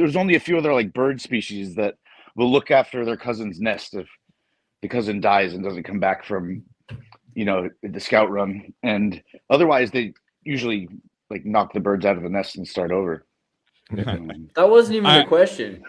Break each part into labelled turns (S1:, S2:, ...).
S1: there's only a few other like bird species that will look after their cousin's nest if the cousin dies and doesn't come back from, the scout run, and otherwise they usually like knock the birds out of the nest and start over.
S2: That wasn't even the question.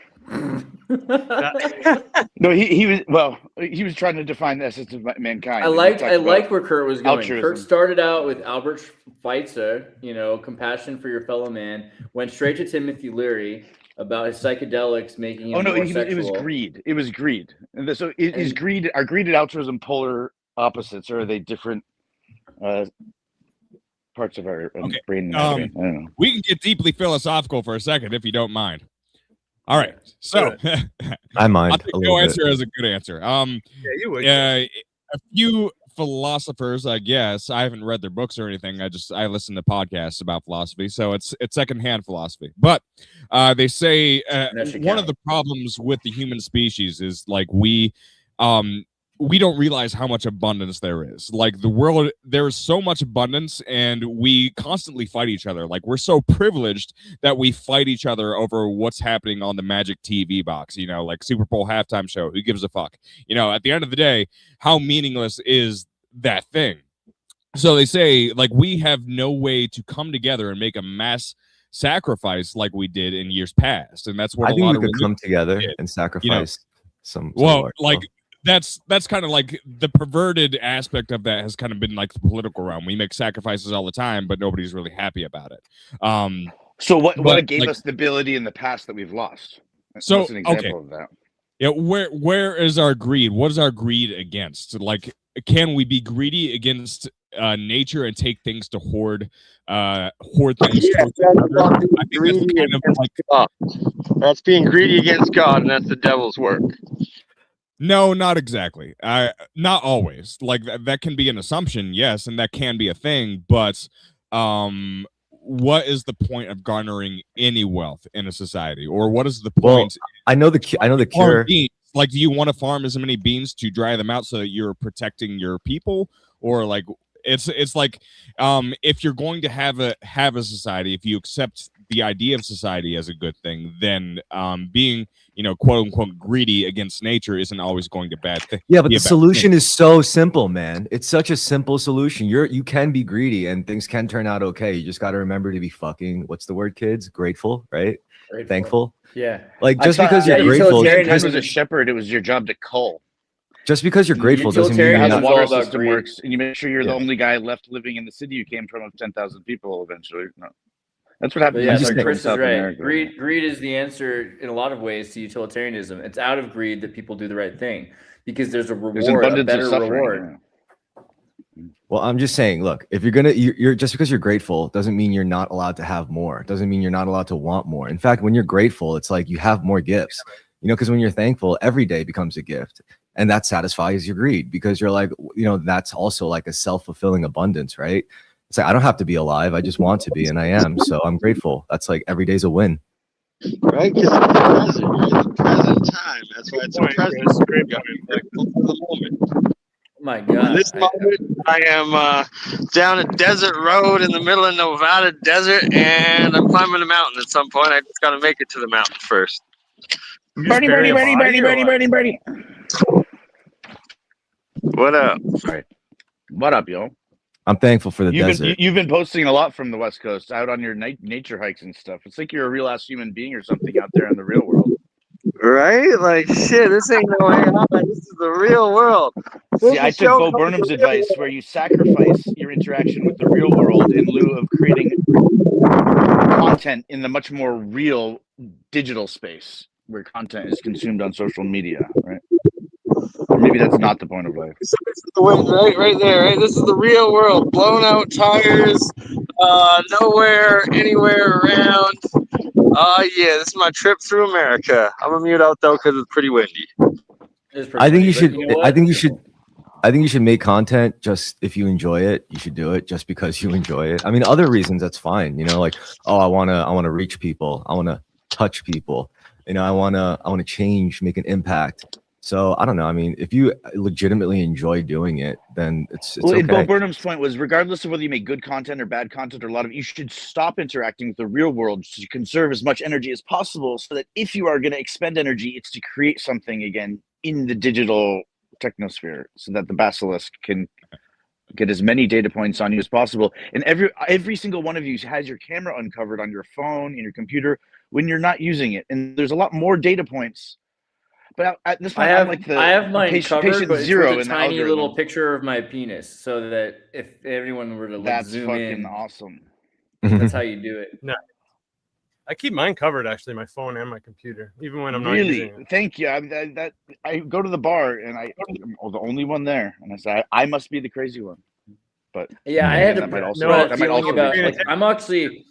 S1: No, he was trying to define the essence of mankind.
S2: I liked where Kurt was going.
S1: Altruism.
S2: Kurt started out with Albert Schweitzer, compassion for your fellow man. Went straight to Timothy Leary about his psychedelics making him more sexual.
S1: It was greed. It was greed. And so is greed? Are greed and altruism polar opposites, or are they different parts of our brain? I don't know.
S3: We can get deeply philosophical for a second if you don't mind. All right, so
S4: I mind.
S3: I'll take no answer as a good answer.
S5: Yeah, you would.
S3: A few philosophers, I guess. I haven't read their books or anything. I listen to podcasts about philosophy, so it's secondhand philosophy. But they say one of the problems with the human species is like we don't realize how much abundance there is. Like the world, there is so much abundance, and we constantly fight each other. Like we're so privileged that we fight each other over what's happening on the Magic TV box, like Super Bowl halftime show. Who gives a fuck? At the end of the day, how meaningless is that thing? So they say, like, we have no way to come together and make a mass sacrifice like we did in years past. And that's what
S4: I think we could come together and sacrifice some.
S3: That's kind of like the perverted aspect of that has kind of been like the political realm. We make sacrifices all the time, but nobody's really happy about it.
S1: So what gave us the ability in the past that we've lost? That's an example of that.
S3: Yeah, where is our greed? What is our greed against? Like, can we be greedy against nature and take things to hoard things?
S5: That's being greedy against God, and that's the devil's work.
S3: No, not exactly. Not always. Like that can be an assumption, yes, and that can be a thing. But what is the point of garnering any wealth in a society, or what is the point?
S4: I know the cure.
S3: Like, do you want to farm as many beans to dry them out so that you're protecting your people, or like it's like if you're going to have a society, if you accept the idea of society as a good thing, then being quote unquote greedy against nature isn't always going to bad thing.
S4: Yeah, but the solution is so simple, man. It's such a simple solution. You can be greedy and things can turn out okay. You just got to remember to be fucking, what's the word, kids? Grateful, right? Thankful.
S2: Yeah.
S4: Like just because you're grateful.
S1: As a shepherd, it was your job to cull.
S4: Just because you're grateful doesn't mean
S1: how the water system works, and you make sure you're the only guy left living in the city you came from of 10,000 people eventually. No. That's what happened.
S2: Yeah, Chris is right. Greed is the answer in a lot of ways to utilitarianism. It's out of greed that people do the right thing because there's a reward, a better reward.
S4: Well, I'm just saying, look, if you're just because you're grateful doesn't mean you're not allowed to have more. Doesn't mean you're not allowed to want more. In fact, when you're grateful, it's like you have more gifts. Because when you're thankful, every day becomes a gift. And that satisfies your greed because you're like, that's also like a self-fulfilling abundance, right? It's like, I don't have to be alive. I just want to be, and I am. So I'm grateful. That's like every day's a win.
S5: Right? Because it's the present time. That's why it's a present. It's great. Like, the moment.
S2: Oh my God.
S5: In this moment, I am down a desert road in the middle of Nevada desert, and I'm climbing a mountain at some point. I just got to make it to the mountain first.
S1: Birdie.
S5: What up?
S1: Sorry. What up, yo?
S4: I'm thankful for the desert.
S1: You've been posting a lot from the West Coast, out on your nature hikes and stuff. It's like you're a real ass human being or something out there in the real world.
S5: Right? Like, shit, this ain't no hanging out. This is the real world.
S1: See, I took Bo Burnham's advice where you sacrifice your interaction with the real world in lieu of creating content in the much more real digital space where content is consumed on social media, right? Or maybe that's not the point of life.
S5: This is the way, right there, right? This is the real world. Blown out tires, nowhere, anywhere around. Yeah, this is my trip through America. I'm gonna mute out though because it's pretty windy.
S4: I think you should make content just if you enjoy it. You should do it just because you enjoy it. I mean, other reasons that's fine. Like, oh, I wanna reach people. I wanna touch people. I wanna change, make an impact. So I don't know. I mean, if you legitimately enjoy doing it, then it's
S1: well,
S4: okay.
S1: Bo Burnham's point was, regardless of whether you make good content or bad content or a lot of, you should stop interacting with the real world to conserve as much energy as possible, so that if you are going to expend energy, it's to create something again in the digital technosphere, so that the basilisk can get as many data points on you as possible. And every single one of you has your camera uncovered on your phone, in your computer, when you're not using it. And there's a lot more data points. But at this point, I'm like
S2: I have mine covered,
S1: patient
S2: but it's
S1: zero
S2: with
S1: in
S2: a
S1: the
S2: tiny
S1: algorithm.
S2: little picture of my penis, so that if everyone were to like
S1: That's
S2: zoom
S1: fucking
S2: in,
S1: awesome.
S2: That's how you do it.
S6: No. I keep mine covered, actually, my phone and my computer, even when I'm not
S1: Really?
S6: using it.
S1: Thank you. I go to the bar and I'm the only one there, and I say I must be the crazy one. But
S2: yeah, I had
S1: that might also
S2: be like, I'm actually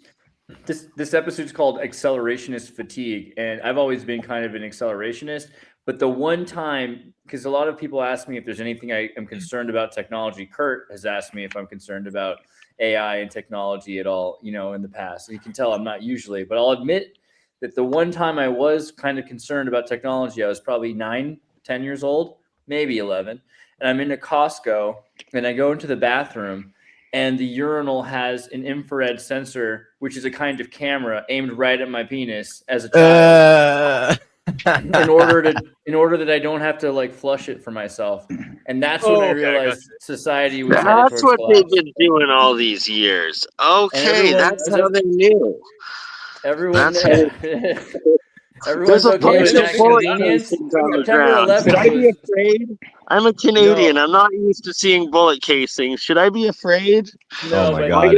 S2: this episode's called Accelerationist Fatigue, and I've always been kind of an accelerationist. But the one time, because a lot of people ask me if there's anything I am concerned about technology. Kurt has asked me if I'm concerned about AI and technology at all, in the past. And you can tell I'm not usually, but I'll admit that the one time I was kind of concerned about technology, I was probably 9, 10 years old, maybe 11. And I'm in a Costco and I go into the bathroom and the urinal has an infrared sensor, which is a kind of camera aimed right at my penis as a child. in order that I don't have to like flush it for myself. And that's when I realized society was headed towards
S5: what
S2: collapse.
S5: they've been doing all these years. Okay, that's how they knew.
S2: Everyone
S5: There's a
S2: okay with that convenience. September 11th.
S5: Should I be afraid? I'm a Canadian. No. I'm not used to seeing bullet casings. Should I be afraid?
S2: No,
S4: oh my God.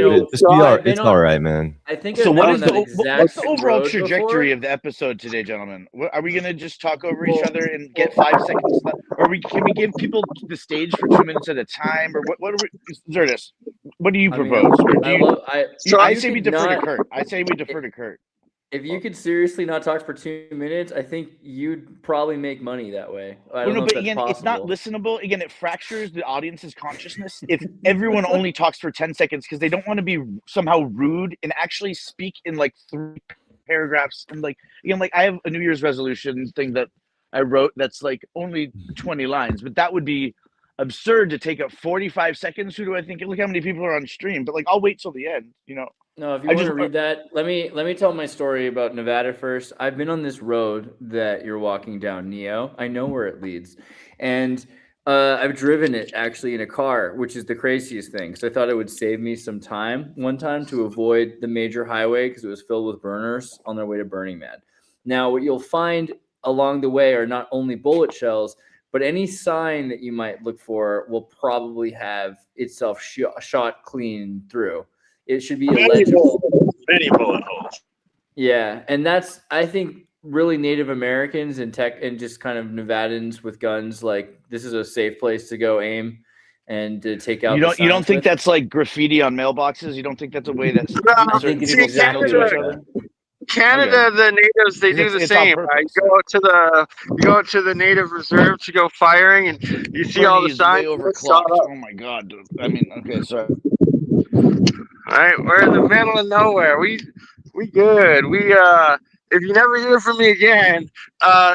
S4: It's all right, man.
S2: I think
S1: so.
S2: What's the
S1: overall trajectory of the episode today, gentlemen? Are we going to just talk over each other and get 5 seconds? Or can we give people the stage for 2 minutes at a time? Or what are we, Xirtus? What do you propose? I say we defer to Kurt. I say we defer to Kurt.
S2: If you could seriously not talk for 2 minutes, I think you'd probably make money that way. I don't know
S1: but again, it's not listenable. Again, it fractures the audience's consciousness if everyone only talks for 10 seconds because they don't want to be somehow rude and actually speak in like 3 paragraphs. And like, again, like I have a New Year's resolution thing that I wrote that's like only 20 lines, but that would be absurd to take up 45 seconds. Who do I think? Look how many people are on stream, but like I'll wait till the end,
S2: No, if you want to read that, let me tell my story about Nevada first. I've been on this road that you're walking down, Neo. I know where it leads. And I've driven it actually in a car, which is the craziest thing, because I thought it would save me some time one time to avoid the major highway because it was filled with burners on their way to Burning Man. Now, what you'll find along the way are not only bullet shells, but any sign that you might look for will probably have itself shot clean through. It should be illegible.
S5: Many bullet holes.
S2: Yeah, and that's, I think, really Native Americans and just kind of Nevadans with guns. Like, this is a safe place to go aim and to take out.
S1: You don't think that's like graffiti on mailboxes? You don't think that's a way that
S2: I think it's exactly
S5: to each other? Canada, the natives, they do the same. Right? You go out to the native reserve to go firing, and you see all the signs.
S1: Oh my God, dude. I mean, okay, sorry.
S5: All right, we're in the middle of nowhere. We good. If you never hear from me again,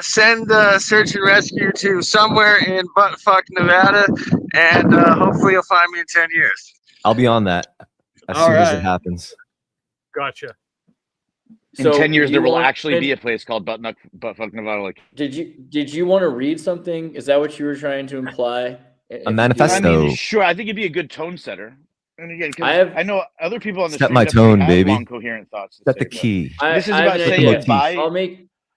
S5: send search and rescue to somewhere in buttfuck Nevada, and hopefully you'll find me in 10 years.
S4: I'll be on that as soon as it happens.
S6: Gotcha.
S1: In 10 years, there will actually be a place called buttfuck Nevada. Like,
S2: did you want to read something? Is that what you were trying to imply?
S4: A manifesto.
S1: I mean, sure. I think it'd be a good tone setter. And again, I know other people on the
S4: set my tone, baby.
S1: Long, coherent thoughts.
S4: Set the key.
S1: This is about saying goodbye.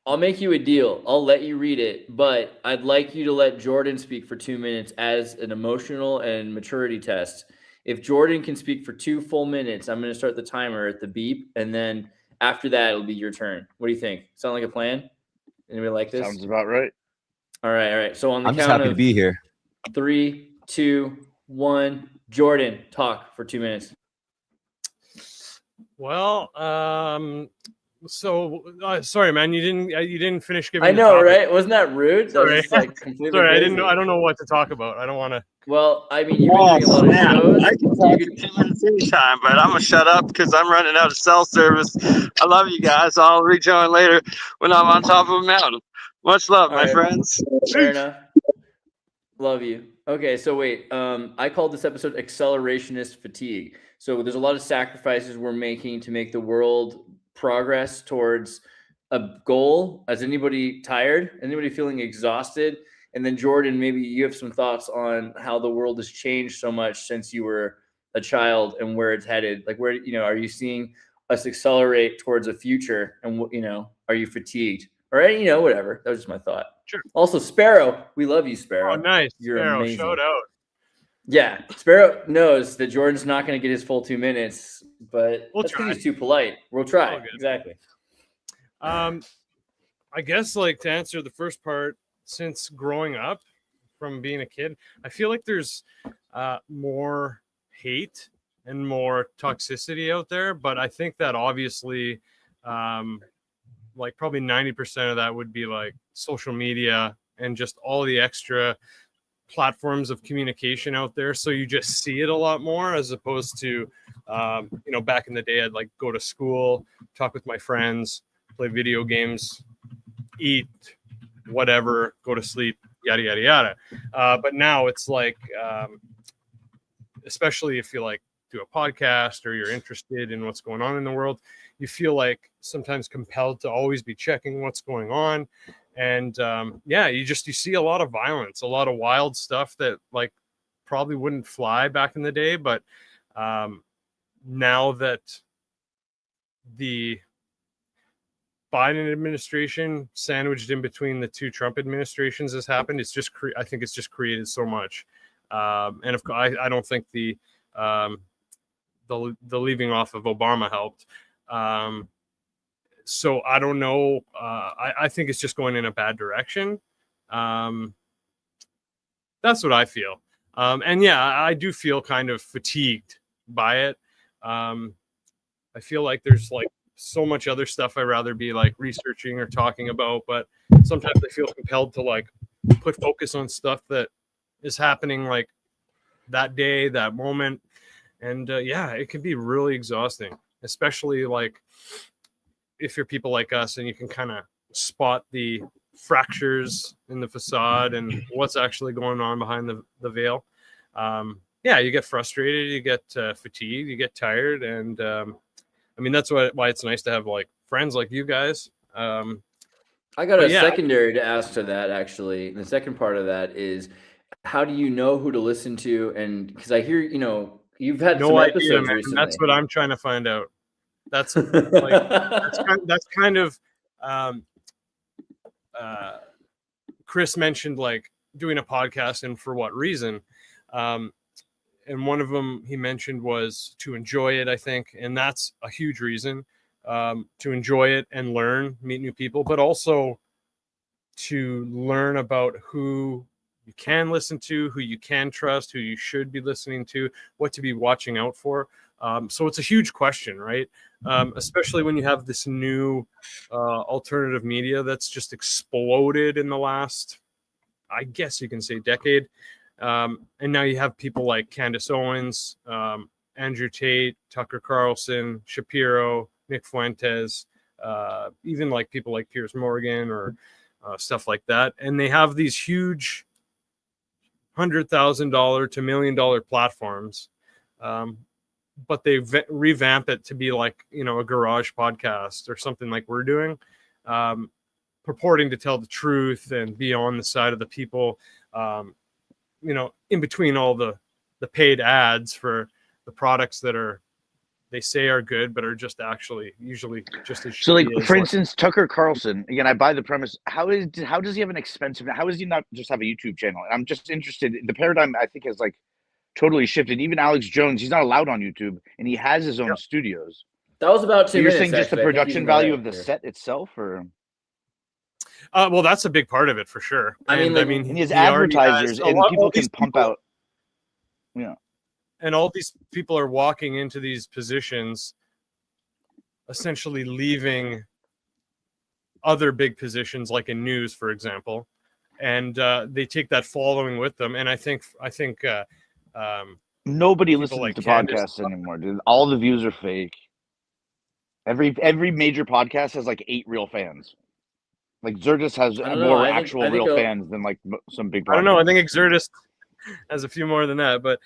S2: I'll make you a deal. I'll let you read it, but I'd like you to let Jordan speak for 2 minutes as an emotional and maturity test. If Jordan can speak for 2 full minutes, I'm going to start the timer at the beep, and then after that, it'll be your turn. What do you think? Sound like a plan? Anybody like this?
S1: Sounds about right.
S2: All right. So on the
S4: I'm
S2: count
S4: just happy
S2: of
S4: to be here.
S2: 3, 2, 1. Jordan, talk for 2 minutes.
S6: Well, So sorry, man, you didn't finish giving.
S2: I know,
S6: the
S2: right? Wasn't that rude? That was
S6: Sorry.
S2: like completely
S6: Sorry,
S2: crazy.
S6: I don't know what to talk about. I don't want to.
S2: Well, I mean, you've been doing a lot of shows.
S5: I can talk for 2 minutes anytime, but I'm gonna shut up because I'm running out of cell service. I love you guys. I'll rejoin later when I'm on top of a mountain. Much love,
S2: All
S5: my
S2: right.
S5: friends.
S2: Fair enough. Love you. Okay, so wait. I called this episode "Accelerationist Fatigue." So there's a lot of sacrifices we're making to make the world progress towards a goal. Is anybody tired? Anybody feeling exhausted? And then Jordan, maybe you have some thoughts on how the world has changed so much since you were a child and where it's headed. Like, where, are you seeing us accelerate towards a future? And, are you fatigued? Or, whatever. That was just my thought.
S6: Sure.
S2: Also, Sparrow, we love you, Sparrow.
S6: Oh, nice.
S2: You're
S6: Sparrow,
S2: amazing.
S6: shout out.
S2: Yeah, Sparrow knows that Jordan's not going to get his full 2 minutes, but that's because he's too polite. We'll try. Exactly.
S6: I guess, like, to answer the first part, since growing up from being a kid, I feel like there's more hate and more toxicity out there. But I think that obviously, like, probably 90% of that would be like social media and just all the extra platforms of communication out there. So you just see it a lot more as opposed to, back in the day, I'd like go to school, talk with my friends, play video games, eat, whatever, go to sleep, yada, yada, yada. But now it's like, especially if you like do a podcast or you're interested in what's going on in the world, you feel like sometimes compelled to always be checking what's going on. And you see a lot of violence, a lot of wild stuff that like probably wouldn't fly back in the day. But now that the Biden administration sandwiched in between the two Trump administrations has happened, it's just I think it's just created so much. And of course, I don't think the leaving off of Obama helped. So I don't know. I think it's just going in a bad direction. That's what I feel. And yeah, I do feel kind of fatigued by it. I feel like there's like so much other stuff I'd rather be like researching or talking about, but sometimes I feel compelled to like put focus on stuff that is happening like that day, that moment. And it can be really exhausting, especially like if you're people like us and you can kind of spot the fractures in the facade and what's actually going on behind the veil. You get frustrated, you get fatigued, you get tired. And that's why it's nice to have like friends like you guys.
S2: I got a secondary to ask to that, actually. The second part of that is, how do you know who to listen to? And because I hear, you've had
S6: no
S2: some
S6: idea,
S2: episodes
S6: man.
S2: recently.
S6: That's what I'm trying to find out. That's like that's kind of Chris mentioned like doing a podcast and for what reason. And one of them he mentioned was to enjoy it, I think. And that's a huge reason, to enjoy it and learn, meet new people, but also to learn about who you can listen to, who you can trust, who you should be listening to, what to be watching out for. So it's a huge question, right? Especially when you have this new alternative media that's just exploded in the last, I guess you can say, decade. And now you have people like Candace Owens, Andrew Tate, Tucker Carlson, Shapiro, Nick Fuentes, even like people like Piers Morgan or stuff like that. And they have these huge $100,000 to $1 million platforms. But they revamp it to be like, a garage podcast or something like we're doing, purporting to tell the truth and be on the side of the people, in between all the paid ads for the products that they say are good, but are just actually usually just as
S1: so. Like, for
S6: like,
S1: instance, Tucker Carlson. Again, I buy the premise. How does he have an expensive? How does he not just have a YouTube channel? I'm just interested. The paradigm, I think, has like totally shifted. Even Alex Jones, he's not allowed on YouTube, and he has his own studios.
S2: That was about 2
S1: so you're
S2: minutes.
S1: Saying just
S2: actually.
S1: the production value of the set itself, or?
S6: Well, that's a big part of it for sure.
S2: And
S1: he has advertisers, and people can pump out. Yeah.
S6: And all these people are walking into these positions, essentially leaving other big positions, like in news, for example, and they take that following with them. And I think
S1: nobody
S6: people
S1: listens
S6: like
S1: to
S6: Candace-
S1: podcasts anymore, dude. All the views are fake. Every major podcast has like 8 real fans. Like Xirtus has
S2: I don't know.
S1: more
S2: I think-
S1: actual
S2: I think
S1: real
S2: I'll-
S1: fans than like some big podcasts.
S6: I don't know. I think Xirtus has a few more than that, but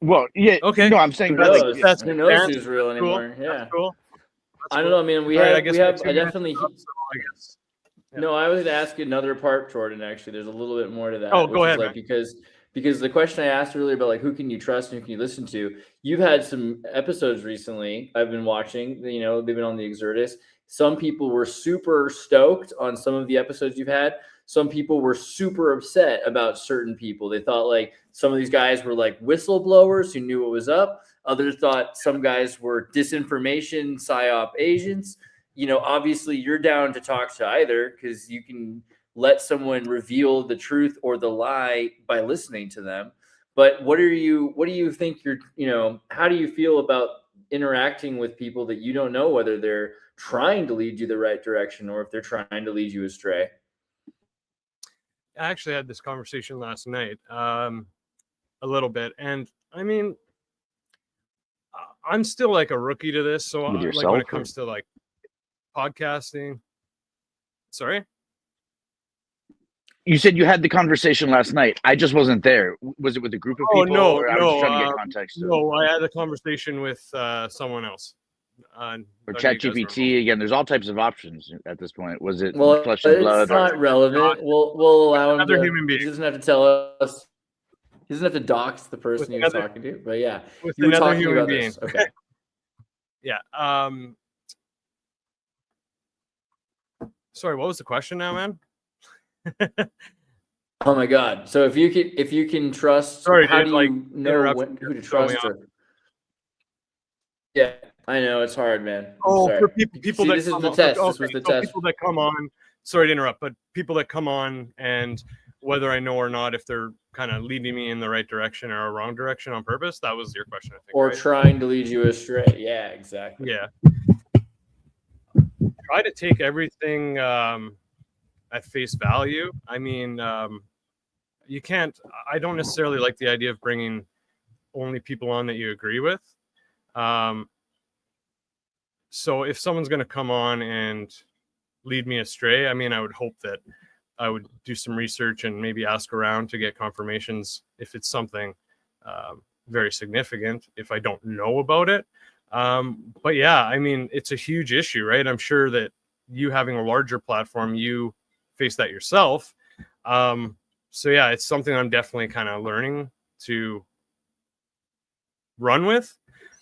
S1: well, yeah.
S6: okay.
S1: No, I'm saying
S2: Who
S1: that, like,
S2: knows?
S6: that's
S2: Who knows
S6: that's
S2: who's real anymore?
S6: cool.
S2: Yeah.
S6: That's cool. That's
S2: I don't
S6: cool.
S2: know. I mean, we
S6: All right,
S2: have.
S6: guess
S2: We
S6: my
S2: have.
S6: 2
S2: I
S6: minutes
S2: definitely.
S6: is up, so I guess. Yeah.
S2: No, I was going to ask you another part, Jordan. Actually, there's a little bit more to that.
S6: Oh, go ahead,
S2: Like, because the question I asked earlier about like who can you trust and who can you listen to, you've had some episodes recently I've been watching. You know, they've been on the Xirtus. Some people were super stoked on some of the episodes you've had. Some people were super upset about certain people. They thought like some of these guys were like whistleblowers who knew what was up. Others thought some guys were disinformation, psyop agents. You know, obviously you're down to talk to either because you can let someone reveal the truth or the lie by listening to them. But what do you think how do you feel about interacting with people that you don't know whether they're trying to lead you the right direction or if they're trying to lead you astray?
S6: I actually had this conversation last night, a little bit, and I mean, I'm still like a rookie to this, so
S1: With
S6: like
S1: yourself,
S6: when it comes to like podcasting. Sorry,
S1: you said you had the conversation last night. I just wasn't there. Was it with a group of people?
S6: no,
S1: or I was just trying to get context.
S6: no, I had a conversation with someone else.
S1: Or
S6: Or
S1: chat
S6: you guys were
S1: GPT again. There's all types of options at this point. Was it
S2: Well,
S1: flesh and blood?
S2: it's not relevant. We'll allow him
S6: Another
S2: to.
S6: human being.
S2: He doesn't have to tell us. He doesn't have to dox the person he was
S6: another-
S2: talking to. But yeah,
S6: with
S2: you were
S6: another
S2: talking
S6: human
S2: about
S6: being.
S2: this. Okay.
S6: Yeah. Sorry, what was the question now, man?
S2: Oh my God! So if you can trust,
S6: Sorry,
S2: how
S6: dude,
S2: do
S6: like,
S2: you know
S6: interruption
S2: who to
S6: kept throwing
S2: trust?
S6: me
S2: Or... Yeah, I know it's hard, man. I'm
S6: Oh,
S2: sorry.
S6: for people
S2: See,
S6: that
S2: this is
S6: come
S2: the
S6: on,
S2: test.
S6: okay,
S2: This was the
S6: so
S2: test.
S6: people that come on. Sorry to interrupt, but people that come on and whether I know or not if they're kind of leading me in the right direction or a wrong direction on purpose. That was your question, I think.
S2: Or
S6: right?
S2: trying to lead you astray. Yeah, exactly.
S6: Yeah. Try to take everything at face value. I mean, you can't. I don't necessarily like the idea of bringing only people on that you agree with. So if someone's going to come on and lead me astray, I mean, I would hope that I would do some research and maybe ask around to get confirmations if it's something very significant, if I don't know about it. But yeah, I mean, it's a huge issue, right? I'm sure that you having a larger platform, you face that yourself. So yeah, it's something I'm definitely kind of learning to run with.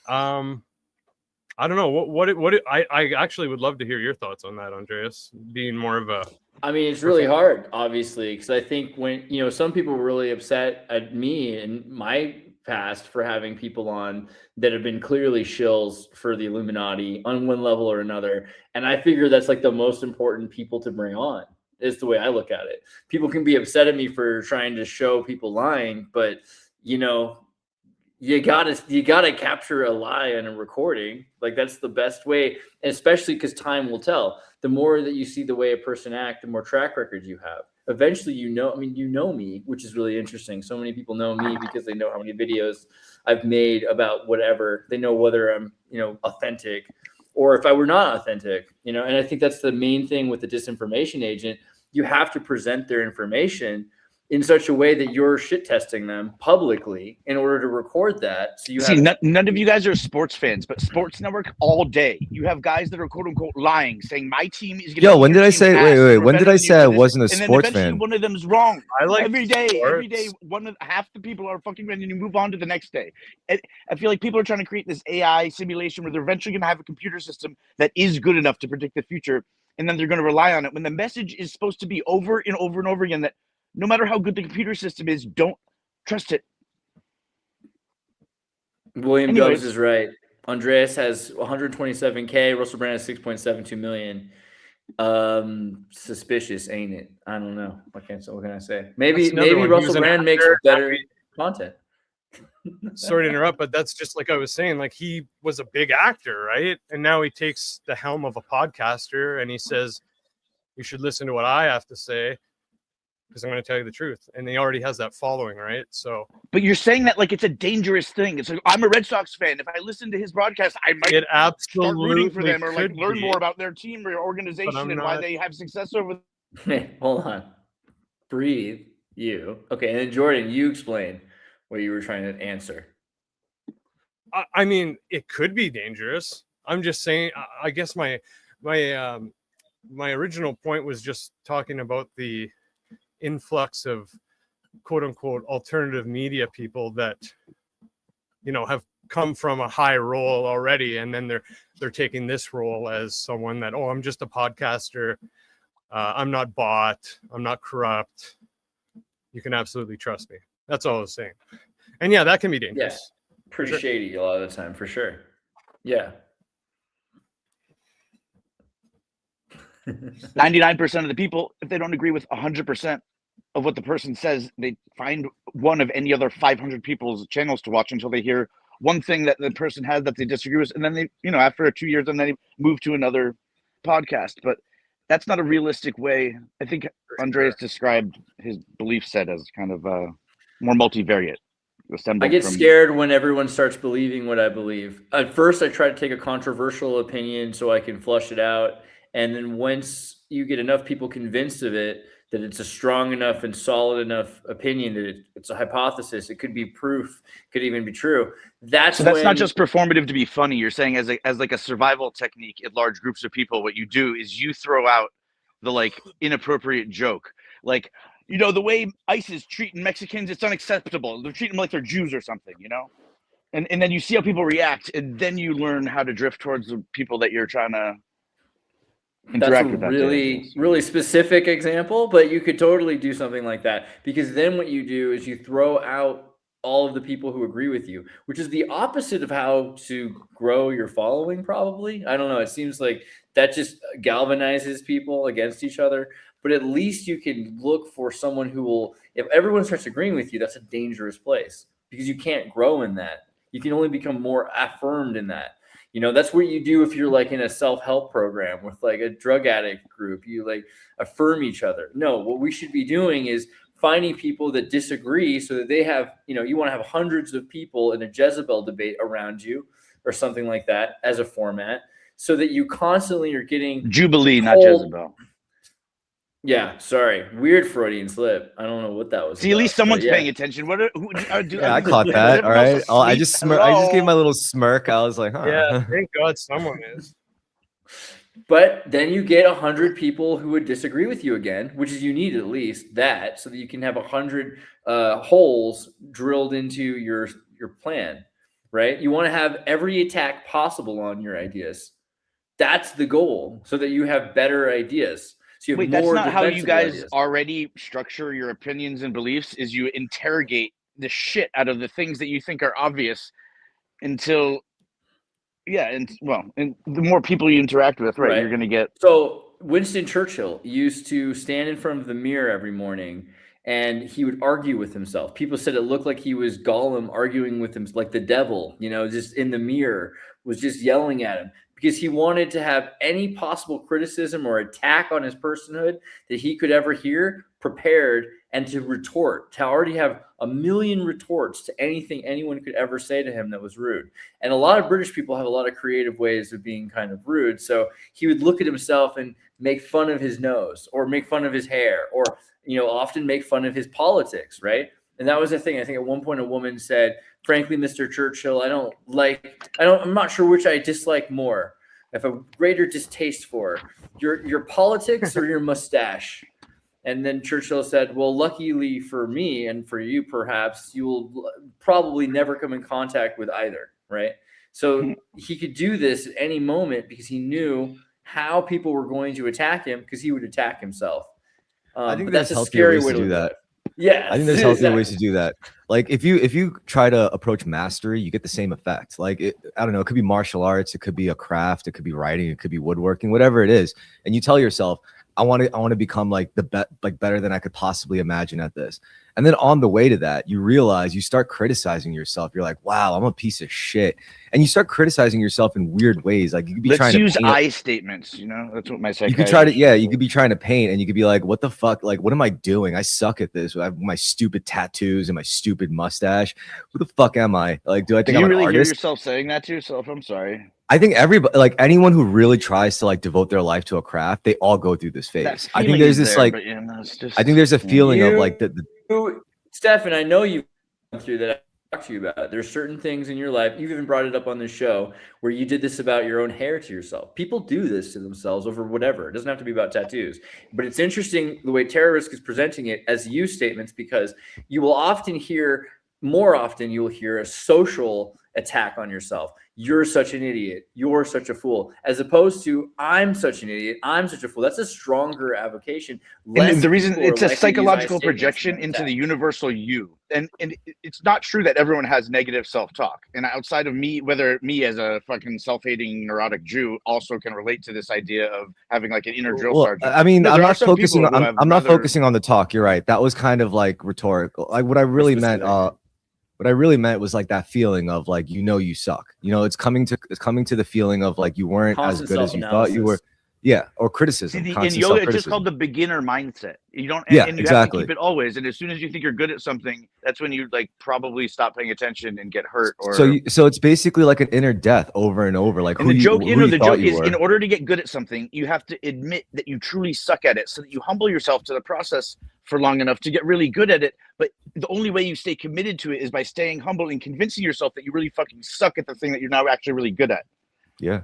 S6: I don't know I actually would love to hear your thoughts on that, Andreas, being more of a.
S2: I mean, it's really hard, obviously, because I think when, some people were really upset at me in my past for having people on that have been clearly shills for the Illuminati on one level or another. And I figure that's like the most important people to bring on, is the way I look at it. People can be upset at me for trying to show people lying, but, you gotta capture a lie in a recording. Like that's the best way, and especially because time will tell. The more that you see the way a person act, the more track record you have. Eventually, you know me, which is really interesting. So many people know me because they know how many videos I've made about whatever. They know whether I'm, authentic or if I were not authentic, and I think that's the main thing with the disinformation agent. You have to present their information in such a way that you're shit testing them publicly in order to record that. So you
S1: see, none of you guys are sports fans, but Sports Network all day. You have guys that are quote unquote lying, saying my team is going to.
S4: Yo, when did I say? Wait. When did I say I wasn't a sports fan?
S1: One of them's wrong.
S6: I like
S1: every day.
S6: sports.
S1: Half the people are fucking ready, and you move on to the next day. I feel like people are trying to create this AI simulation where they're eventually going to have a computer system that is good enough to predict the future, and then they're going to rely on it. When the message is supposed to be over and over and over again that no matter how good the computer system is, don't trust it.
S2: William Dubs is right. Andreas has 127K. Russell Brand has 6.72 million. Suspicious, ain't it? I don't know. What can I say? Maybe Russell Brand makes better content.
S6: Sorry to interrupt, but that's just like I was saying. Like he was a big actor, right? And now he takes the helm of a podcaster and he says, You should listen to what I have to say because I'm going to tell you the truth. And he already has that following, right? So,
S1: but you're saying that like it's a dangerous thing. It's like, I'm a Red Sox fan. If I listen to his broadcast, I might start rooting for them or like learn more about their team or organization and why they have success over.
S2: Hold on, breathe. You okay? And then Jordan, you explain what you were trying to answer.
S6: I mean, it could be dangerous. I'm just saying. I guess my original point was just talking about the influx of quote unquote alternative media people that, you know, have come from a high role already, and then they're taking this role as someone that, oh, I'm just a podcaster. I'm not bought. I'm not corrupt. You can absolutely trust me. That's all I was saying. And yeah, that can be dangerous.
S2: Yeah, pretty shady a lot of the time, for sure. Yeah.
S1: 99% of the people, if they don't agree with 100% of what the person says, they find one of any other 500 people's channels to watch until they hear one thing that the person has that they disagree with. And then they, you know, after 2 years, and then they move to another podcast. But that's not a realistic way. I think Andreas described his belief set as kind of more multivariate.
S2: I get scared when everyone starts believing what I believe. At first, I try to take a controversial opinion so I can flush it out. And then once you get enough people convinced of it, that it's a strong enough and solid enough opinion that it's a hypothesis, it could be proof, could even be true. That's
S1: not just performative to be funny. You're saying as like a survival technique in large groups of people, what you do is you throw out the like inappropriate joke. Like, you know, the way ICE is treating Mexicans, it's unacceptable. They're treating them like they're Jews or something, you know? And then you see how people react, and then you learn how to drift towards the people that you're trying to interact with.
S2: That's a really specific example, but you could totally do something like that, because then what you do is you throw out all of the people who agree with you, which is the opposite of how to grow your following, probably. I don't know. It seems like that just galvanizes people against each other. But at least you can look for someone who will, if everyone starts agreeing with you, that's a dangerous place, because you can't grow in that. You can only become more affirmed in that. You know, that's what you do if you're like in a self-help program with like a drug addict group. You like affirm each other. No, what we should be doing is finding people that disagree so that they have, you know, you want to have hundreds of people in a Jezebel debate around you or something like that as a format, so that you constantly are getting
S1: Jubilee, not Jezebel.
S2: Yeah, sorry. Weird Freudian slip. I don't know what that was.
S1: See, at least someone's paying attention.
S4: I caught that. All right. I just gave my little smirk. I was like, huh.
S6: Yeah, thank God someone is.
S2: But then you get 100 people who would disagree with you again, which is, you need at least that, so that you can have 100 holes drilled into your plan, right? You want to have every attack possible on your ideas. That's the goal, so that you have better ideas. So
S1: wait, that's not how you guys already structure your opinions and beliefs. Is you interrogate the shit out of the things that you think are obvious until, and the more people you interact with, right. You're going to get.
S2: So Winston Churchill used to stand in front of the mirror every morning, and he would argue with himself. People said it looked like he was Gollum arguing with him, like the devil, you know, just in the mirror, was just yelling at him, because he wanted to have any possible criticism or attack on his personhood that he could ever hear prepared, and to retort, to already have a million retorts to anything anyone could ever say to him that was rude. And a lot of British people have a lot of creative ways of being kind of rude. So he would look at himself and make fun of his nose, or make fun of his hair, or, you know, often make fun of his politics, right? And that was the thing. I think at one point a woman said, "Frankly, Mr. Churchill, I'm not sure which I dislike more. I have a greater distaste for your politics or your mustache." And then Churchill said, "Well, luckily for me and for you, perhaps, you will probably never come in contact with either," right? So he could do this at any moment because he knew how people were going to attack him, because he would attack himself.
S4: I think that's a scary way to do that.
S2: Yeah,
S4: I think there's healthier ways to do that. Like if you try to approach mastery, you get the same effect. Like I don't know, it could be martial arts, it could be a craft, it could be writing, it could be woodworking, whatever it is. And you tell yourself, I want to become like better than I could possibly imagine at this. And then on the way to that, you realize you start criticizing yourself. You're like, wow, I'm a piece of shit. And you start criticizing yourself in weird ways. Like you could be trying to
S1: use
S4: paint
S1: I statements, you know, that's what my
S4: you could try to, you could be trying to paint and you could be like, what the fuck? Like, what am I doing? I suck at this. I have my stupid tattoos and my stupid mustache. Who the fuck am I? Like, do I think I'm an
S1: really
S4: artist?
S1: hear yourself saying that to yourself? I'm sorry.
S4: I think everybody, like anyone who really tries to like devote their life to a craft, they all go through this phase. I think there's this
S1: there,
S4: like,
S1: yeah, no,
S4: I think there's a feeling of like
S2: Stefan, I know you've gone through that. I talked to you about it. There's certain things in your life. You've even brought it up on the show where you did this about your own hair to yourself. People do this to themselves over whatever. It doesn't have to be about tattoos. But it's interesting the way Terrorisk is presenting it as you statements, because you will often hear, more often you'll hear a social attack on yourself. You're such an idiot. You're such a fool. As opposed to, I'm such an idiot. I'm such a fool. That's a stronger avocation.
S1: And the reason it's a psychological projection into the universal you. And it's not true that everyone has negative self-talk. And outside of me, whether me as a fucking self-hating neurotic Jew also can relate to this idea of having like an inner drill sergeant.
S4: I mean, I'm not focusing on, I'm not focusing on the talk. You're right. That was kind of like rhetorical. Like what I really meant, what I really meant was like that feeling of like, you know, you suck. You know, it's coming to the feeling of like you weren't as good as you thought you were. Yeah, or criticism.
S1: In yoga, it's just called the beginner mindset. You don't.
S4: Yeah,
S1: and you
S4: exactly.
S1: have to keep it always. And as soon as you think you're good at something, that's when you like probably stop paying attention and get hurt. Or
S4: so it's basically like an inner death over and over. Like
S1: and the joke, the joke is, in order to get good at something, you have to admit that you truly suck at it, so that you humble yourself to the process for long enough to get really good at it. But the only way you stay committed to it is by staying humble and convincing yourself that you really fucking suck at the thing that you're now actually really good at.
S4: Yeah.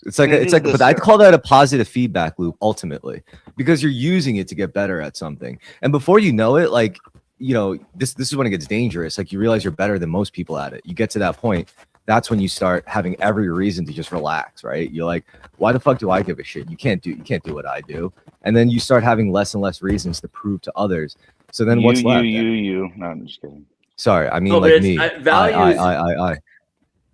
S4: It's like but I'd call that a positive feedback loop ultimately, because you're using it to get better at something. And before you know it, like, you know, this is when it gets dangerous. Like you realize you're better than most people at it. You get to that point. That's when you start having every reason to just relax, right? You're like, why the fuck do I give a shit? You can't do what I do. And then you start having less and less reasons to prove to others. So then what's left?
S1: You. No, I'm just kidding.
S4: Sorry, I mean like me. I.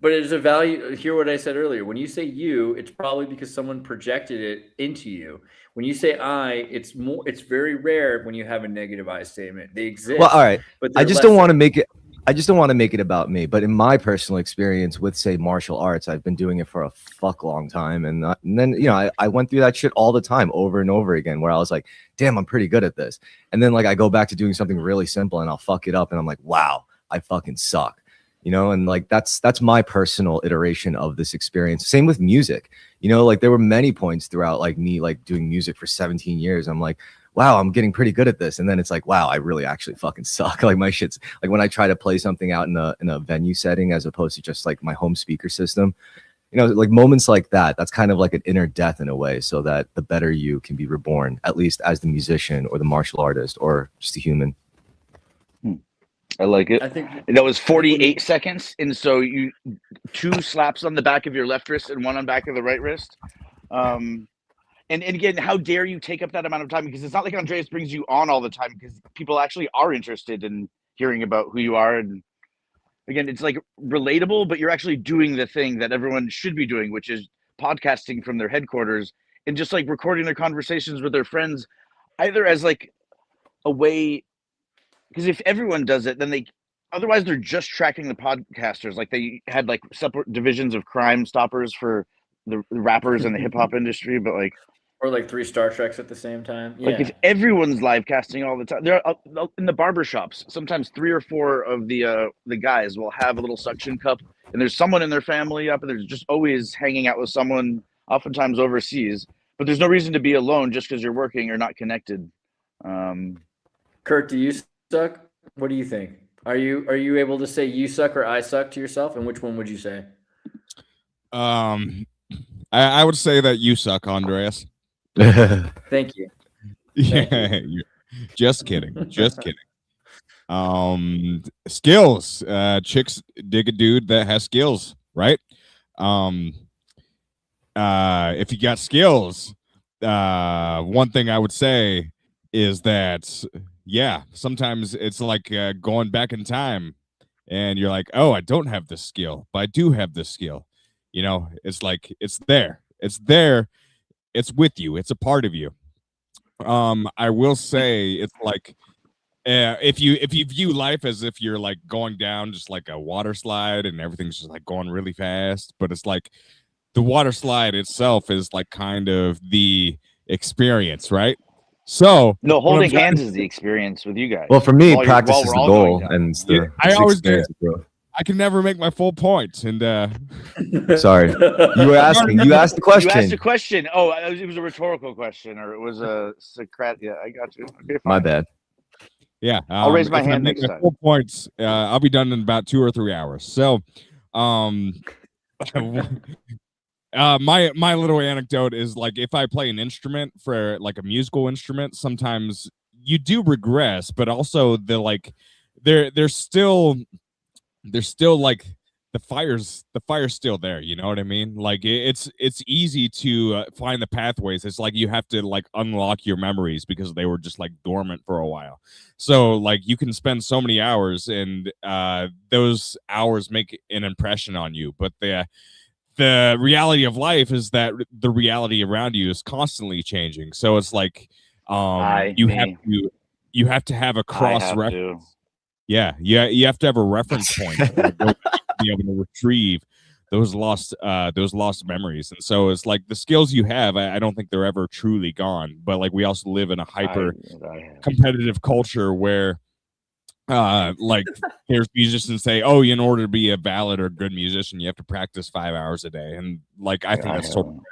S2: But there's a value. Hear what I said earlier. When you say you, it's probably because someone projected it into you. When you say I, it's very rare when you have a negative I statement. They exist.
S4: Well, all right.
S2: But
S4: I just don't want to make it about me. But in my personal experience with, say, martial arts, I've been doing it for a fuck long time. And then, you know, I went through that shit all the time over and over again, where I was like, damn, I'm pretty good at this. And then like I go back to doing something really simple and I'll fuck it up. And I'm like, wow, I fucking suck. You know, and like that's my personal iteration of this experience. Same with music. You know, like there were many points throughout like me like doing music for 17 years. I'm like, wow, I'm getting pretty good at this. And then it's like, wow, I really actually fucking suck. Like my shit's like when I try to play something out in a venue setting as opposed to just like my home speaker system. You know, like moments like that, that's kind of like an inner death in a way, so that the better you can be reborn, at least as the musician or the martial artist or just a human.
S1: I like it.
S2: I think
S1: that was 48 seconds, and so you 2 slaps on the back of your left wrist and 1 on the back of the right wrist. And again, how dare you take up that amount of time? Because it's not like Andreas brings you on all the time, because people actually are interested in hearing about who you are. And again, it's like relatable, but you're actually doing the thing that everyone should be doing, which is podcasting from their headquarters and just like recording their conversations with their friends, either as like a way. Because if everyone does it, then otherwise they're just tracking the podcasters. Like they had like separate divisions of Crime Stoppers for the rappers and the hip hop industry, but like,
S2: or like 3 Star Treks at the same time. Yeah.
S1: Like if everyone's live casting all the time, they're in the barbershops. Sometimes 3 or 4 of the guys will have a little suction cup, and there's someone in their family up, and they're just always hanging out with someone, oftentimes overseas. But there's no reason to be alone just because you're working or not connected.
S2: Kurt, do you suck? What do you think? Are you able to say you suck or I suck to yourself, and which one would you say?
S3: I would say that you suck, Andreas.
S2: Thank you.
S3: Yeah, just kidding. Skills. Chicks dig a dude that has skills, right? If you got skills, one thing I would say is that, yeah, sometimes it's like going back in time and you're like, oh, I don't have this skill, but I do have this skill. You know, it's like, it's there. It's with you. It's a part of you. I will say it's like if you view life as if you're like going down just like a water slide and everything's just like going really fast, but it's like the water slide itself is like kind of the experience, right? So
S1: no, holding hands is the experience with you guys.
S4: Well, for me,
S1: while
S4: practice
S1: while
S4: is
S1: we're
S4: the
S1: all
S4: goal,
S1: going down.
S4: and it's
S3: Yeah,
S4: the
S3: I always do.
S4: experience of growth.
S3: I can never make my full point, and
S4: Sorry, you were asking. You asked the
S1: You asked
S4: question.
S1: a question. Oh, it was a rhetorical question, or it was a Socratic. Yeah, I got you. Okay, fine.
S4: My bad.
S3: yeah,
S1: I'll raise my
S3: if I
S1: hand
S3: make
S1: next
S3: my
S1: time.
S3: full points. I'll be done in about 2 or 3 hours. So, my little anecdote is like if I play an instrument for like a musical instrument, sometimes you do regress, but also there's still like the fire's still there, you know what I mean? Like it's easy to find the pathways. It's like you have to like unlock your memories because they were just like dormant for a while. So like you can spend so many hours and those hours make an impression on you, but the reality of life is that the reality around you is constantly changing. So it's like you have to have a cross reference. Yeah, you have to have a reference point to be able to retrieve those lost memories. And so it's like the skills you have, I don't think they're ever truly gone. But like we also live in a hyper competitive culture where like there's musicians say, oh, in order to be a valid or good musician, you have to practice 5 hours a day. And like I think that's totally crap.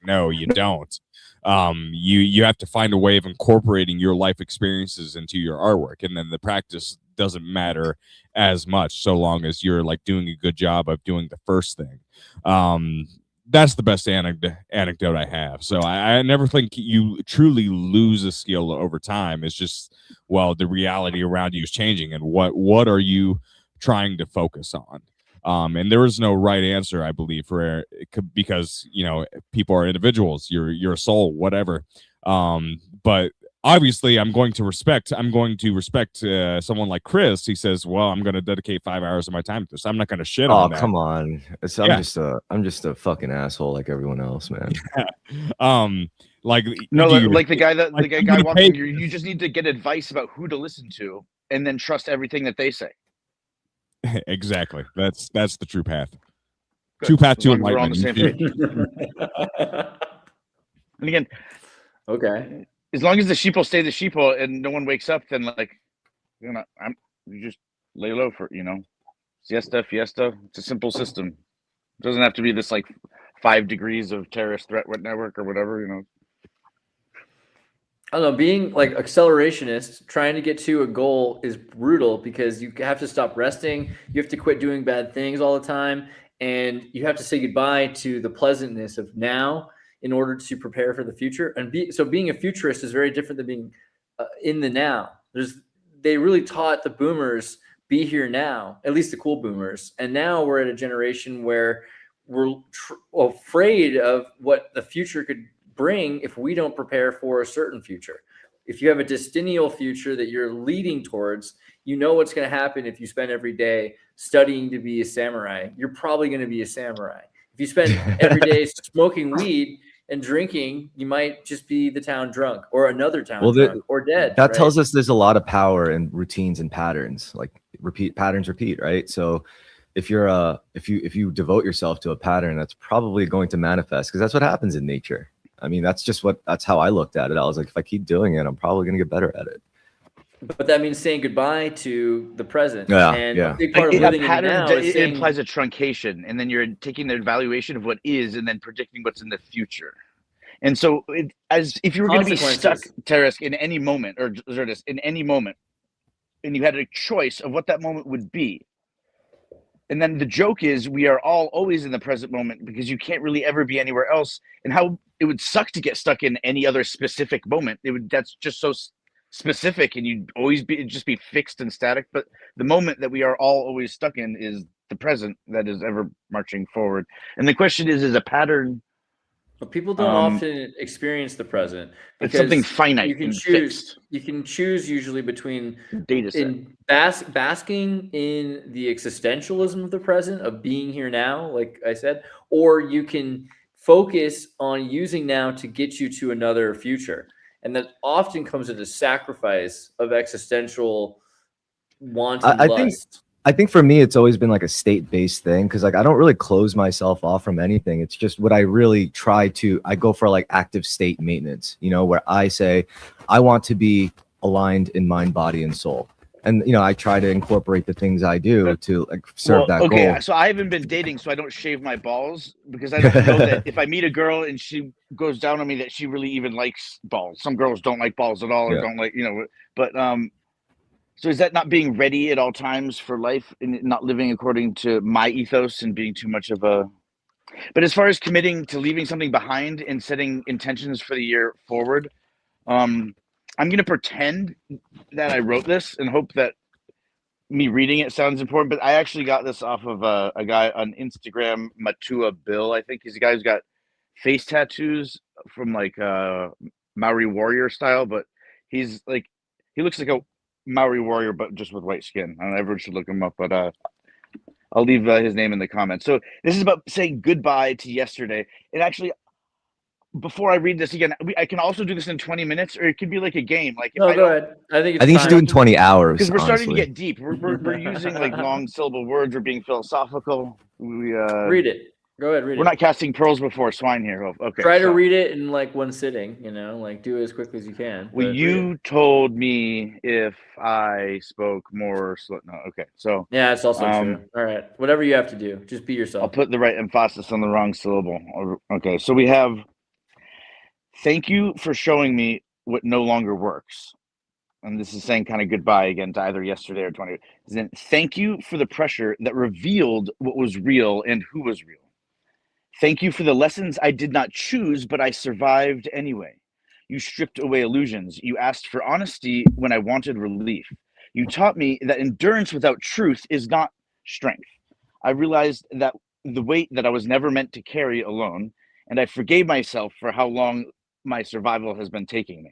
S3: No, you don't. You have to find a way of incorporating your life experiences into your artwork, and then the practice doesn't matter as much so long as you're like doing a good job of doing the first thing. That's the best anecdote I have. So I never think you truly lose a skill over time. It's just, well, the reality around you is changing, and what are you trying to focus on? And there is no right answer, I believe, for because you know people are individuals. You're a soul, whatever. But obviously, I'm going to respect someone like Chris. He says, "Well, I'm going to dedicate 5 hours of my time to this. I'm not going to shit on that."
S4: Oh, come on! I'm just a fucking asshole like everyone else, man.
S3: Like
S1: no, like the guy walking. You just need to get advice about who to listen to, and then trust everything that they say.
S3: Exactly. That's the true path. Good. True path to enlightenment. We're on the same page. And again,
S2: okay.
S1: As long as the sheeple stay the sheeple and no one wakes up, then like, you just lay low for siesta, fiesta. It's a simple system. It doesn't have to be this like 5 degrees of terrorist threat network or whatever.
S2: I don't know, being like accelerationist, trying to get to a goal is brutal because you have to stop resting. You have to quit doing bad things all the time. And you have to say goodbye to the pleasantness of now in order to prepare for the future. And so being a futurist is very different than being in the now. They really taught the boomers, be here now, at least the cool boomers. And now we're at a generation where we're afraid of what the future could bring if we don't prepare for a certain future. If you have a decennial future that you're leading towards, you know what's going to happen if you spend every day studying to be a samurai. You're probably going to be a samurai. If you spend every day smoking weed and drinking, you might just be the town drunk or another town drunk or dead.
S4: That tells us there's a lot of power in routines and patterns, like patterns repeat, right? So if you devote yourself to a pattern, that's probably going to manifest, because that's what happens in nature. I mean, that's how I looked at it. I was like, if I keep doing it, I'm probably going to get better at it.
S2: But that means saying goodbye to the present.
S4: Yeah,
S2: and
S4: yeah.
S2: a big part of living in the now is saying,
S1: implies a truncation, and then you're taking the evaluation of what is and then predicting what's in the future. And so as if you were going to be stuck, Teresk, in any moment, or Xirtus, in any moment, and you had a choice of what that moment would be, and then the joke is we are all always in the present moment because you can't really ever be anywhere else. And how it would suck to get stuck in any other specific moment. That's just so specific, and you'd always just be fixed and static. But the moment that we are all always stuck in is the present that is ever marching forward. And the question is a pattern.
S2: But people don't often experience the present
S1: because it's something finite.
S2: You can choose. Fixed. You can choose usually between basking in the existentialism of the present, of being here now, like I said, or you can focus on using now to get you to another future. and that often comes at a sacrifice of existential wanton
S4: I think
S2: lust.
S4: I think for me, it's always been like a state-based thing because like I don't really close myself off from anything. It's just what I really I go for like active state maintenance, where I say I want to be aligned in mind, body, and soul. And I try to incorporate the things I do to like serve that goal.
S1: So I haven't been dating, so I don't shave my balls because I don't know that if I meet a girl and she goes down on me that she really even likes balls. Some girls don't like balls at all or don't like, but so is that not being ready at all times for life and not living according to my ethos and being too much of a... But as far as committing to leaving something behind and setting intentions for the year forward, I'm going to pretend that I wrote this and hope that me reading it sounds important, but I actually got this off of a guy on Instagram, Matua Bill. I think he's a guy who's got face tattoos from like Maori warrior style, but he's like, he looks like a Maori warrior, but just with white skin. I don't know, everyone should look him up, but I'll leave his name in the comments. So this is about saying goodbye to yesterday. And actually, before I read this again, I can also do this in 20 minutes, or it could be like a game. Like,
S2: no, go ahead. I think
S4: you should do it in 20 hours
S1: because we're starting to get deep. We're using like long syllable words. We're being philosophical.
S2: Read it. Go ahead, read it.
S1: We're not casting pearls before swine here. Oh, okay.
S2: Try to read it in like one sitting. Like do it as quickly as you can.
S1: Well, you told me if I spoke more slow. No, okay. So
S2: yeah, it's also true. All right, whatever you have to do, just be yourself.
S1: I'll put the right emphasis on the wrong syllable. Okay, so we have. Thank you for showing me what no longer works. And this is saying kind of goodbye again to either yesterday or 20. Then thank you for the pressure that revealed what was real and who was real. Thank you for the lessons I did not choose, but I survived anyway. You stripped away illusions. You asked for honesty when I wanted relief. You taught me that endurance without truth is not strength. I realized that the weight that I was never meant to carry alone, and I forgave myself for how long my survival has been taking me.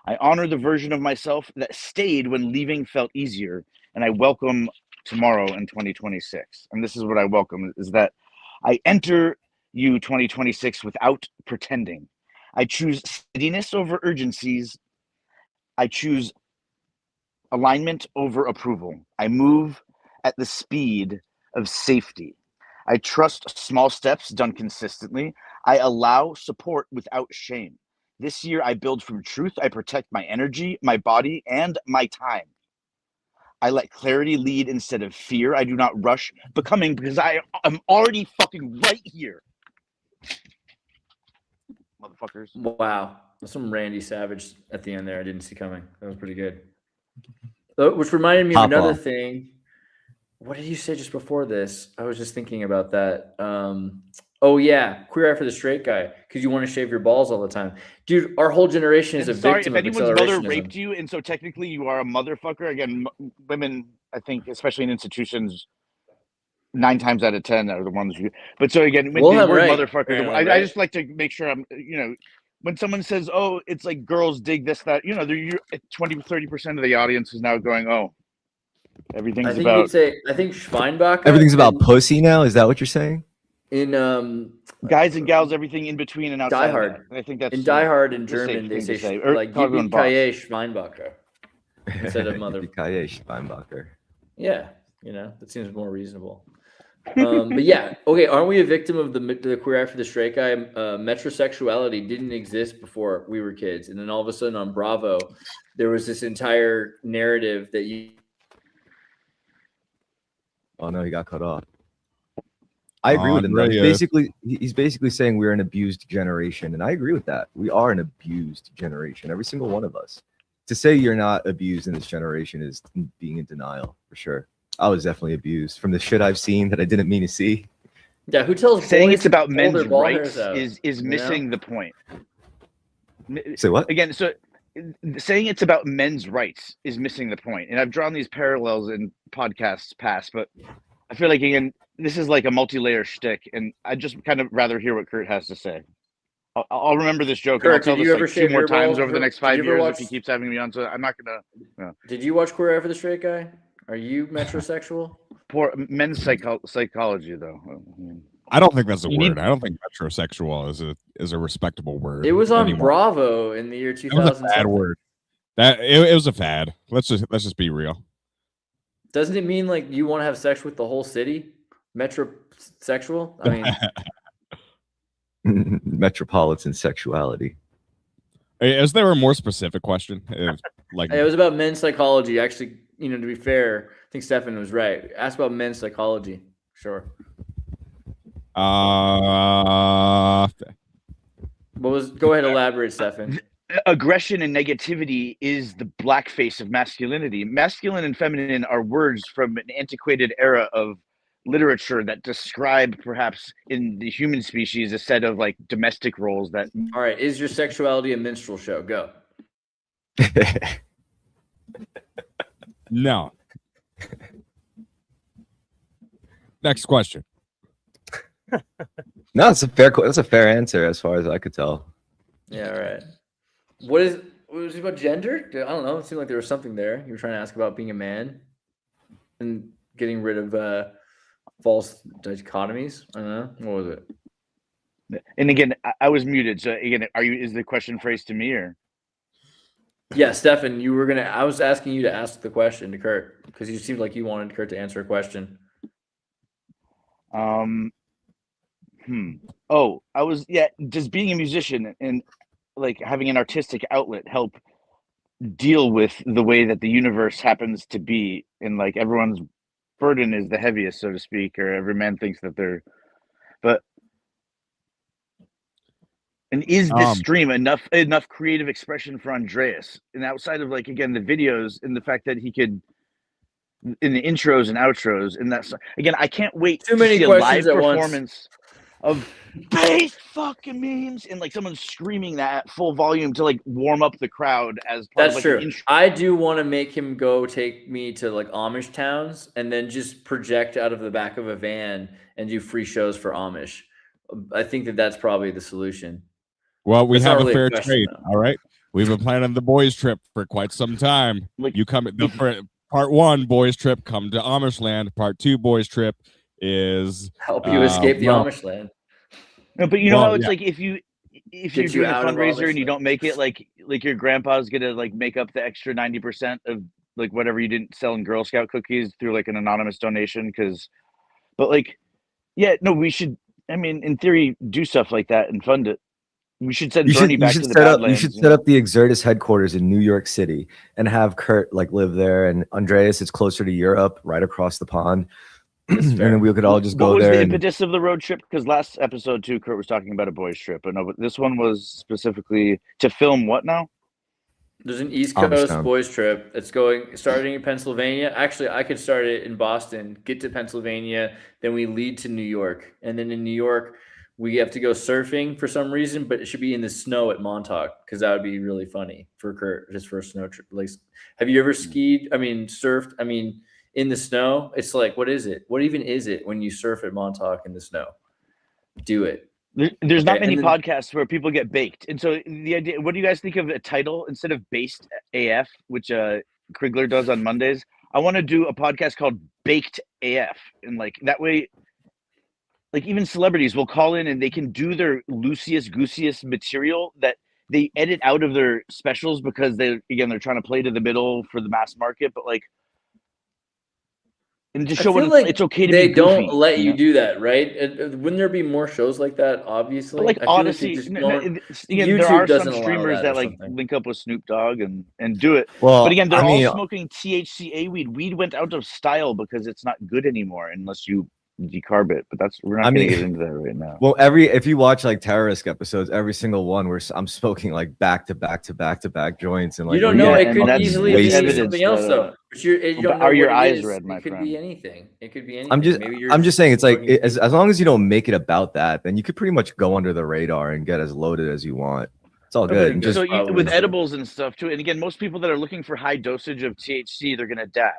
S1: I honor the version of myself that stayed when leaving felt easier, and I welcome tomorrow in 2026. And this is what I welcome, is that I enter you 2026 without pretending. I choose steadiness over urgencies. I choose alignment over approval. I move at the speed of safety. I trust small steps done consistently. I allow support without shame. This year, I build from truth. I protect my energy, my body, and my time. I let clarity lead instead of fear. I do not rush becoming because I am already fucking right here. Motherfuckers.
S2: Wow. That's some Randy Savage at the end there. I didn't see coming. That was pretty good. Which reminded me of another thing. What did you say just before this? I was just thinking about that. Oh yeah, queer eye for the straight guy because you want to shave your balls all the time, dude. Our whole generation is a victim of
S1: anyone's mother raped you, and so technically you are a motherfucker. Again, women, I think, especially in institutions, 9 times out of 10 are the ones who. But so again, when the word motherfucker, I just like to make sure I'm, when someone says, "Oh, it's like girls dig this, that," 20-30% of the audience is now going, "Oh, everything's about."
S2: I think Schweinbach.
S4: Everything's about pussy now. Is that what you're saying?
S2: In
S1: guys and gals, everything in between and outside.
S2: Die Hard.
S1: I think that's
S2: in Die Hard in German. They say like Yippee-ki-yay Schweinbacher instead of mother.
S4: Yippee-ki-yay Schweinbacher.
S2: Yeah, that seems more reasonable. But yeah, okay. Aren't we a victim of the queer eye for the straight guy? Metrosexuality didn't exist before we were kids, and then all of a sudden on Bravo, there was this entire narrative that you.
S4: Oh no, he got cut off. I agree with him. Really he's basically saying we're an abused generation, and I agree with that. We are an abused generation, every single one of us. To say you're not abused in this generation is being in denial, for sure. I was definitely abused from the shit I've seen that I didn't mean to see.
S2: Yeah, who tells
S1: saying it's about men's rights is missing the point.
S4: Say what?
S1: Again, so saying it's about men's rights is missing the point. And I've drawn these parallels in podcasts past, but I feel like, again, this is like a multi-layer shtick, and I just kind of rather hear what Kurt has to say. I'll remember this joke.
S2: Kurt,
S1: and I'll tell this like 2 more times over the next 5 years if he keeps having me on. So I'm not gonna.
S2: Did you watch Queer Eye for the Straight Guy? Are you metrosexual?
S1: Poor men's psychology, though.
S3: I don't think that's a
S1: You
S3: word.
S1: need-
S3: I don't think metrosexual is a respectable word.
S2: It was on
S3: anymore.
S2: Bravo in the year
S3: It was a
S2: 2000.
S3: bad word. It was a fad. Let's just be real.
S2: Doesn't it mean like you want to have sex with the whole city? Metrosexual? I mean,
S4: Metropolitan sexuality.
S3: Is there a more specific question? Like
S2: it was about men's psychology. Actually, to be fair, I think Stefan was right. Ask about men's psychology. Sure. Go ahead, elaborate, Stefan.
S1: Aggression and negativity is the blackface of masculinity. Masculine and feminine are words from an antiquated era of literature that describe, perhaps in the human species, a set of like domestic roles that.
S2: All right, is your sexuality a minstrel show? Go.
S3: No. Next question.
S4: No, it's that's a fair answer as far as I could tell.
S2: Yeah, all right. What was it about gender? I don't know. It seemed like there was something there. You were trying to ask about being a man and getting rid of false dichotomies. I don't know. What was it?
S1: And again, I was muted. So again, is the question phrased to me or?
S2: Yeah, Stefan, I was asking you to ask the question to Kurt because you seemed like you wanted Kurt to answer a question.
S1: Oh, does being a musician and like having an artistic outlet help deal with the way that the universe happens to be, and like everyone's burden is the heaviest, so to speak, or every man thinks that and is this stream enough creative expression for Andreas? And outside of like, again, the videos and the fact that he could in the intros and outros, and that's again, I can't wait
S2: to see a live performance
S1: of bass fucking memes and like someone screaming that at full volume to like warm up the crowd as part
S2: That's
S1: of like
S2: true. I do want to make him take me to like Amish towns and then just project out of the back of a van and do free shows for Amish. I think that's probably the solution.
S3: Well, we have a fair trade. All right. We've been planning the boys trip for quite some time.
S1: Like,
S3: you come part 1 boys trip, come to Amish land. Part 2 boys trip is
S2: help you escape the Amish land.
S1: No, but how it's like if you're doing a fundraiser and you don't make it, like your grandpa's gonna like make up the extra 90% of like whatever you didn't sell in Girl Scout cookies through like an anonymous donation. We should. I mean, in theory, do stuff like that and fund it. We should send Bernie back to the Badlands.
S4: You should set up the Xirtus headquarters in New York City and have Kurt like live there, and Andreas is closer to Europe, right across the pond. And then we could all just go there.
S1: What was the impetus of the road trip? Because last episode too, Kurt was talking about a boys trip, but this one was specifically to film what now?
S2: There's an East Coast boys trip that's starting in Pennsylvania. Actually, I could start it in Boston, get to Pennsylvania, then we lead to New York, and then in New York we have to go surfing for some reason, but it should be in the snow at Montauk because that would be really funny for Kurt just for a snow trip. Like, have you ever skied? I mean, surfed? I mean, in the snow? It's like, what is it? What even is it when you surf at Montauk in the snow? Do it.
S1: There's not many podcasts where people get baked, and so the idea. What do you guys think of a title instead of Based AF, which Krigler does on Mondays? I want to do a podcast called Baked AF, and like that way. Like even celebrities will call in and they can do their loosiest goosiest material that they edit out of their specials because they're trying to play to the middle for the mass market, but like, and just show what it's okay to
S2: they
S1: be goofy,
S2: don't let you do that, right? Wouldn't there be more shows like that? Obviously,
S1: but like Odyssey, there are some streamers that like link up with Snoop Dogg and do it.
S4: Well,
S1: but again, they're all smoking THCA weed. Weed went out of style because it's not good anymore unless you decarb it, but we're not going to get into that right now.
S4: Well, if you watch like terrorist episodes, every single one where I'm smoking like back to back joints, and like
S2: you don't know, it could easily be something else though. But you don't know
S1: are your eyes red, my friend?
S2: It could be anything. It could be anything.
S4: I'm just saying it's like as long as you don't make it about that, then you could pretty much go under the radar and get as loaded as you want. It's all good.
S1: With edibles and stuff too. And again, most people that are looking for high dosage of THC, they're going to dab.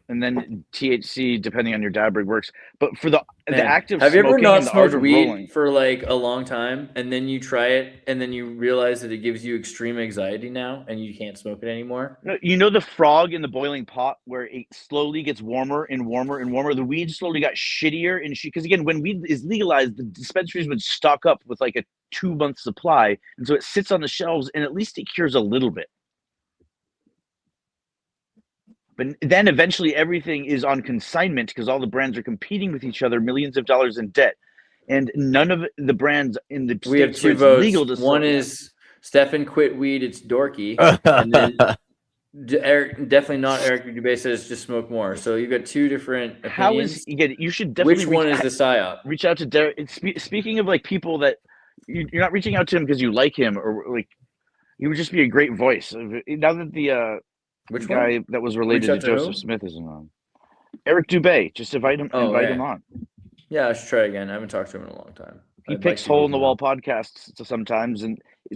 S1: and then THC, depending on your dab works. But for the act of
S2: have you ever
S1: smoking
S2: not
S1: and the art
S2: smoked
S1: of
S2: weed
S1: rolling,
S2: for like a long time, and then you try it, and then you realize that it gives you extreme anxiety now, and you can't smoke it anymore?
S1: no, you know the frog in the boiling pot where it slowly gets warmer and warmer and warmer. The weed slowly got shittier and because again, when weed is legalized, the dispensaries would stock up with like a 2-month supply, and so it sits on the shelves, and at least it cures a little bit. But then eventually everything is on consignment because all the brands are competing with each other, millions of dollars in debt, and none of the brands in the
S2: We have
S1: states where
S2: two
S1: it's
S2: votes.
S1: legal to
S2: One
S1: sell.
S2: is Stefan quit weed. It's dorky, and then Eric, definitely not Eric Dubé, says just smoke more. So you've got two different opinions.
S1: How is you should definitely
S2: which one is the psyop?
S1: Reach out to Derek. Speaking of like people that you're not reaching out to him because you like him or like he would just be a great voice. Now that the
S2: Which
S1: guy
S2: one?
S1: that was related to Joseph Smith isn't on. Eric Dubé, just invite him on.
S2: Yeah, I should try again. I haven't talked to him in a long time.
S1: He picks hole in the wall podcasts sometimes,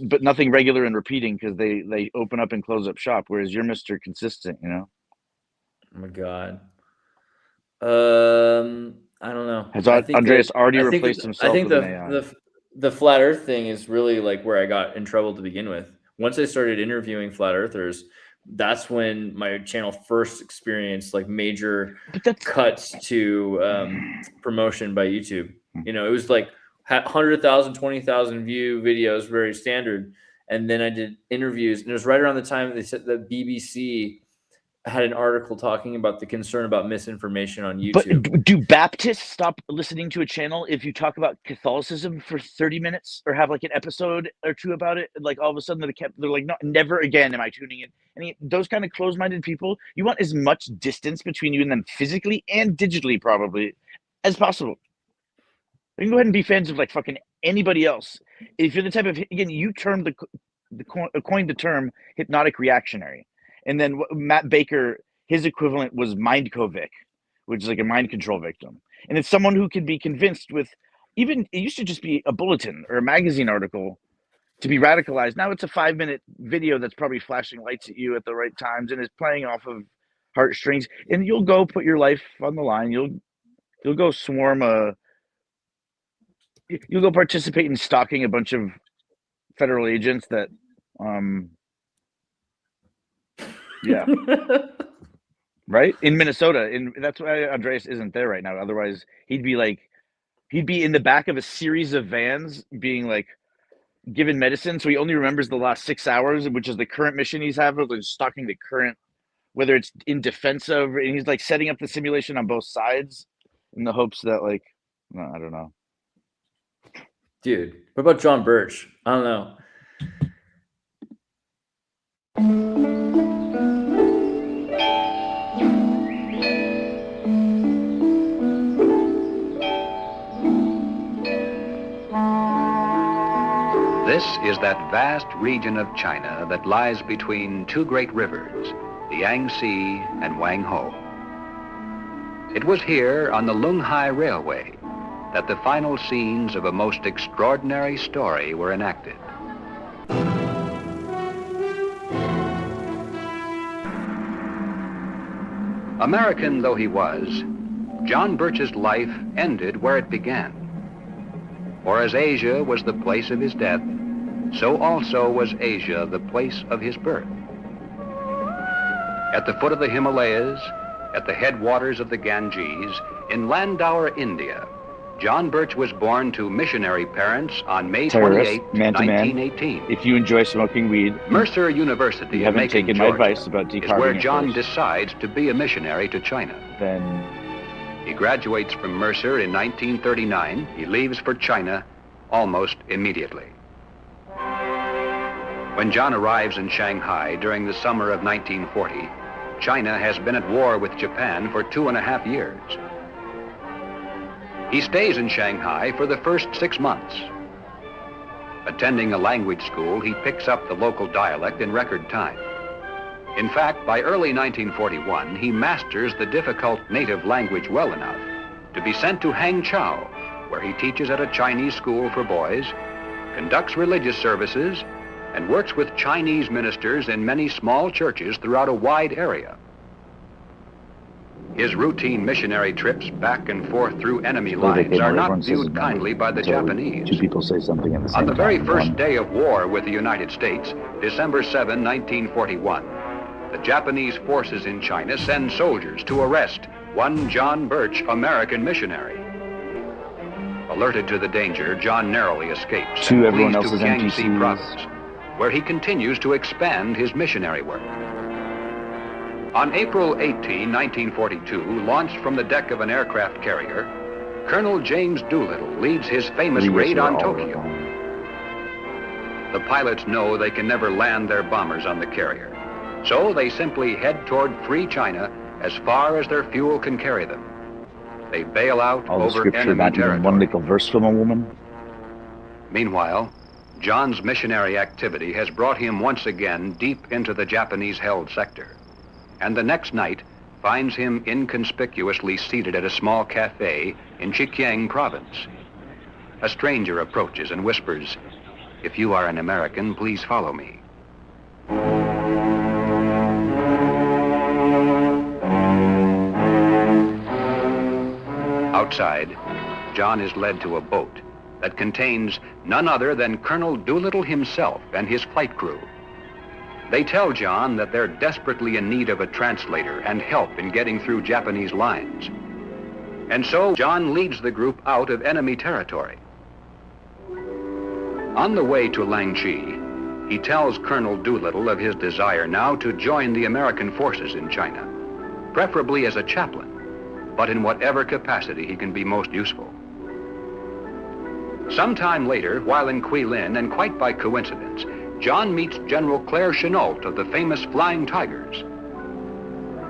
S1: but nothing regular and repeating because they open up and close up shop. Whereas you're Mr. Consistent, you know.
S2: Oh my god. I don't know.
S1: Has Andreas already replaced himself?
S2: I think the flat Earth thing is really like where I got in trouble to begin with. Once I started interviewing flat earthers, that's when my channel first experienced like major cuts to promotion by YouTube. You know, it was like 100,000, 20,000 view videos, very standard. And then I did interviews, and it was right around the time they said that BBC had an article talking about the concern about misinformation on YouTube.
S1: But do Baptists stop listening to a channel if you talk about Catholicism for 30 minutes or have like an episode or two about it? Like all of a sudden they're like, no, never again am I tuning in. And those kind of closed-minded people, you want as much distance between you and them physically and digitally probably as possible. You can go ahead and be fans of like fucking anybody else. If you're the type of, again, you termed coined the term hypnotic reactionary. And then Matt Baker, his equivalent was Mindcovic, which is like a mind control victim. And it's someone who can be convinced with it used to just be a bulletin or a magazine article to be radicalized. Now it's a 5-minute video that's probably flashing lights at you at the right times and is playing off of heartstrings. And you'll go put your life on the line. You'll go you'll go participate in stalking a bunch of federal agents that yeah. Right? In Minnesota. And that's why Andreas isn't there right now. Otherwise, he'd be in the back of a series of vans being like given medicine. So he only remembers the last 6 hours, which is the current mission he's having, like stalking the current, whether it's in defense of, and he's like setting up the simulation on both sides in the hopes that like, no, I don't know.
S2: Dude, what about John Birch? I don't know.
S7: This is that vast region of China that lies between two great rivers, the Yangtze and Wangho. It was here on the Lunghai Railway that the final scenes of a most extraordinary story were enacted. American though he was, John Birch's life ended where it began. For as Asia was the place of his death, so also was Asia the place of his birth. At the foot of the Himalayas, at the headwaters of the Ganges, in Landour, India, John Birch was born to missionary parents on May 28, 1918.
S1: If you enjoy smoking weed,
S7: Mercer University,
S1: you haven't
S7: Macon,
S1: taken
S7: Georgia,
S1: my advice about
S7: is where
S1: decarbonizing
S7: John decides to be a missionary to China.
S1: Then
S7: he graduates from Mercer in 1939. He leaves for China almost immediately. When John arrives in Shanghai during the summer of 1940, China has been at war with Japan for 2.5 years. He stays in Shanghai for the first 6 months. Attending a language school, he picks up the local dialect in record time. In fact, by early 1941, he masters the difficult native language well enough to be sent to Hangzhou, where he teaches at a Chinese school for boys, conducts religious services, and works with Chinese ministers in many small churches throughout a wide area. His routine missionary trips back and forth through enemy
S1: Well, they
S7: lines
S1: came
S7: are
S1: out,
S7: not
S1: everyone says
S7: viewed
S1: his number
S7: kindly by the
S1: until
S7: Japanese.
S1: two people say something at the same
S7: On the very
S1: time.
S7: first
S1: One,
S7: day of war with the United States, December 7, 1941, the Japanese forces in China send soldiers to arrest one John Birch, American missionary. Alerted to the danger, John narrowly escapes
S1: to
S7: and
S1: everyone
S7: flees to
S1: else's
S7: Jiangxi
S1: NPCs.
S7: province, where he continues to expand his missionary work. On April 18, 1942, launched from the deck of an aircraft carrier, Colonel James Doolittle leads his famous
S1: We
S7: raid
S1: were
S7: on
S1: all
S7: Tokyo. The pilots know they can never land their bombers on the carrier, so they simply head toward free China as far as their fuel can carry them. They bail out
S1: all the
S7: over
S1: scripture,
S7: enemy
S1: not even one
S7: territory.
S1: nickel verse from a woman.
S7: Meanwhile, John's missionary activity has brought him once again deep into the Japanese-held sector, and the next night finds him inconspicuously seated at a small cafe in Zhejiang province. A stranger approaches and whispers, "If you are an American, please follow me." Outside, John is led to a boat that contains none other than Colonel Doolittle himself and his flight crew. They tell John that they're desperately in need of a translator and help in getting through Japanese lines. And so John leads the group out of enemy territory. On the way to Langchi, he tells Colonel Doolittle of his desire now to join the American forces in China, preferably as a chaplain, but in whatever capacity he can be most useful. Sometime later, while in Guilin, and quite by coincidence, John meets General Claire Chennault of the famous Flying Tigers.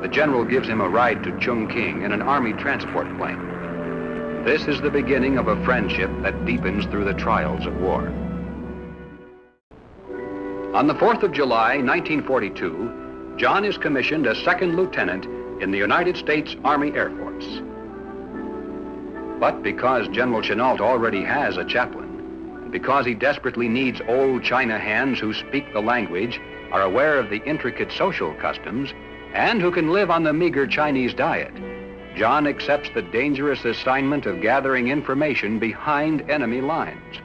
S7: The general gives him a ride to Chungking in an army transport plane. This is the beginning of a friendship that deepens through the trials of war. On the 4th of July, 1942, John is commissioned as second lieutenant in the United States Army Air Force. But because General Chennault already has a chaplain, and because he desperately needs old China hands who speak the language, are aware of the intricate social customs, and who can live on the meager Chinese diet, John accepts the dangerous assignment of gathering information behind enemy lines.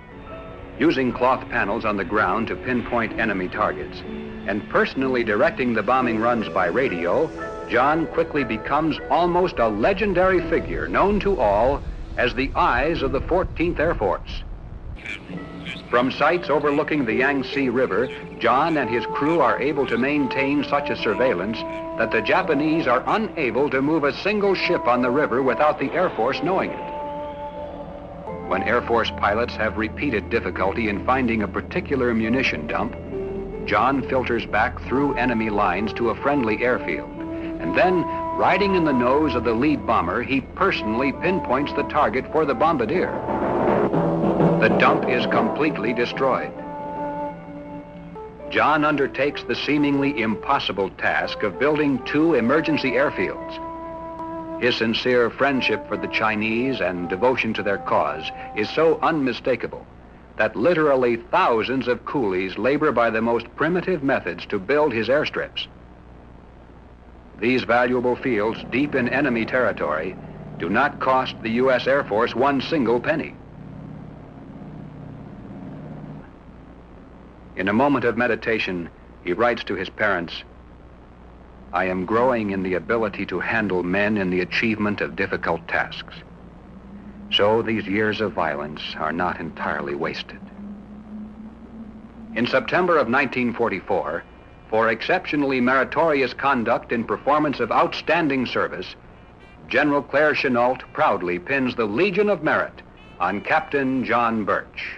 S7: Using cloth panels on the ground to pinpoint enemy targets, and personally directing the bombing runs by radio, John quickly becomes almost a legendary figure known to all as the eyes of the 14th Air Force. From sites overlooking the Yangtze River, John and his crew are able to maintain such a surveillance that the Japanese are unable to move a single ship on the river without the Air Force knowing it. When Air Force pilots have repeated difficulty in finding a particular munition dump, John filters back through enemy lines to a friendly airfield, and then, riding in the nose of the lead bomber, he personally pinpoints the target for the bombardier. The dump is completely destroyed. John undertakes the seemingly impossible task of building 2 emergency airfields. His sincere friendship for the Chinese and devotion to their cause is so unmistakable that literally thousands of coolies labor by the most primitive methods to build his airstrips. These valuable fields deep in enemy territory do not cost the U.S. Air Force one single penny. In a moment of meditation, he writes to his parents, "I am growing in the ability to handle men in the achievement of difficult tasks. So these years of violence are not entirely wasted." In September of 1944, for exceptionally meritorious conduct in performance of outstanding service, General Claire Chennault proudly pins the Legion of Merit on Captain John Birch.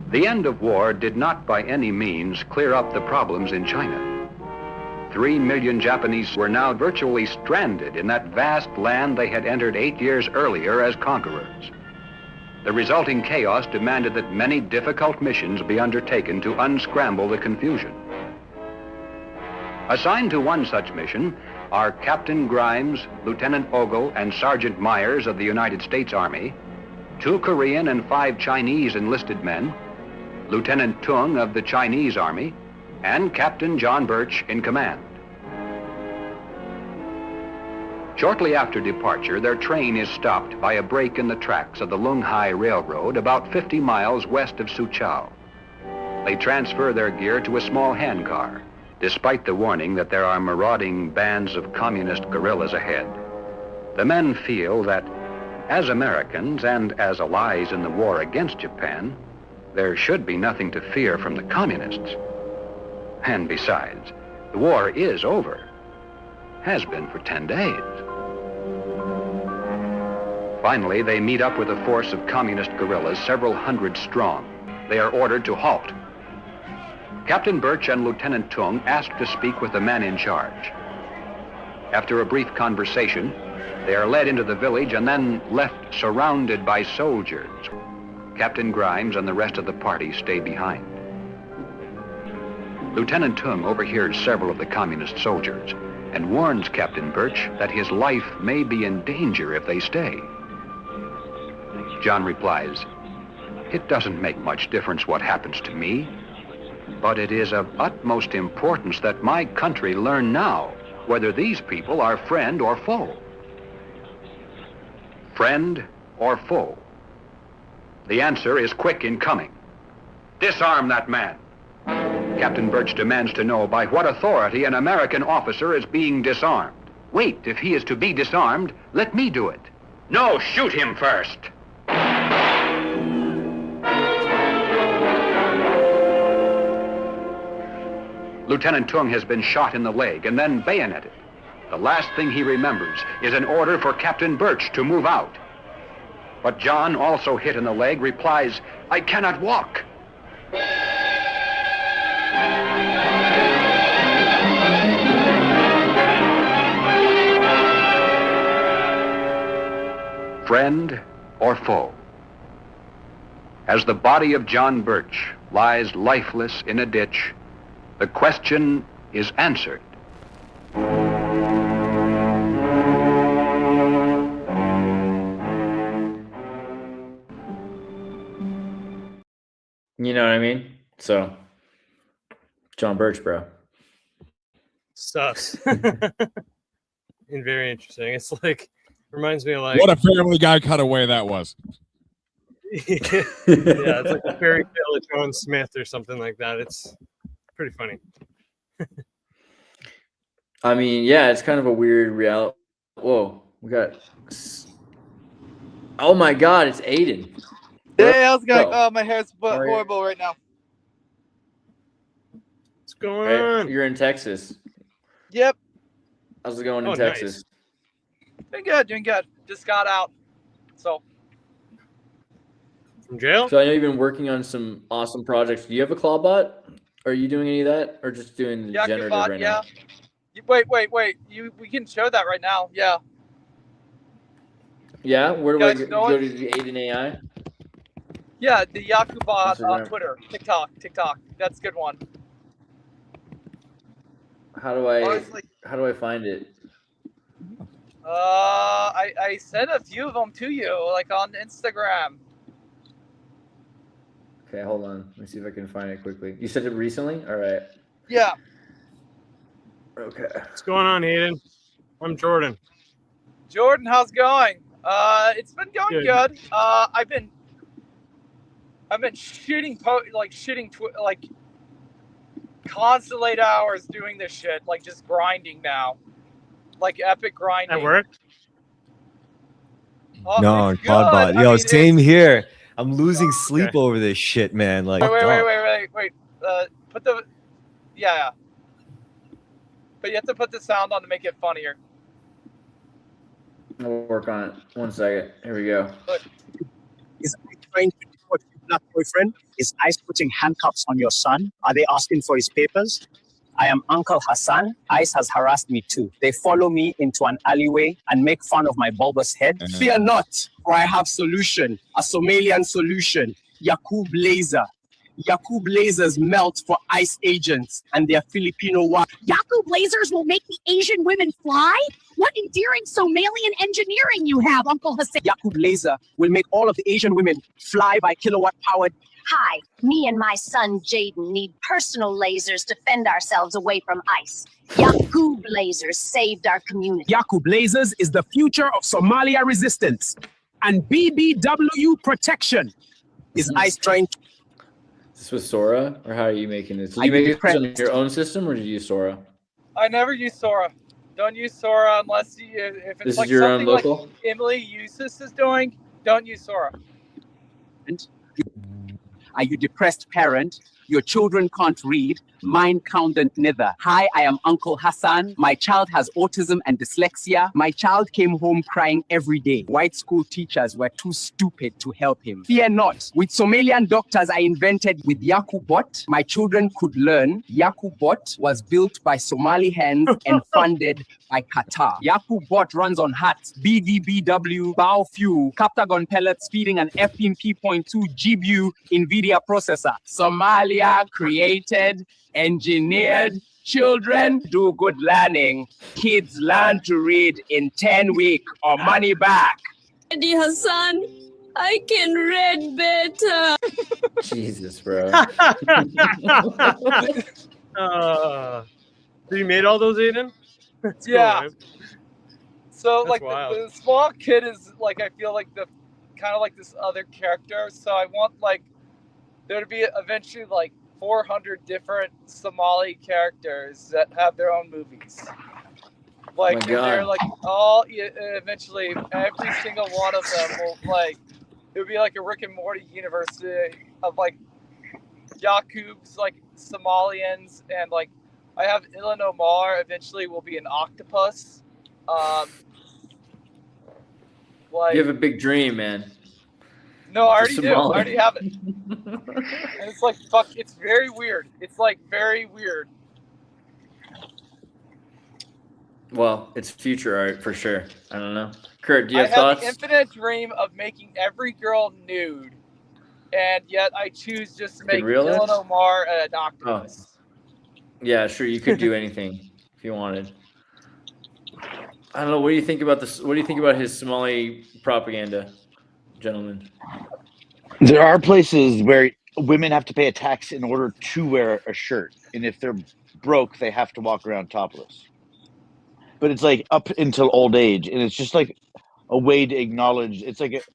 S7: The end of war did not by any means clear up the problems in China. 3 million Japanese were now virtually stranded in that vast land they had entered 8 years earlier as conquerors. The resulting chaos demanded that many difficult missions be undertaken to unscramble the confusion. Assigned to one such mission are Captain Grimes, Lieutenant Ogle, and Sergeant Myers of the United States Army, 2 Korean and 5 Chinese enlisted men, Lieutenant Tung of the Chinese Army, and Captain John Birch in command. Shortly after departure, their train is stopped by a break in the tracks of the Lunghai Railroad about 50 miles west of Suchao. They transfer their gear to a small handcar, despite the warning that there are marauding bands of communist guerrillas ahead. The men feel that, as Americans and as allies in the war against Japan, there should be nothing to fear from the communists. And besides, the war is over. Has been for 10 days. Finally, they meet up with a force of communist guerrillas, several hundred strong. They are ordered to halt. Captain Birch and Lieutenant Tung ask to speak with the man in charge. After a brief conversation, they are led into the village and then left surrounded by soldiers. Captain Grimes and the rest of the party stay behind. Lieutenant Tung overhears several of the communist soldiers and warns Captain Birch that his life may be in danger if they stay. John replies, "It doesn't make much difference what happens to me, but it is of utmost importance that my country learn now whether these people are friend or foe." Friend or foe? The answer is quick in coming. Disarm that man. Captain Birch demands to know by what authority an American officer is being disarmed. Wait, if he is to be disarmed, let me do it. No, shoot him first. Lieutenant Tung has been shot in the leg and then bayoneted. The last thing he remembers is an order for Captain Birch to move out. But John, also hit in the leg, replies, "I cannot walk." Friend or foe? As the body of John Birch lies lifeless in a ditch, the question is answered.
S2: You know what I mean? So, John Birch, bro.
S6: Sus. And very interesting. It's like, reminds me of like...
S3: What a Family Guy cutaway that was.
S6: Yeah, it's like a fairy tale of John Smith or something like that. It's pretty funny.
S2: I mean, yeah, it's kind of a weird reality. Whoa, we got... Oh my God, it's Aiden.
S8: Hey, how's it going?
S2: Oh.
S8: Oh, my hair's horrible right now.
S6: What's going on?
S2: You're in Texas.
S8: Yep.
S2: How's it going in
S6: Oh,
S2: Texas?
S8: Nice. Doing good. Just got out. So.
S6: From jail?
S2: So I know you've been working on some awesome projects. Do you have a Clawbot? Are you doing any of that, or just doing the generative
S8: Bot,
S2: right
S8: yeah.
S2: now?
S8: Wait. We can show that right now. Yeah.
S2: Yeah. Where do I
S8: Guys,
S2: go to the Aiden AI?
S8: Yeah, the Yakubot on
S2: Instagram.
S8: Twitter, TikTok. That's a good one.
S2: How do I
S8: Honestly,
S2: find it?
S8: I sent a few of them to you, like on Instagram.
S2: Okay, hold on. Let me see if I can find it quickly. You said it recently? All right.
S8: Yeah.
S2: Okay.
S6: What's going on, Aiden? I'm Jordan.
S8: Jordan, how's it going? It's been going good. I've been shooting constant late hours doing this shit, like just grinding now, like epic grinding.
S6: At work?
S8: Oh,
S4: No,
S8: it's good.
S4: Clawbot.
S8: I
S4: Yo,
S8: mean,
S4: same here. I'm losing sleep over this shit, man. Like,
S8: Wait. Put the, yeah. But you have to put the sound on to make it funnier.
S2: I'll work on it. 1 second. Here we go.
S9: Is ICE trying to deport your black boyfriend? Is ICE putting handcuffs on your son? Are they asking for his papers? I am Uncle Hassan. ICE has harassed me too. They follow me into an alleyway and make fun of my bulbous head. Fear not, for I have solution, a Somalian solution. Yakub laser. Yakub lasers melt for ICE agents and their Filipino wives.
S10: Yakub lasers will make the Asian women fly? What endearing Somalian engineering you have, Uncle Hassan.
S9: Yakub laser will make all of the Asian women fly by kilowatt-powered
S10: Hi, me and my son Jaden need personal lasers to fend ourselves away from ICE. Yakub lasers saved our community.
S11: Yakub lasers is the future of Somalia resistance. And BBW protection is ICE trying to...
S2: Is this with Sora, or how are you making this? Did you make this on your own system, or did you use Sora?
S8: I never use Sora. Don't use Sora unless if it's
S2: This
S8: like
S2: is your own
S8: something like
S2: local?
S8: Emily Eustace is doing. Don't use Sora.
S12: Are you depressed parent? Your children can't read. Mine can't neither. Hi, I am Uncle Hassan. My child has autism and dyslexia. My child came home crying every day. White school teachers were too stupid to help him. Fear not. With Somalian doctors I invented with Yakubot, my children could learn. Yakubot was built by Somali hands and funded by Qatar. Yakubot runs on HATS, BDBW, biofuel, Captagon pellets feeding an FMP.2 GPU NVIDIA processor. Somalia created, engineered, children do good learning. Kids learn to read in 10 weeks or money back.
S13: Daddy Hassan, I can read better.
S2: Jesus, bro.
S6: So you made all those, Aiden? That's
S8: Yeah.
S6: cool, man.
S8: So
S6: That's
S8: like
S6: wild.
S8: the small kid is like, I feel like the kind of like this other character. So I want like there to be eventually like 400 different Somali characters that have their own movies. Like
S2: My God.
S8: they're like all eventually every single one of them will like it would be like a Rick and Morty universe of like Yakub's like Somalians and like I have Ilan Omar eventually will be an octopus. Like
S2: You have a big dream, man.
S8: no, I already do. I
S2: Somali.
S8: already have it. And it's like fuck. It's very weird. It's like very weird.
S2: Well, it's future art for sure. I don't know. Kurt, do you
S8: I
S2: have
S8: have
S2: thoughts?
S8: the infinite dream of making every girl nude, and yet I choose just to make
S2: real it?
S8: Ilan Omar an octopus.
S2: Yeah, sure. You could do anything if you wanted. I don't know. What do you think about this? What do you think about his Somali propaganda, gentlemen?
S1: There are places where women have to pay a tax in order to wear a shirt, and if they're broke, they have to walk around topless. But it's like up until old age, and it's just like a way to acknowledge. It's like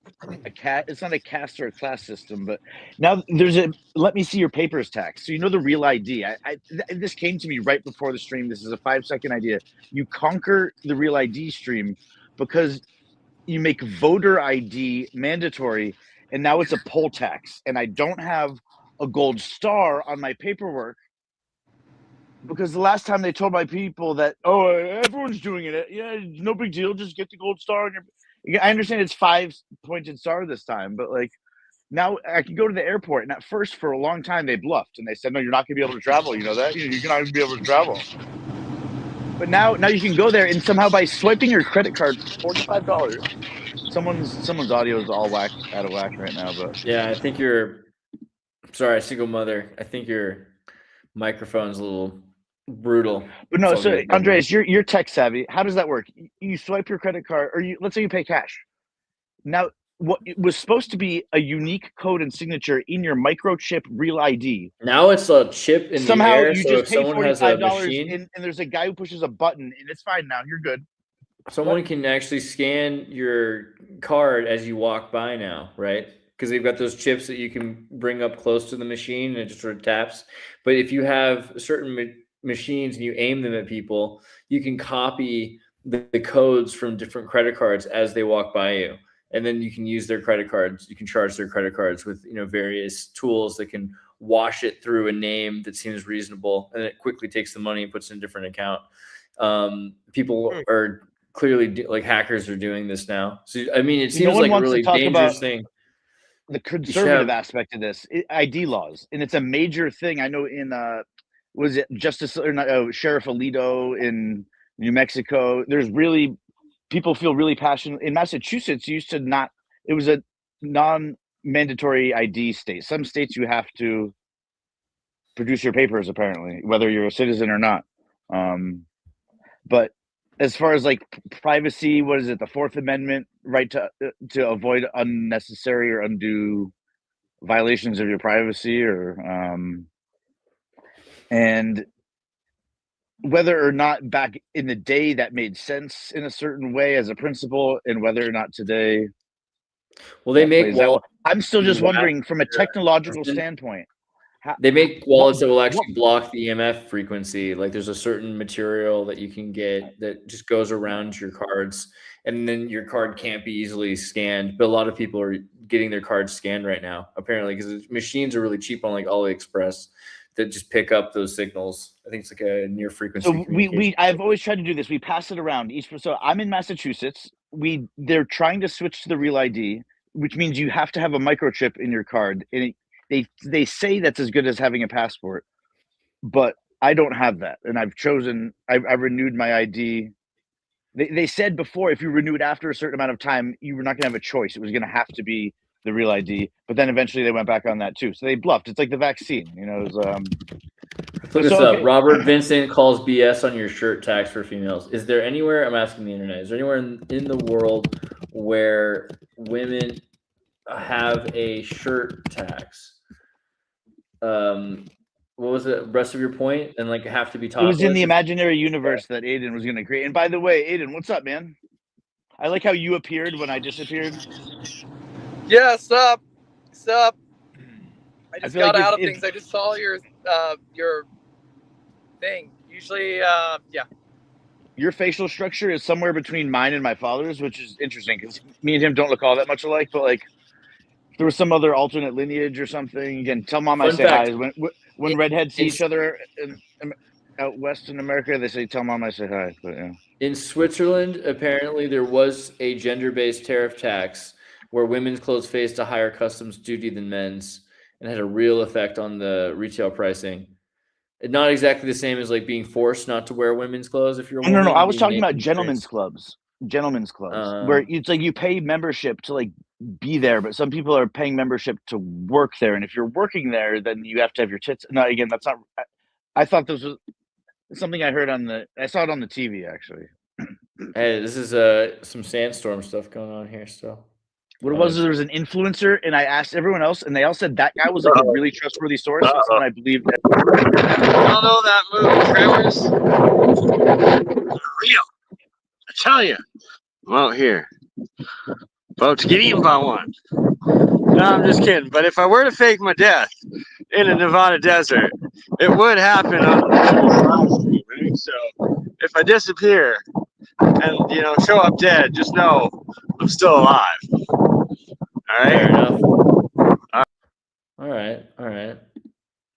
S1: a cat. It's not a caste or a class system, but now there's a let me see your papers tax. So you know the real ID. This came to me right before the stream. This is a 5-second idea. You conquer the real ID stream because you make voter ID mandatory, and now it's a poll tax. And I don't have a gold star on my paperwork because the last time they told my people that, oh, everyone's doing it. Yeah, no big deal. Just get the gold star on your. I understand it's 5-pointed star this time, but like now I can go to the airport, and at first for a long time they bluffed and they said, no, you're not going to be able to travel. You know that? You're not going to be able to travel. But now you can go there, and somehow by swiping your credit card, $45. Someone's audio is all out of whack right now, but
S2: Yeah, I think you're. Sorry, single mother. I think your microphone's a little brutal.
S1: But no,
S2: It's all
S1: so
S2: good.
S1: Andreas, you're tech savvy. How does that work? You swipe your credit card, or let's say you pay cash. Now, what it was supposed to be a unique code and signature in your microchip real ID.
S2: Now it's a chip in
S1: Somehow
S2: the air.
S1: you
S2: So
S1: just
S2: if
S1: pay
S2: someone has a
S1: $45,
S2: machine,
S1: and there's a guy who pushes a button, and it's fine now. You're good.
S2: someone can actually scan your card as you walk by now, right? Because they've got those chips that you can bring up close to the machine and it just sort of taps. But if you have certain machines and you aim them at people, you can copy the codes from different credit cards as they walk by you. And then you can use their credit cards. You can charge their credit cards with various tools that can wash it through a name that seems reasonable, and it quickly takes the money and puts it in a different account. People are clearly like hackers are doing this now. So I mean, it seems like a really dangerous thing.
S1: The conservative aspect of this ID laws, and it's a major thing. I know in was it Justice or not, Sheriff Alito in New Mexico. There's really people feel really passionate in Massachusetts. Used to not. It was a non-mandatory ID state. Some states you have to produce your papers apparently, whether you're a citizen or not. But as far as like privacy, what is it? The Fourth Amendment right to avoid unnecessary or undue violations of your privacy or and whether or not back in the day that made sense in a certain way as a principle, and whether or not today.
S2: Well, they make wallets.
S1: I'm still just wondering from a technological standpoint.
S2: They make wallets that will actually block the EMF frequency. Like there's a certain material that you can get that just goes around your cards, and then your card can't be easily scanned. But a lot of people are getting their cards scanned right now, apparently, because machines are really cheap on like AliExpress that just pick up those signals. I think it's like a near frequency.
S1: So I've always tried to do this. We pass it around so I'm in Massachusetts. They're trying to switch to the Real ID, which means you have to have a microchip in your card, and they say that's as good as having a passport, but I don't have that, and I've renewed my ID. They said before, if you renew it after a certain amount of time, you were not going to have a choice. It was going to have to be the Real ID, but then eventually they went back on that too. So they bluffed. It's like the vaccine, you know. It was,
S2: Look this up. Robert Vincent calls BS on your shirt tax for females. Is there anywhere, I'm asking the internet, is there anywhere in the world where women have a shirt tax? What was the rest of your point? And like have to be taught.
S1: It was in the imaginary universe that Aiden was going to create. And by the way, Aiden, what's up, man? I like how you appeared when I disappeared.
S8: Yeah, sup? I just got out of things. I just saw your thing. Usually, yeah.
S1: Your facial structure is somewhere between mine and my father's, which is interesting because me and him don't look all that much alike. But like, if there was some other alternate lineage or something, again, tell mom I say hi. When redheads see each other out west in America, they say, "Tell mom I say hi." But yeah.
S2: In Switzerland, apparently there was a gender-based tariff tax where women's clothes faced a higher customs duty than men's, and had a real effect on the retail pricing. Not exactly the same as like being forced not to wear women's clothes if you're a woman.
S1: No. I was talking about gentlemen's clubs. Where it's like you pay membership to like be there, but some people are paying membership to work there, and if you're working there, then you have to have your tits. No, again, that's not. I thought this was something I heard I saw it on the TV actually.
S2: Hey, this is some sandstorm stuff going on here still.
S1: What it was, there was an influencer, and I asked everyone else, and they all said that guy was like a really trustworthy source, and I believed that.
S5: I don't know that movie, Tremors. Real. I tell you, I'm out here about to get eaten by one. No, I'm just kidding. But if I were to fake my death in a Nevada desert, it would happen on the live stream, right? So if I disappear and show up dead, just know I'm still alive. All right.
S2: Fair enough. All right.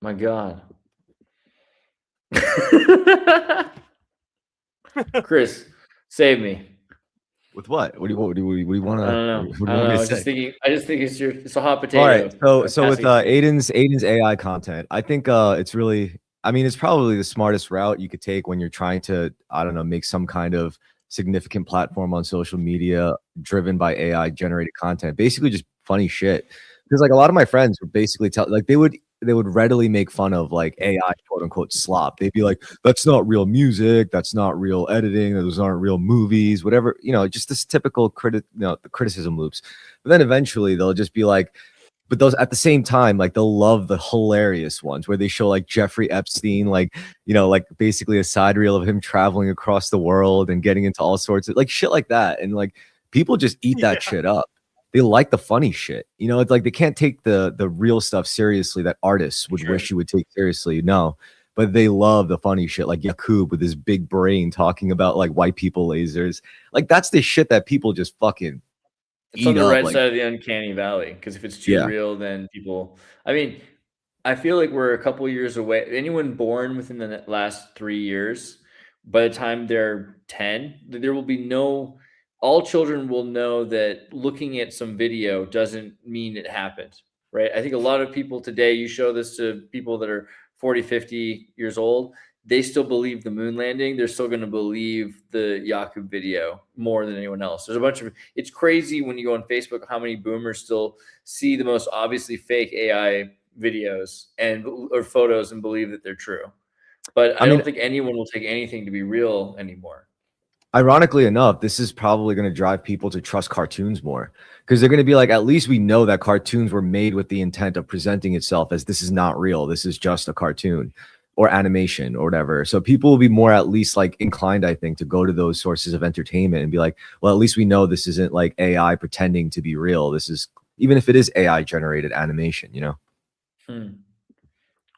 S2: My God. Chris, save me.
S4: With what? What do you want to?
S2: I don't know. I just think it's a hot potato.
S4: All right. So with Aiden's AI content, I think it's really. I mean, it's probably the smartest route you could take when you're trying to, I don't know, make some kind of significant platform on social media driven by AI generated content. Basically, just funny shit. Because like a lot of my friends would basically they would readily make fun of like AI quote unquote slop. They'd be like, that's not real music, that's not real editing, those aren't real movies, whatever, just this typical the criticism loops. But then eventually they'll just be like, but those at the same time, like they'll love the hilarious ones where they show like Jeffrey Epstein, like basically a side reel of him traveling across the world and getting into all sorts of like shit like that. And like people just eat that shit up. They like the funny shit. It's like they can't take the real stuff seriously that artists would wish you would take seriously. No, but they love the funny shit, like Yakub with his big brain talking about like white people lasers. Like that's the shit that people just fucking
S2: it's on the right side of the uncanny valley, because if it's too real, then people. I mean, I feel like we're a couple years away. Anyone born within the last 3 years, by the time they're 10, there will be no. All children will know that looking at some video doesn't mean it happened, right? I think a lot of people today, you show this to people that are 40, 50 years old, they still believe the moon landing. They're still going to believe the Yakub video more than anyone else. There's it's crazy when you go on Facebook, how many boomers still see the most obviously fake AI videos or photos and believe that they're true. But I don't think anyone will take anything to be real anymore.
S4: Ironically enough, this is probably going to drive people to trust cartoons more, because they're going to be like, at least we know that cartoons were made with the intent of presenting itself as this is not real. This is just a cartoon or animation or whatever. So people will be more at least like inclined, I think, to go to those sources of entertainment and be like, well, at least we know this isn't like AI pretending to be real. This is, even if it is AI generated animation, you know?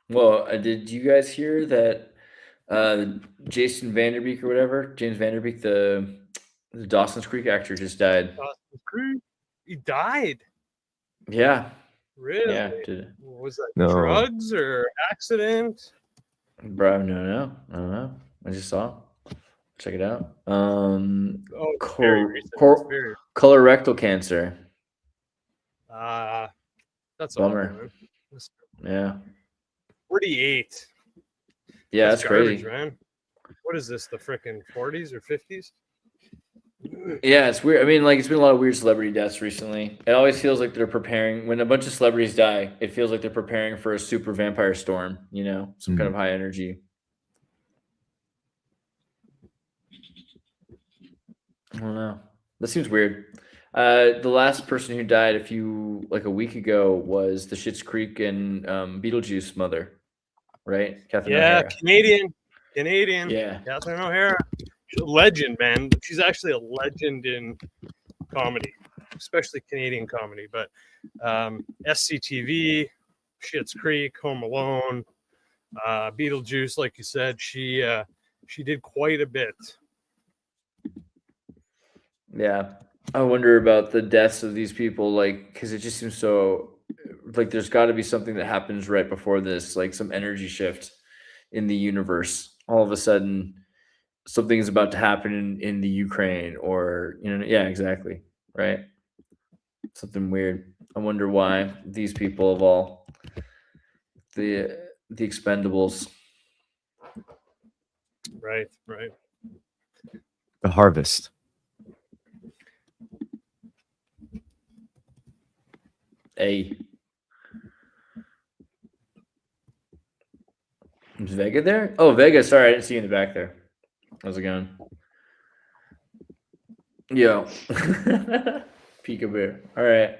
S2: Well, did you guys hear that Jason Vanderbeek or whatever, James Vanderbeek, the Dawson's Creek actor, just died?
S6: Dawson's Creek? He died?
S2: Yeah.
S6: Really?
S2: Yeah.
S6: Was that
S4: No.
S6: drugs or accident?
S2: Bro, no. I don't know. I just saw. Check it out.
S6: Very recent. It's very...
S2: Colorectal cancer.
S6: That's
S2: bummer. Yeah.
S6: 48.
S2: Yeah, that's
S6: garbage,
S2: crazy,
S6: man. What is this? The frickin' 40s or 50s?
S2: Yeah, it's weird. I mean, like, it's been a lot of weird celebrity deaths recently. It always feels like they're preparing. When a bunch of celebrities die, it feels like they're preparing for a super vampire storm. You know, some kind of high energy. I don't know. That seems weird. The last person who died a week ago was the Schitt's Creek and Beetlejuice mother, right? Catherine O'Hara.
S6: Canadian.
S2: Yeah.
S6: Catherine O'Hara. She's a legend, man. She's actually a legend in comedy, especially Canadian comedy. But SCTV, Schitt's Creek, Home Alone, Beetlejuice, like you said, she did quite a bit.
S2: Yeah. I wonder about the deaths of these people, like, because it just seems so, like, there's got to be something that happens right before this, like some energy shift in the universe. All of a sudden, something is about to happen in the Ukraine, or, yeah, exactly. Right. Something weird. I wonder why these people of all the Expendables.
S6: Right.
S4: The Harvest.
S2: Hey. Is Vega there? Oh, Vega. Sorry, I didn't see you in the back there. How's it going? Yo. Peekaboo. All right.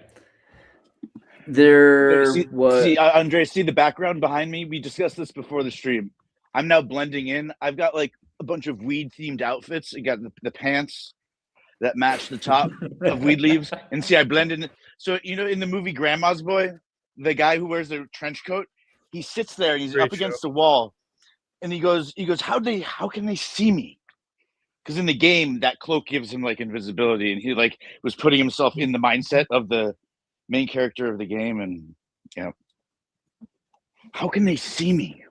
S1: See, Andre, see the background behind me? We discussed this before the stream. I'm now blending in. I've got like a bunch of weed-themed outfits. I got the pants that match the top of weed leaves. And see, I blend in. So, in the movie Grandma's Boy, the guy who wears the trench coat, he sits there and he's up against the wall. And he goes, how can they see me? Because in the game, that cloak gives him like invisibility. And he like was putting himself in the mindset of the main character of the game. And, how can they see me?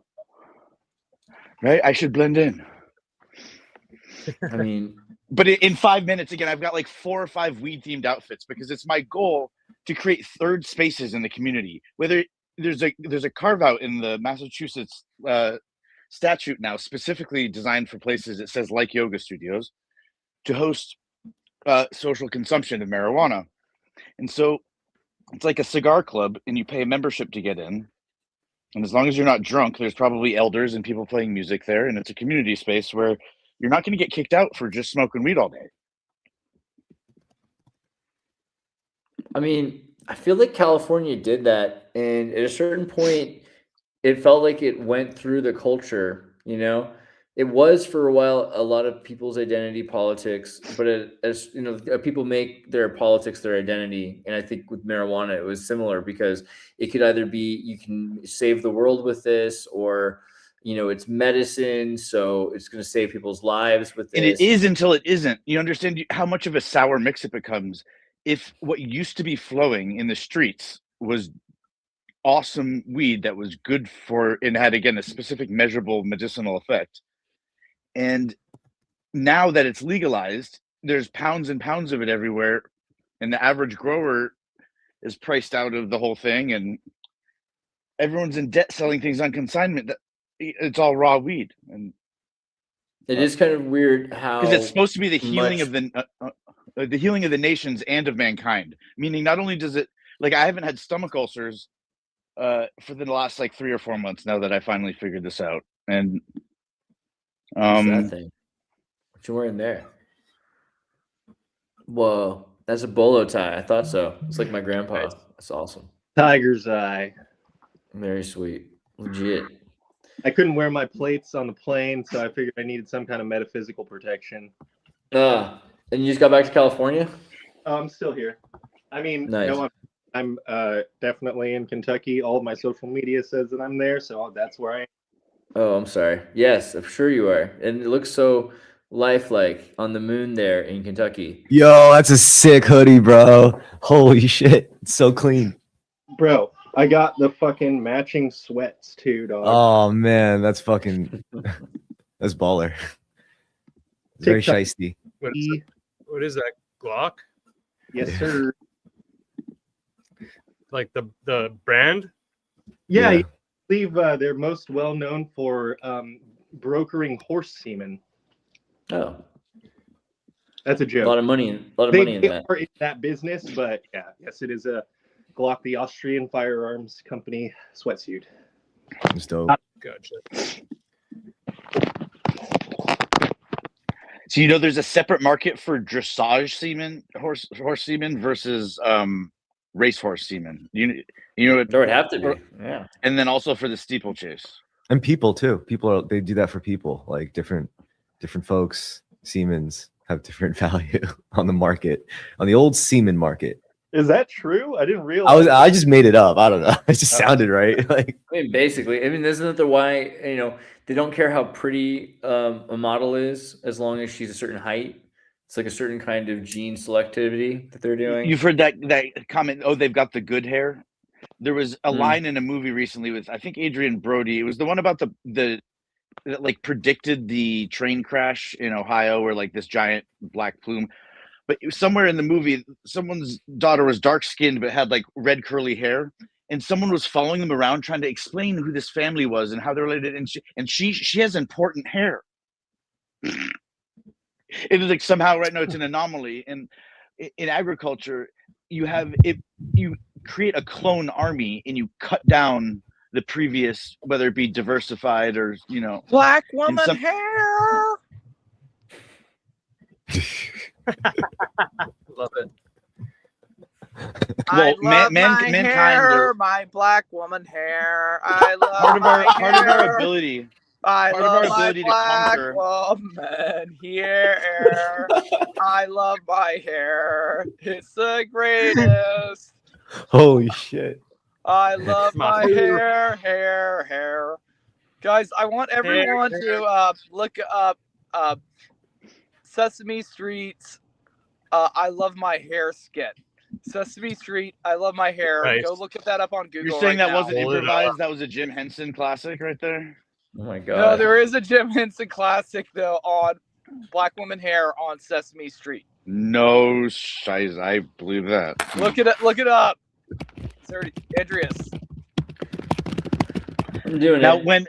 S1: Right? I should blend in.
S2: I mean,
S1: but in 5 minutes, again, I've got like 4 or 5 weed-themed outfits because it's my goal to create third spaces in the community. Whether there's a carve-out in the Massachusetts statute now specifically designed for places that says like yoga studios to host social consumption of marijuana. And so it's like a cigar club, and you pay a membership to get in. And as long as you're not drunk, there's probably elders and people playing music there. And it's a community space where you're not going to get kicked out for just smoking weed all day.
S2: I mean, I feel like California did that. And at a certain point, it felt like it went through the culture, It was for a while a lot of people's identity politics, but as people make their politics their identity. And I think with marijuana, it was similar because it could either be you can save the world with this, or it's medicine, so it's going to save people's lives with this.
S1: And it is until it isn't. You understand how much of a sour mix it becomes if what used to be flowing in the streets was awesome weed that was good for and had, again, a specific measurable medicinal effect. And now that it's legalized, there's pounds and pounds of it everywhere, and the average grower is priced out of the whole thing, and everyone's in debt selling things on consignment. It's all raw weed. And
S2: it is kind of weird how,
S1: because it's supposed to be the healing of the healing of the nations and of mankind. Meaning, not only does it, like, I haven't had stomach ulcers for the last like 3 or 4 months now that I finally figured this out. And
S2: what's that thing? What you wearing there? Whoa, that's a bolo tie. I thought so. It's like my grandpa. That's awesome.
S14: Tiger's eye.
S2: Very sweet. Legit.
S14: I couldn't wear my plates on the plane, so I figured I needed some kind of metaphysical protection.
S2: And you just got back to California?
S14: I'm still here. I mean,
S2: Nice.
S14: no, I'm definitely in Kentucky. All of my social media says that I'm there, so that's where I am.
S2: Oh, I'm sorry. Yes, I'm sure you are. And it looks so lifelike on the moon there in Kentucky.
S4: Yo, that's a sick hoodie, bro. Holy shit. It's so clean.
S14: Bro, I got the fucking matching sweats too, dog.
S4: Oh man, that's fucking that's baller. It's very
S14: TikTok.
S4: shiesty.
S6: What is that? Glock?
S14: Yes, sir.
S6: Like the brand?
S14: Yeah,
S4: Yeah.
S14: I believe they're most well known for brokering horse semen.
S2: Oh,
S14: That's a
S2: a
S14: joke.
S2: lot of money in
S14: They
S2: that.
S14: are in that business, but yeah, yes, it is a Glock, the Austrian firearms company sweatsuit.
S4: It's dope.
S6: Gotcha.
S1: So you know, there's a separate market for dressage semen, horse semen versus racehorse semen. You know,
S2: There would have to be. Yeah.
S1: and then also for the steeplechase.
S4: And people too. They do that for people. Like different folks, Siemens have different value on the market, on the old semen market.
S14: Is that true? I didn't realize.
S4: I just made it up. I don't know. It just sounded right. Like
S2: I mean, basically, isn't that the why, they don't care how pretty a model is as long as she's a certain height. It's like a certain kind of gene selectivity that they're doing.
S1: You've heard that comment, oh, they've got the good hair. There was a line in a movie recently with, I think, Adrian Brody. It was the one about the that like predicted the train crash in Ohio where like this giant black plume. But somewhere in the movie, someone's daughter was dark skinned but had like red curly hair, and someone was following them around trying to explain who this family was and how they're related. And she has important hair. It is like somehow right now it's an anomaly. And in agriculture, you create a clone army and you cut down the previous, whether it be diversified or
S8: Black woman hair.
S6: Love it.
S8: I love
S1: mankind,
S8: my black woman hair. I love
S1: part of our
S8: hair.
S1: ability.
S8: I
S1: part of
S8: love
S1: our
S8: my
S1: ability to
S8: black
S1: conquer.
S8: woman hair. I love my hair. It's the greatest.
S4: holy shit.
S8: I love my hair. Guys, I want everyone to look up Sesame Street's I love my hair skit. Sesame Street, I love my hair.
S6: Nice.
S8: Go look at that up on Google.
S1: You're saying
S8: right
S1: that
S8: now.
S1: wasn't improvised? That was a Jim Henson classic right there?
S2: Oh my god.
S8: No, there is a Jim Henson classic though on black woman hair on Sesame Street.
S1: No shiz, I believe that.
S8: Look it up. Sorry, Andreas.
S2: I'm doing
S1: Now,
S2: it.
S1: when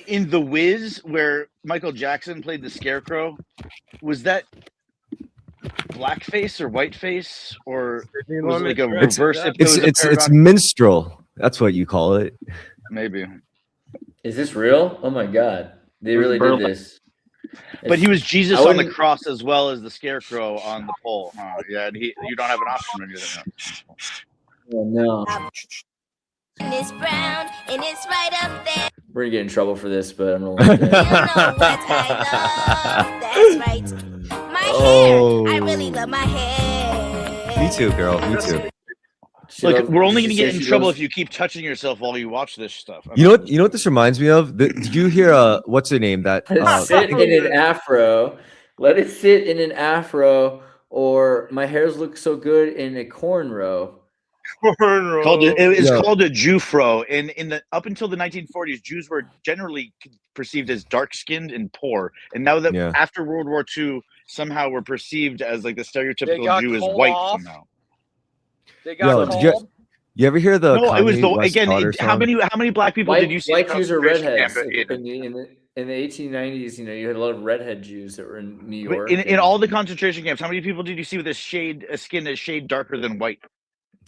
S1: in The Wiz, where Michael Jackson played the Scarecrow, was that blackface or whiteface, or was it like a reverse?
S4: It's minstrel. That's what you call it.
S1: Maybe.
S2: Is this real? Oh my god. They really did this.
S1: But he was Jesus
S2: I
S1: on the
S2: wouldn't-
S1: cross as well as the Scarecrow on the pole. Huh? Yeah, and you don't have an option when you're there.
S2: Oh no.
S15: It's brown and it's right up there.
S2: We're gonna get in trouble for this, but I'm gonna let
S15: That's right. My hair. I really love my hair.
S4: Me too, girl. Me too.
S1: Look, we're only going to get in trouble if you keep touching yourself while you watch this stuff.
S4: You know what this reminds me of? Did you hear what's her name? That
S2: sit in an afro. Let it sit in an afro, or my hairs look so good in a cornrow.
S1: It's called a Jewfro, and up until the 1940s, Jews were generally perceived as dark-skinned and poor, and now that after World War II, somehow we're perceived as like the stereotypical Jew is white somehow.
S8: They got cold.
S4: You ever hear the?
S1: No, it was
S4: Kanye West
S1: again.
S4: Daughter
S1: How
S4: song?
S1: many black people did you see?
S2: White Jews are redheads.
S1: In
S2: In the 1890s, you had a lot of redhead Jews that were in New York.
S1: In all the concentration camps, how many people did you see with a skin a shade darker than white?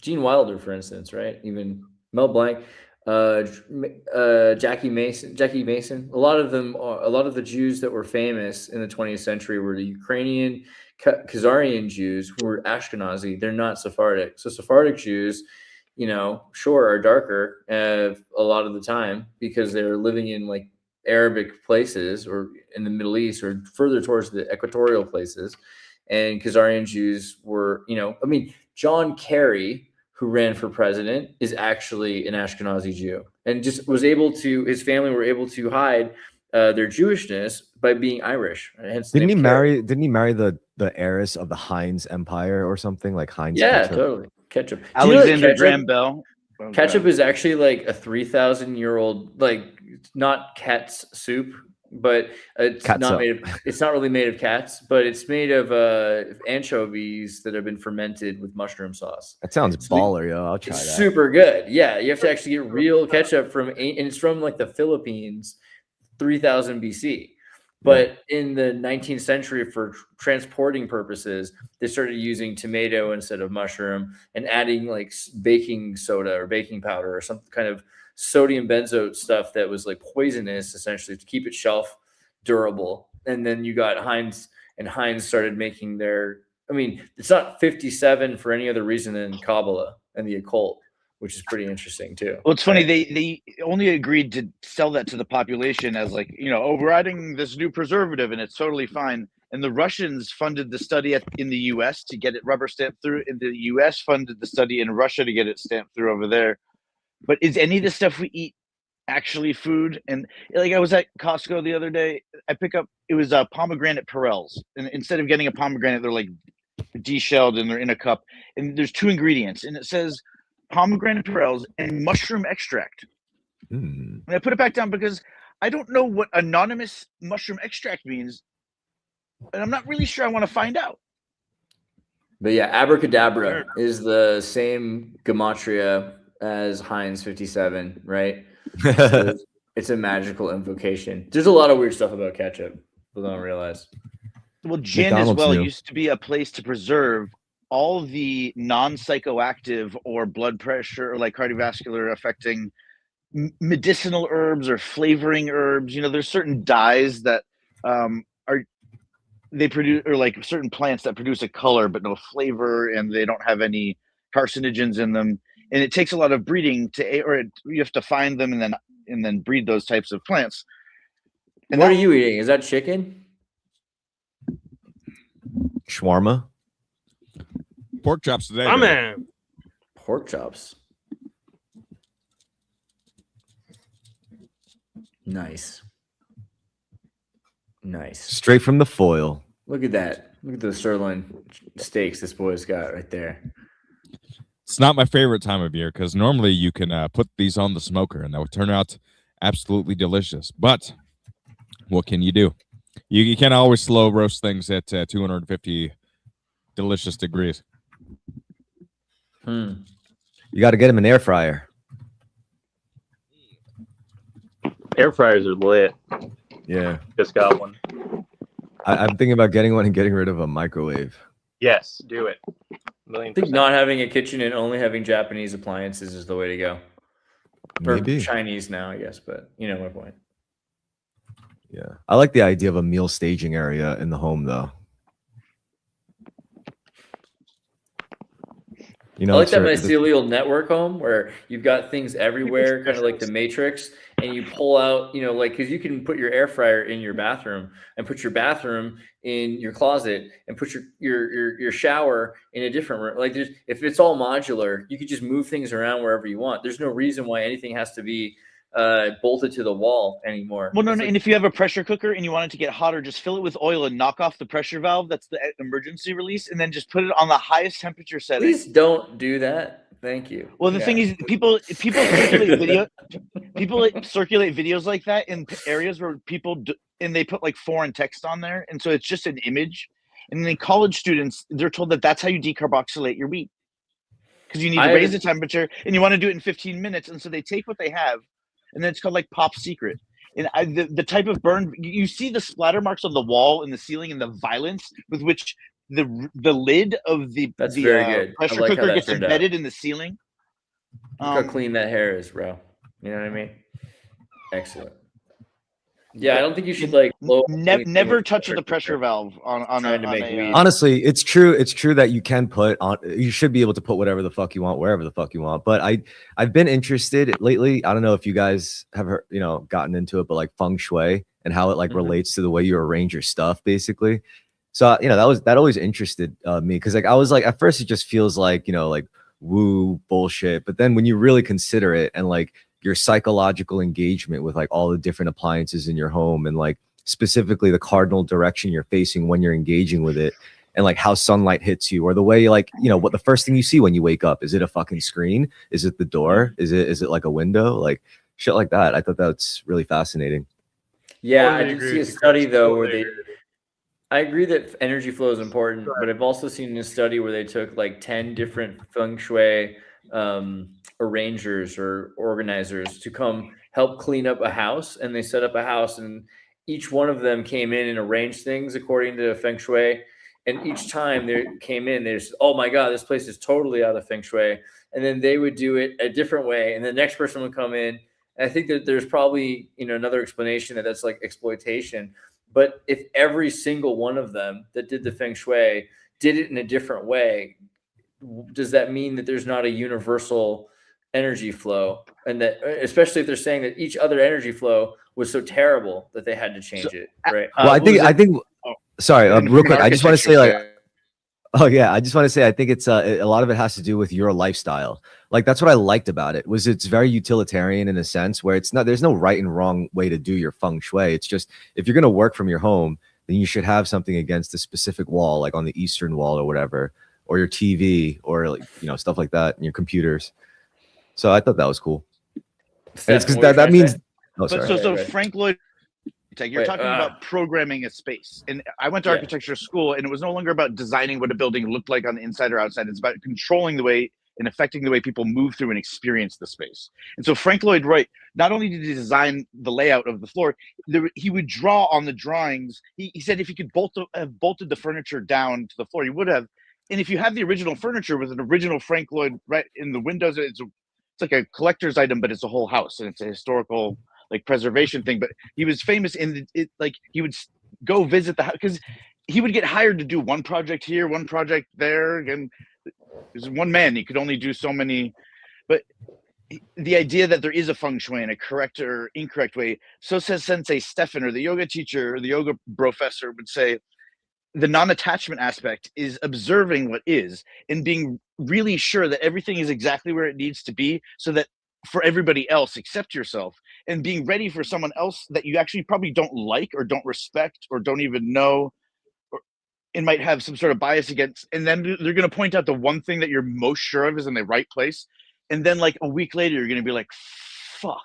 S2: Gene Wilder, for instance, right? Even Mel Blanc, Jackie Mason. A lot of the Jews that were famous in the 20th century were the Ukrainian, Khazarian Jews who were Ashkenazi. They're not Sephardic. So Sephardic Jews, you know, sure, are darker a lot of the time because they're living in like Arabic places or in the Middle East or further towards the equatorial places. And Khazarian Jews were, you know, I mean, John Kerry, who ran for president, is actually an Ashkenazi Jew and just was able to, his family were able to hide their Jewishness by being Irish. Hence the
S4: Didn't he
S2: name
S4: marry?
S2: Kerry.
S4: Didn't he marry the heiress of the Heinz Empire or something like Heinz?
S2: Yeah,
S4: Ketchup?
S2: totally. Ketchup. Do you know that
S1: Alexander
S2: ketchup-
S1: Graham Bell. Oh,
S2: Ketchup
S1: God.
S2: is actually like a 3,000-year-old, like not cat's soup, but it's
S4: Catsup.
S2: not made of. It's not really made of cats, but it's made of anchovies that have been fermented with mushroom sauce.
S4: That sounds
S2: It's
S4: baller, yo. I'll try
S2: It's
S4: that.
S2: super good. Yeah, you have to actually get real ketchup from, and it's from like the Philippines, 3000 BC. But in the 19th century, for transporting purposes, they started using tomato instead of mushroom and adding like baking soda or baking powder or some kind of sodium benzoate stuff that was like poisonous, essentially, to keep it shelf durable. And then you got Heinz, and Heinz started making their, I mean, it's not 57 for any other reason than Kabbalah and the occult, which is pretty interesting too.
S1: Well, it's funny, they only agreed to sell that to the population as like, you know, oh, we're adding this new preservative and it's totally fine. And the Russians funded the study in the US to get it rubber stamped through, and the US funded the study in Russia to get it stamped through over there. But is any of the stuff we eat actually food? And like I was at Costco the other day, I pick up, it was pomegranate Perels. And instead of getting a pomegranate, they're like deshelled and they're in a cup. And there's 2 ingredients, and it says pomegranate Perels and mushroom extract. And I put it back down because I don't know what anonymous mushroom extract means, and I'm not really sure I want to find out.
S2: But yeah, abracadabra is the same gematria as Heinz 57, right? So it's a magical invocation. There's a lot of weird stuff about ketchup people don't realize.
S1: Well, gin as well used to be a place to preserve all the non-psychoactive or blood pressure or like cardiovascular affecting medicinal herbs or flavoring herbs. You know, there's certain dyes that they produce, or like certain plants that produce a color but no flavor, and they don't have any carcinogens in them. And it takes a lot of breeding you have to find them and then breed those types of plants. And
S2: what are you eating? Is that chicken?
S4: Shawarma.
S3: Pork chops today.
S6: My man.
S2: Pork chops. Nice.
S4: Straight from the foil.
S2: Look at that. Look at those sirloin steaks this boy's got right there.
S3: It's not my favorite time of year because normally you can put these on the smoker and that would turn out absolutely delicious. But what can you do? You can't always slow roast things at 250 delicious degrees.
S4: You got to get them in air fryer.
S14: Air fryers are lit.
S4: Yeah.
S14: Just got one.
S4: I'm thinking about getting one and getting rid of a microwave.
S14: Yes, do it.
S2: I think not having a kitchen and only having Japanese appliances is the way to go. Or
S4: Maybe.
S2: Chinese now, I guess, but you know my point.
S4: Yeah. I like the idea of a meal staging area in the home, though. You know,
S2: I like that mycelial network home where you've got things everywhere, kind of like the Matrix, and you pull out, you know, like, because you can put your air fryer in your bathroom and put your bathroom in your closet and put your shower in a different room. Like, if it's all modular, you could just move things around wherever you want. There's no reason why anything has to be bolted to the wall anymore.
S1: Well, no, and if you have a pressure cooker and you want it to get hotter, just fill it with oil and knock off the pressure valve. That's the emergency release, and then just put it on the highest temperature setting.
S2: Please don't do that. Thank you.
S1: Well, the thing is, people circulate circulate videos like that in areas where and they put like foreign text on there, and so it's just an image. And then college students, they're told that that's how you decarboxylate your wheat, because you need to raise the temperature, and you want to do it in 15 minutes. And so they take what they have, and then it's called like Pop Secret. And the type of burn, you see the splatter marks on the wall and the ceiling, and the violence with which the lid of the
S2: very good.
S1: pressure
S2: I like how
S1: cooker
S2: that
S1: gets
S2: turned
S1: embedded
S2: out.
S1: in the ceiling.
S2: Look how clean that hair is, bro. You know what I mean? Excellent. Yeah, I don't think you should like blow
S1: never touch the pressure valve on
S2: trying to make weed.
S4: Honestly, it's true that you can put on, you should be able to put whatever the fuck you want wherever the fuck you want. But I've been interested lately. I don't know if you guys have heard, gotten into it, but like feng shui and how it like relates to the way you arrange your stuff, basically. So that always interested me, because like I was like, at first it just feels like like woo bullshit, but then when you really consider it and like your psychological engagement with like all the different appliances in your home and like specifically the cardinal direction you're facing when you're engaging with it, and like how sunlight hits you, or the way like what the first thing you see when you wake up, is it a fucking screen, is it the door, is it like a window, like shit like that. I thought that's really fascinating.
S2: Yeah, I did see a study though where I agree that energy flow is important, but I've also seen a study where they took like 10 different feng shui arrangers or organizers to come help clean up a house, and they set up a house, and each one of them came in and arranged things according to feng shui, and each time they came in, there's, oh my god, this place is totally out of feng shui, and then they would do it a different way, and the next person would come in, and I think that there's probably another explanation that's like exploitation. But if every single one of them that did the feng shui did it in a different way, does that mean that there's not a universal energy flow? And that, especially if they're saying that each other energy flow was so terrible that they had to change it, right?
S4: Well, I think. Sorry, real quick. I just want to say like. Oh yeah, I just want to say I think it's a lot of it has to do with your lifestyle. Like that's what I liked about it, was it's very utilitarian in a sense where there's no right and wrong way to do your feng shui. It's just, if you're going to work from your home, then you should have something against a specific wall, like on the eastern wall or whatever, or your TV, or like stuff like that, and your computers. So I thought that was cool. And it's because that means.
S1: Oh, so Frank Lloyd, you're talking about programming a space, and I went to architecture school, and it was no longer about designing what a building looked like on the inside or outside. It's about controlling the way and affecting the way people move through and experience the space. And so Frank Lloyd Wright, not only did he design the layout of the floor, he would draw on the drawings. He said if he could have bolted the furniture down to the floor, he would have. And if you have the original furniture with an original Frank Lloyd Wright in the windows, it's like a collector's item, but it's a whole house, and it's a historical like preservation thing. But he was famous in like he would go visit the house because he would get hired to do one project here, one project there, and there's one man, he could only do so many. But the idea that there is a feng shui in a correct or incorrect way, so says Sensei Stefan, or the yoga teacher or the yoga professor would say, the non-attachment aspect is observing what is and being really sure that everything is exactly where it needs to be, so that for everybody else except yourself, and being ready for someone else that you actually probably don't like or don't respect or don't even know, and might have some sort of bias against, and then they're going to point out the one thing that you're most sure of is in the right place, and then like a week later you're going to be like, fuck.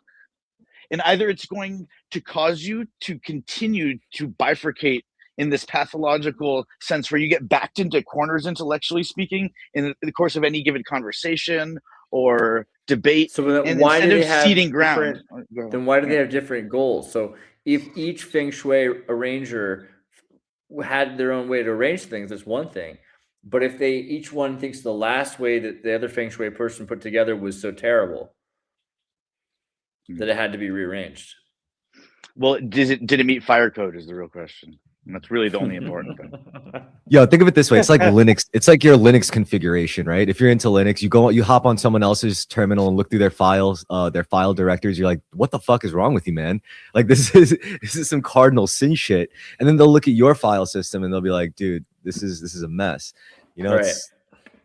S1: And either it's going to cause you to continue to bifurcate in this pathological sense where you get backed into corners, intellectually speaking, in the course of any given conversation or debate.
S2: So then why do they have then why do they have different goals? So if each feng shui arranger had their own way to arrange things, that's one thing. But if each one thinks the last way that the other feng shui person put together was so terrible that it had to be rearranged.
S1: Well, did it meet fire code is the real question. And that's really the only important thing.
S4: Yo, think of it this way. It's like Linux. It's like your Linux configuration, right? If you're into Linux, you hop on someone else's terminal and look through their files, their file directories. You're like, what the fuck is wrong with you, man? Like this is some cardinal sin shit. And then they'll look at your file system and they'll be like, dude, this is a mess. It's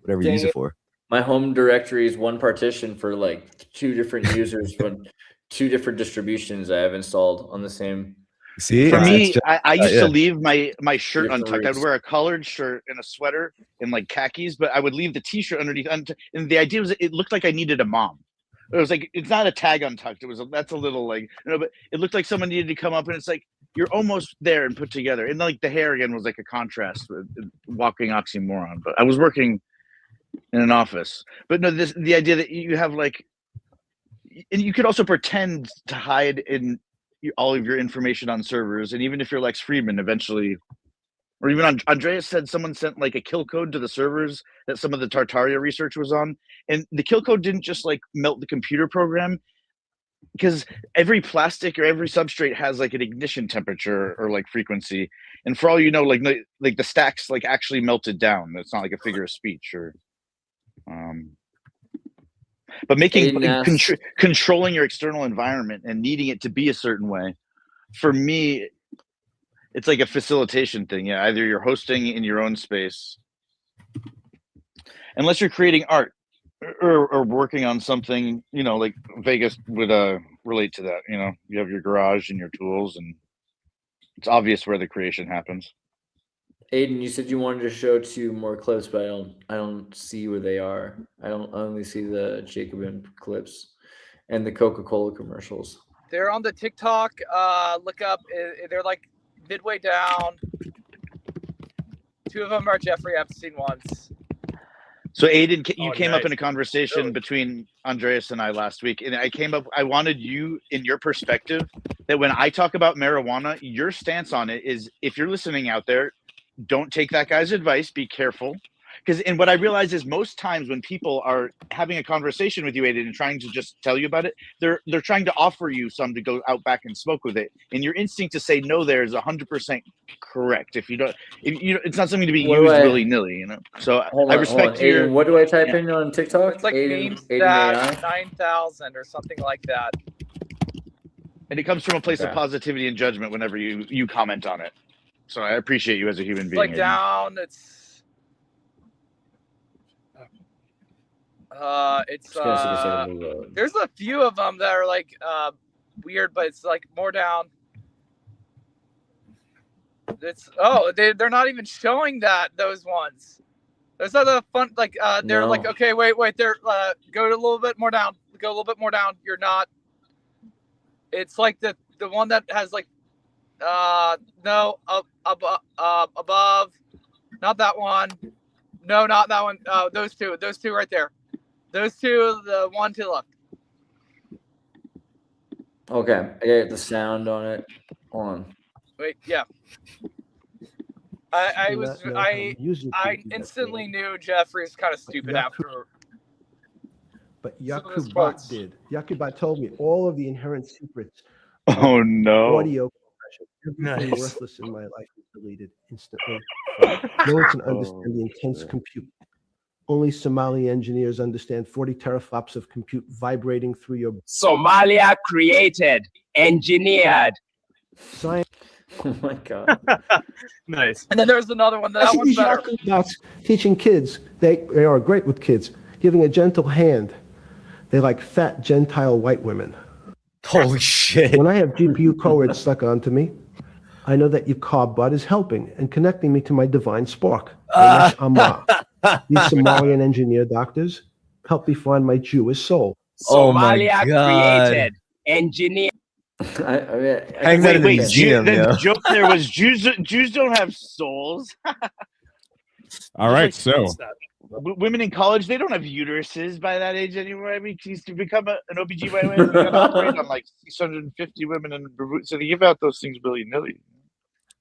S4: whatever you use it for.
S2: My home directory is one partition for like 2 different users from 2 different distributions I have installed on the same.
S4: See,
S1: for me, I used to leave my shirt untucked. I'd wear a collared shirt and a sweater and like khakis, but I would leave the t-shirt underneath. And the idea was it looked like I needed a mom. It was like, it's not a tag untucked. That's a little like, but it looked like someone needed to come up, and it's like, you're almost there and put together. And like the hair again was like a contrast with walking oxymoron, but I was working in an office. But no, the idea that you have like, and you could also pretend to hide in all of your information on servers, and even if you're Lex Friedman eventually, or even Andreas said someone sent like a kill code to the servers that some of the Tartaria research was on, and the kill code didn't just like melt the computer program. because every plastic or every substrate has like an ignition temperature or like frequency, and for all you know, like the stacks like actually melted down. It's not like a figure of speech or but making controlling your external environment and needing it to be a certain way, for me, it's like a facilitation thing. Yeah, either you're hosting in your own space, unless you're creating art or working on something, you know, like Vegas would relate to that. You know, you have your garage and your tools, and it's obvious where the creation happens.
S2: Aiden, you said you wanted to show 2 more clips, but I don't see where they are. I only see the Jacobin clips and the Coca-Cola commercials.
S8: They're on the TikTok. Look up. They're like midway down. 2 of them are Jeffrey Epstein ones.
S1: So Aiden, you came up in a conversation between Andreas and I last week, and I wanted you, in your perspective, that when I talk about marijuana, your stance on it is, if you're listening out there, don't take that guy's advice. Be careful. And what I realize is most times when people are having a conversation with you, Aiden, and trying to just tell you about it, they're trying to offer you some to go out back and smoke with it. And your instinct to say no there is 100% correct. If you don't, it's not something to be used willy-nilly, you know? So I respect your...
S2: Aiden, what do I type in on TikTok?
S8: It's like
S2: Aiden
S8: 9,000 or something like that.
S1: And it comes from a place of positivity and judgment whenever you comment on it. So I appreciate you as a human being.
S8: Like down, it's there's a few of them that are like weird, but it's like more down. They're not even showing those ones. Those are the fun, like they're like, okay, wait, they're go a little bit more down. Go a little bit more down. You're not. It's like the one that has like no, above, not that one. No, not that one. Those two right there. Those 2, the one to the left.
S2: Okay, I got the sound on it. Hold on.
S8: Wait, yeah. I instantly knew Jeffrey's kind of stupid after.
S16: But Yakubot did. Yakubot told me all of the inherent secrets.
S1: Oh no!
S16: Audio compression. Everything worthless in my life is deleted instantly. No one can understand the intense compute. Only Somali engineers understand 40 teraflops of compute vibrating through your...
S12: Somalia created, engineered.
S16: Science.
S2: Oh my God.
S8: Nice. And then there's another one. That one's better.
S16: Teaching kids. They are great with kids. Giving a gentle hand. They like fat Gentile white women.
S4: Holy shit.
S16: When I have GPU cowords stuck onto me, I know that your carb bud is helping and connecting me to my divine spark. These Somalian engineer doctors help me find my Jewish soul.
S12: Somalia created, engineer.
S1: Hang that in the museum, the joke there was Jews don't have souls.
S3: All right, so
S1: women in college, they don't have uteruses by that age anymore. I mean, to become an OBGYN, you got to operate on like 650 women, and so they give out those things willy-nilly.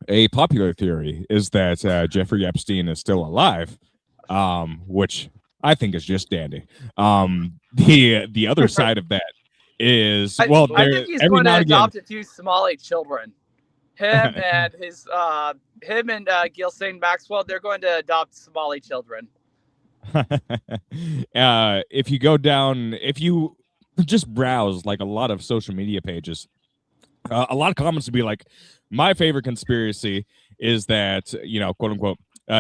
S3: A popular theory is that Jeffrey Epstein is still alive, which I think is just dandy. The other side of that is,
S8: I think he's going to adopt a few Somali children. Him and Gilsane Maxwell, they're going to adopt Somali children.
S3: If you go down, if you just browse like a lot of social media pages, a lot of comments would be like, my favorite conspiracy is that, quote unquote,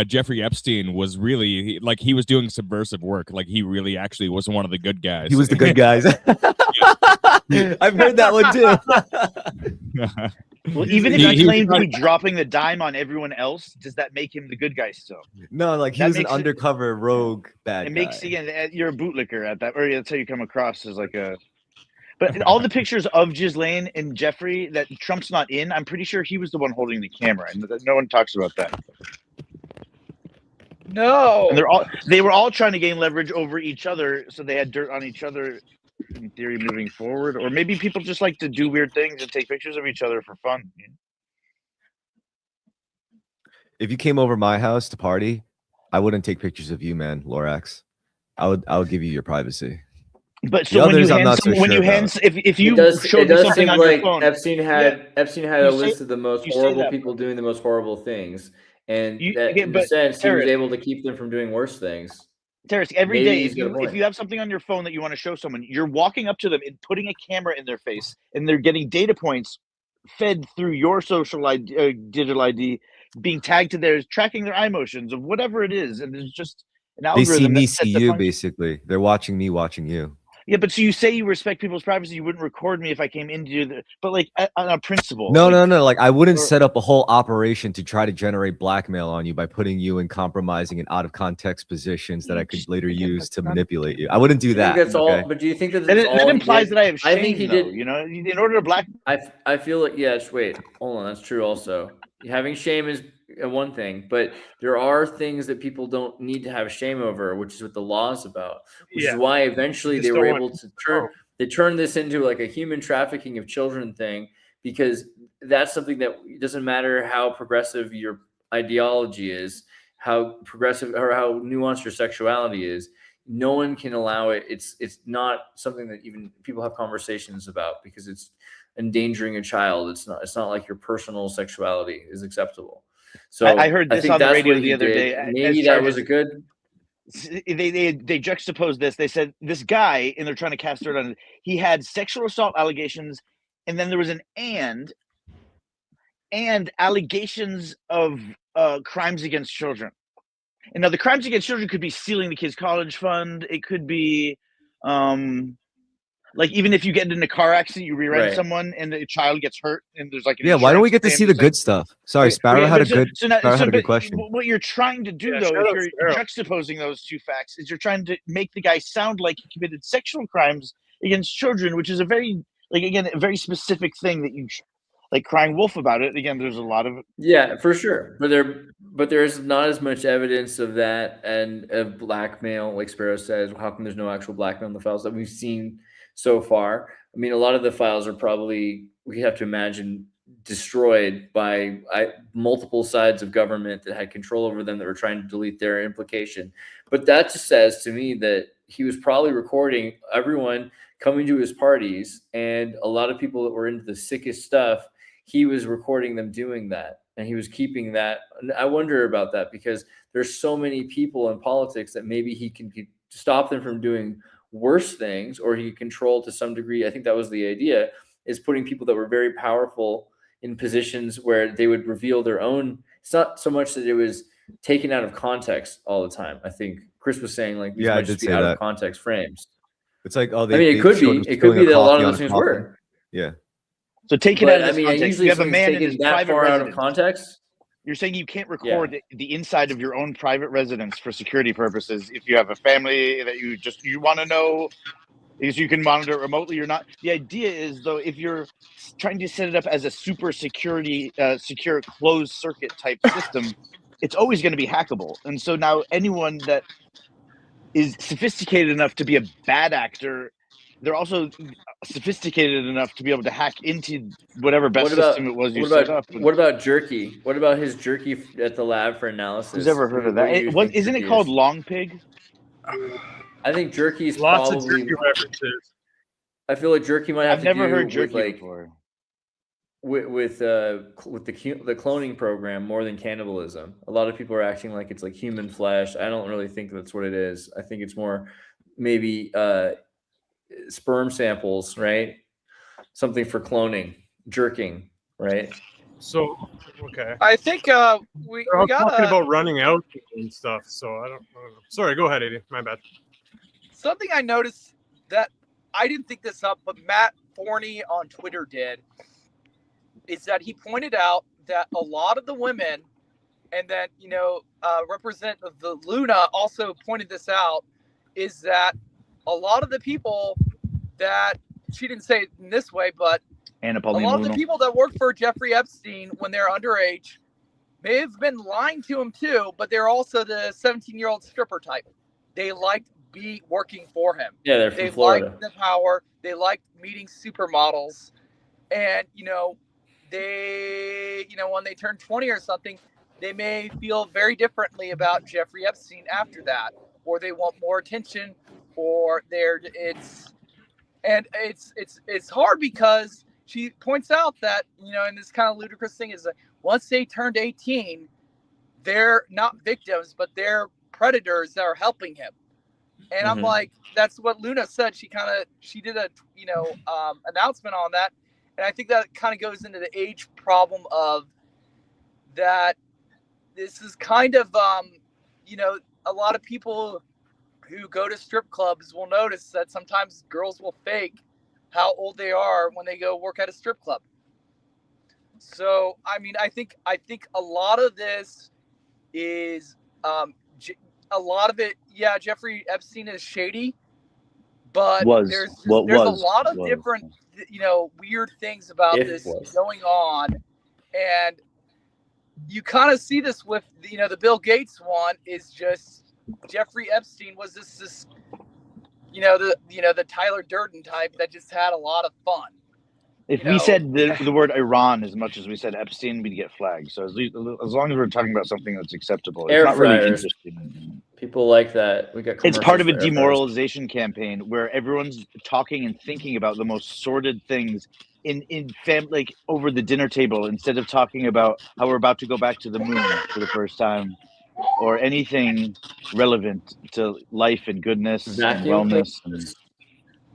S3: Jeffrey Epstein was really like, he was doing subversive work. Like he really actually was one of the good guys.
S4: He was the good guys. I've heard that one too.
S1: Well, even if he claimed to be dropping the dime on everyone else, does that make him the good guy still?
S4: No, like he was an undercover rogue bad guy.
S1: It makes, again, you're a bootlicker at that, or that's how you come across as like a... But all the pictures of Ghislaine and Jeffrey that Trump's not in, I'm pretty sure he was the one holding the camera, and no one talks about that.
S8: No.
S1: And they were all trying to gain leverage over each other, so they had dirt on each other, in theory, moving forward. Or maybe people just like to do weird things and take pictures of each other for fun.
S4: If you came over my house to party, I wouldn't take pictures of you, man, Lorax. I would give you your privacy.
S1: But
S4: The others, I'm not so sure about.
S1: if you
S2: It does
S1: showed me something
S2: seem
S1: on your
S2: like
S1: phone,
S2: Epstein had a
S1: You say-
S2: list of the most
S1: you say
S2: horrible
S1: that,
S2: people doing the most horrible things, and
S1: You-
S2: that
S1: again,
S2: in a
S1: but
S2: sense he was
S1: Terrence-
S2: able to keep them from doing worse things.
S1: Terrence, every
S2: Maybe
S1: day,
S2: he's got a
S1: if
S2: point.
S1: you have something on your phone that you want to show someone, you're walking up to them and putting a camera in their face, and they're getting data points fed through your social ID, digital ID, being tagged to theirs, tracking their eye motions of whatever it is, and there's just an
S4: They see
S1: algorithm
S4: me,
S1: that
S4: see you, basically. They're watching me, watching you.
S1: Yeah, but so you say you respect people's privacy, you wouldn't record me if I came into the, but like on a principle.
S4: No,
S1: like,
S4: no. Like, I wouldn't
S1: or-
S4: set up a whole operation to try to generate blackmail on you by putting you in compromising and out of context positions that I could later use to manipulate you. I wouldn't do
S2: You think
S4: that.
S2: that's all,
S4: okay?
S2: but do you think that
S1: That,
S2: that's all
S1: that
S2: he
S1: implies
S2: did?
S1: that I have shame,
S2: I think he
S1: though,
S2: did.
S1: you know, in order to black.
S2: I feel like, yes. Wait, hold on. That's true. Also, having shame is one thing, but there are things that people don't need to have shame over, which is what the law is about. Which is why eventually they were able to turn this into like a human trafficking of children thing, because that's something that it doesn't matter how progressive your ideology is, how progressive or how nuanced your sexuality is. No one can allow it. It's not something that even people have conversations about because it's endangering a child. It's not like your personal sexuality is acceptable. So
S1: I heard this
S2: think
S1: on the
S2: that's
S1: radio
S2: what he
S1: the other
S2: did.
S1: day.
S2: Maybe that was a good.
S1: They juxtaposed this. They said this guy, and they're trying to cast dirt on it. He had sexual assault allegations, and then there was an and allegations of crimes against children. And now the crimes against children could be stealing the kid's college fund. It could be, like even if you get in a car accident, you rear-end
S4: Right.
S1: someone, and the child gets hurt, and there's like an
S4: Yeah, why don't we get to
S1: insurance
S4: see
S1: claim.
S4: the good stuff? Sorry,
S1: Okay,
S4: Sparrow
S1: yeah,
S4: had a
S1: but so-
S4: good
S1: so now-
S4: Sparrow
S1: so
S4: had a good
S1: but
S4: question.
S1: What you're trying to do,
S6: Yeah,
S1: though,
S6: shout
S1: if
S6: out
S1: you're
S6: Sparrow.
S1: juxtaposing those two facts, is you're trying to make the guy sound like he committed sexual crimes against children, which is a very, like, again, a very specific thing that you, like, crying wolf about it. Again, there's a lot of
S2: Yeah, for sure. But there's not as much evidence of that and of blackmail, like Sparrow says. How come there's no actual blackmail in the files that we've seen so far? I mean, a lot of the files are probably, we have to imagine, destroyed by multiple sides of government that had control over them that were trying to delete their implication. But that just says to me that he was probably recording everyone coming to his parties, and a lot of people that were into the sickest stuff, he was recording them doing that, and he was keeping that. And I wonder about that because there's so many people in politics that maybe he can stop them from doing worse things, or he control to some degree. I think that was the idea, is putting people that were very powerful in positions where they would reveal their own. It's not so much that it was taken out of context all the time. I think Chris was saying like these
S4: Yeah, I
S2: might
S4: did
S2: just be
S4: say
S2: out
S4: that.
S2: of context frames.
S4: It's like, oh,
S2: I mean, it could
S4: showed
S2: be.
S4: him
S2: It could
S4: spilling
S2: be that a lot
S4: coffee
S2: of
S4: on
S2: those things
S4: coffin.
S2: were.
S4: Yeah.
S1: So take it
S2: But
S1: out of
S2: I
S1: this
S2: mean,
S1: context.
S2: usually
S1: You
S2: if
S1: have a
S2: something's
S1: man in
S2: taken
S1: his
S2: that
S1: private
S2: far out of
S1: residence.
S2: context.
S1: You're saying you can't record the inside of your own private residence for security purposes if you have a family that you want to know, because you can monitor it remotely or not. The idea is, though, if you're trying to set it up as a super secure closed circuit type system, it's always going to be hackable. And so now anyone that is sophisticated enough to be a bad actor, they're also sophisticated enough to be able to hack into whatever best system it was you set up.
S2: What about jerky? What about his jerky at the lab for analysis?
S1: Who's ever heard of
S2: What
S1: that?
S2: do you think
S1: Isn't it
S2: jerky
S1: called
S2: is?
S1: long pig?
S2: I think jerky is
S6: Lots of
S2: probably.
S6: jerky references.
S2: I feel like jerky might have
S1: I've
S2: to
S1: never
S2: do
S1: heard
S2: with
S1: jerky
S2: like
S1: before.
S2: with the cloning program more than cannibalism. A lot of people are acting like it's like human flesh. I don't really think that's what it is. I think it's more maybe sperm samples, right? Something for cloning, jerking, right?
S6: So, okay.
S8: I think we
S6: We're all
S8: got
S6: talking about running out and stuff. So I don't know. Sorry, go ahead, Eddie. My bad.
S8: something I noticed that I didn't think this up, but Matt Forney on Twitter did, is that he pointed out that a lot of the women, and then, Representative Luna also pointed this out, is that a lot of the people that, she didn't say it in this way, but
S1: Anna
S8: a
S1: Pauline
S8: lot of the
S1: Luna.
S8: people that worked for Jeffrey Epstein when they're underage may have been lying to him too, but they're also the 17-year-old stripper type. They liked working for him.
S2: Yeah, they're from
S8: They
S2: Florida.
S8: liked the power. They liked meeting supermodels. And, they, when they turn 20 or something, they may feel very differently about Jeffrey Epstein after that, or they want more attention, or it's hard because she points out that, and this kind of ludicrous thing is that once they turned 18, they're not victims, but they're predators that are helping him. And I'm like, that's what Luna said. She did a announcement on that, and I think that kind of goes into the age problem of that. This is kind of a lot of people who go to strip clubs will notice that sometimes girls will fake how old they are when they go work at a strip club. So I mean, I think a lot of this is a lot of it, yeah, Jeffrey Epstein is shady, but there's a lot of different, weird things about this going on. And you kind of see this with, the Bill Gates one is just Jeffrey Epstein was this the Tyler Durden type that just had a lot of fun.
S1: If we said the word Iran as much as we said Epstein, we'd get flagged. So as long as we're talking about something that's acceptable, it's not really interesting.
S2: People like that. We got.
S1: It's part of a demoralization campaign where everyone's talking and thinking about the most sordid things in like over the dinner table instead of talking about how we're about to go back to the moon for the first time, or anything relevant to life and goodness and wellness.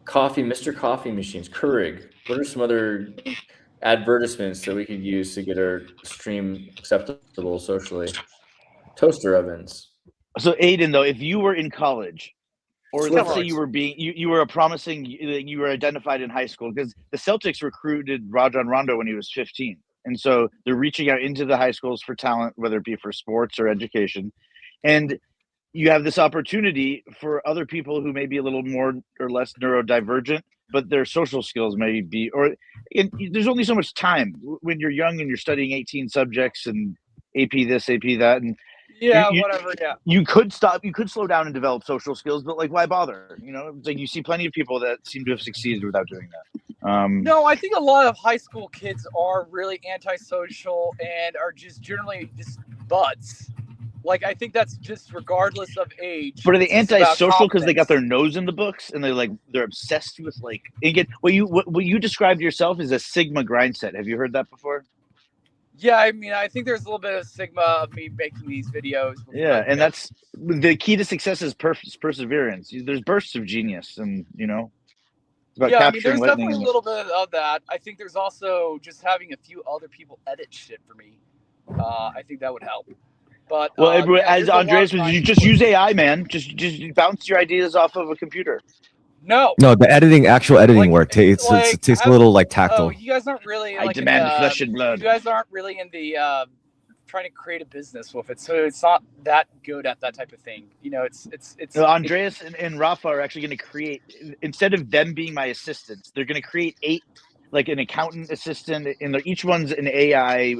S2: Coffee, Mr. Coffee machines, Keurig. What are some other advertisements that we could use to get our stream acceptable socially? Toaster ovens.
S1: So Aiden, though, if you were in college, or let's say you were you were you were identified in high school, because the Celtics recruited Rajon Rondo when he was 15, and so they're reaching out into the high schools for talent, whether it be for sports or education, and you have this opportunity for other people who may be a little more or less neurodivergent, but their social skills may be, there's only so much time when you're young and you're studying 18 subjects and AP this, AP that, and
S8: whatever. Yeah,
S1: you could slow down and develop social skills, but like, why bother? It's like you see plenty of people that seem to have succeeded without doing that.
S8: No, I think a lot of high school kids are really antisocial and are just generally just butts. Like, I think that's just regardless of age.
S1: But are they antisocial because they got their nose in the books and they're obsessed with again, what you described yourself as a Sigma grind set. Have you heard that before?
S8: Yeah, I mean, I think there's a little bit of Sigma of me making these videos.
S1: Yeah, and that's the key to success is perseverance. There's bursts of genius, and it's about capturing
S8: there's
S1: lightning.
S8: Definitely a little bit of that. I think there's also just having a few other people edit shit for me. I think that would help. But
S1: as Andreas was, you just use AI, man. Just bounce your ideas off of a computer.
S8: No,
S4: the actual editing work takes a little tactile.
S8: Oh, you guys aren't really.
S1: I demand flesh and blood.
S8: You guys aren't really in the trying to create a business with it, so it's not that good at that type of thing. It's.
S1: Andreas and Rafa are actually going to create, instead of them being my assistants, they're going to create 8, like an accountant assistant, and each one's an AI.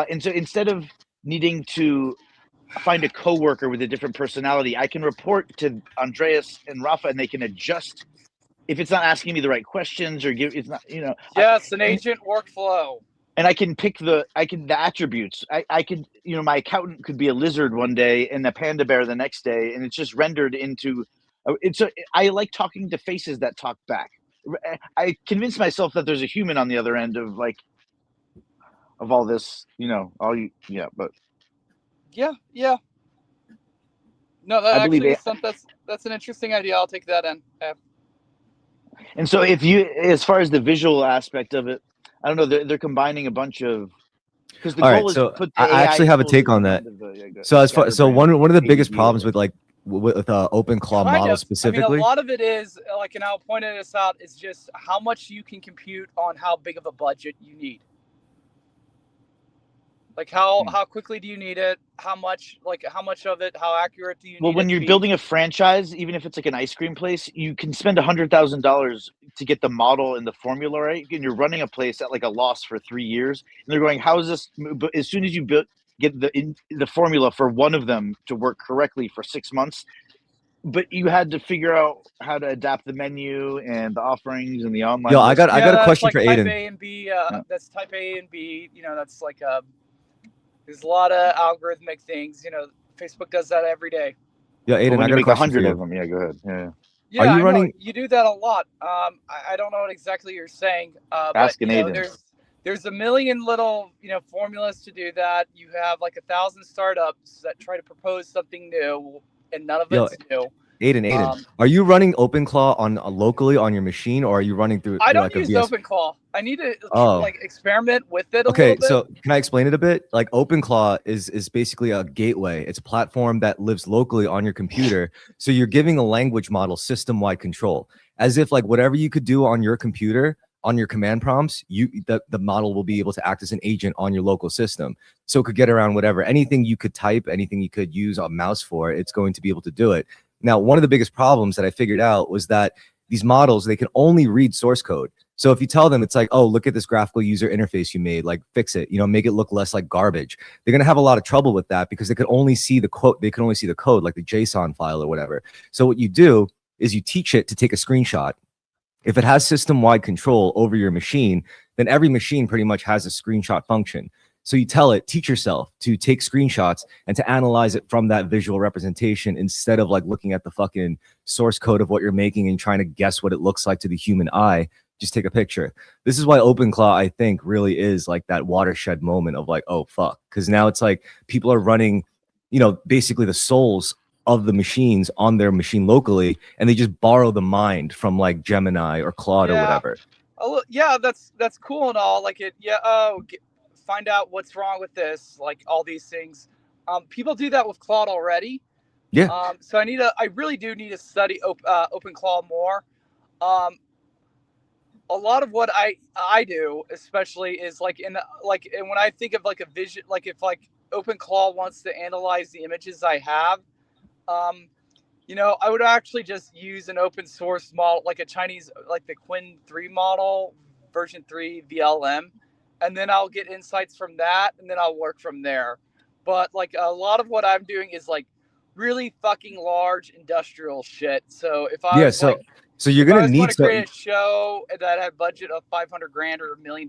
S1: And so instead of needing to find a coworker with a different personality, I can report to Andreas and Rafa, and they can adjust if it's not asking me the right questions or it's not,
S8: Yes, an agent workflow.
S1: And I can pick the attributes. I could, my accountant could be a lizard one day and a panda bear the next day, and it's just rendered into. I like talking to faces that talk back. I convinced myself that there's a human on the other end of all this, but.
S8: Yeah. No, that's an interesting idea. I'll take that in.
S1: And so as far as the visual aspect of it, I don't know, they're combiing a bunch of, because the goal is to put the
S4: I actually have a take on that. One of the biggest problems with open claw models specifically.
S8: I mean, a lot of it is and I'll point this out, is just how much you can compute on how big of a budget you need. Like how quickly do you need it? How much of it? How accurate do you need?
S1: Well, when you're building a franchise, even if it's like an ice cream place, you can spend $100,000 to get the model and the formula right, and you're running a place at a loss for 3 years, and they're going, "How is this?" But as soon as you get the formula for one of them to work correctly for 6 months, but you had to figure out how to adapt the menu and the offerings and the online.
S4: I got a question for Aiden.
S8: Type A and B. That's type A and B. That's there's a lot of algorithmic things. Facebook does that every day.
S1: Yeah, Aiden, I got a question for you. 100 of them. Yeah, go ahead. Yeah.
S8: Yeah,
S4: Are you
S8: I know
S4: running?
S8: you do that a lot. I don't know what exactly you're saying, but
S1: Ask
S8: you
S1: an
S8: know,
S1: Aiden.
S8: there's a million little formulas to do that. You have like 1,000 startups that try to propose something new, and none of
S4: Yo,
S8: it's new.
S4: Aiden, are you running OpenClaw on locally on your machine, or are you running through
S8: I don't
S4: like a
S8: use
S4: VS?
S8: OpenClaw. I need to
S4: Oh.
S8: like experiment with it a
S4: Okay,
S8: little bit.
S4: so can I explain it a bit? Like OpenClaw is basically a gateway. It's a platform that lives locally on your computer. So you're giving a language model system-wide control, as if like whatever you could do on your computer, on your command prompts, the model will be able to act as an agent on your local system. So it could get around whatever, anything you could type, anything you could use a mouse for, it's going to be able to do it. Now, one of the biggest problems that I figured out was that these models, they can only read source code. So if you tell them, it's like, oh, look at this graphical user interface you made, like fix it, make it look less like garbage. They're going to have a lot of trouble with that because they could only see the quote, they can only see the code, like the JSON file or whatever. So what you do is you teach it to take a screenshot. If it has system-wide control over your machine, then every machine pretty much has a screenshot function. So you tell it, teach yourself to take screenshots and to analyze it from that visual representation instead of like looking at the fucking source code of what you're making and trying to guess what it looks like to the human eye. Just take a picture. This is why OpenClaw, I think, really is like that watershed moment of like, oh, fuck. Because now it's like people are running, basically the souls of the machines on their machine locally, and they just borrow the mind from like Gemini or Claude or whatever.
S8: Oh, yeah, that's cool and all. Like find out what's wrong with this, like all these things. People do that with Claude already.
S4: Yeah.
S8: So I really do need to study OpenClaw more. A lot of what I do, especially, is like and when I think of like a vision, like if like OpenClaw wants to analyze the images I have, I would actually just use an open source model, like a Chinese, like the Qwen 3 model, version 3 VLM, and then I'll get insights from that, and then I'll work from there. But like a lot of what I'm doing is like really fucking large industrial shit. So if I was
S4: so you're gonna need
S8: to create a show that had a budget of $500,000 or $1 million,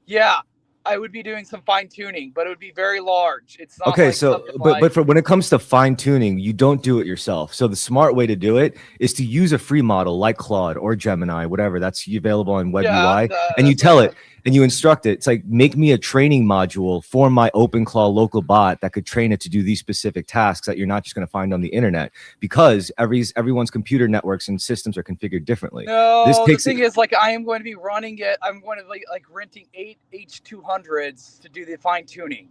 S8: yeah, I would be doing some fine tuning, but it would be very large. It's not
S4: okay.
S8: like
S4: So, but for when it comes to fine tuning, you don't do it yourself. So the smart way to do it is to use a free model like Claude or Gemini, whatever that's available on Web UI, and you tell it and you instruct it. It's like, make me a training module for my OpenClaw local bot that could train it to do these specific tasks that you're not just going to find on the internet, because everyone's computer networks and systems are configured differently.
S8: No, the thing is, like, I am going to be running it. I'm going to be like renting 8 H200s to do the fine tuning,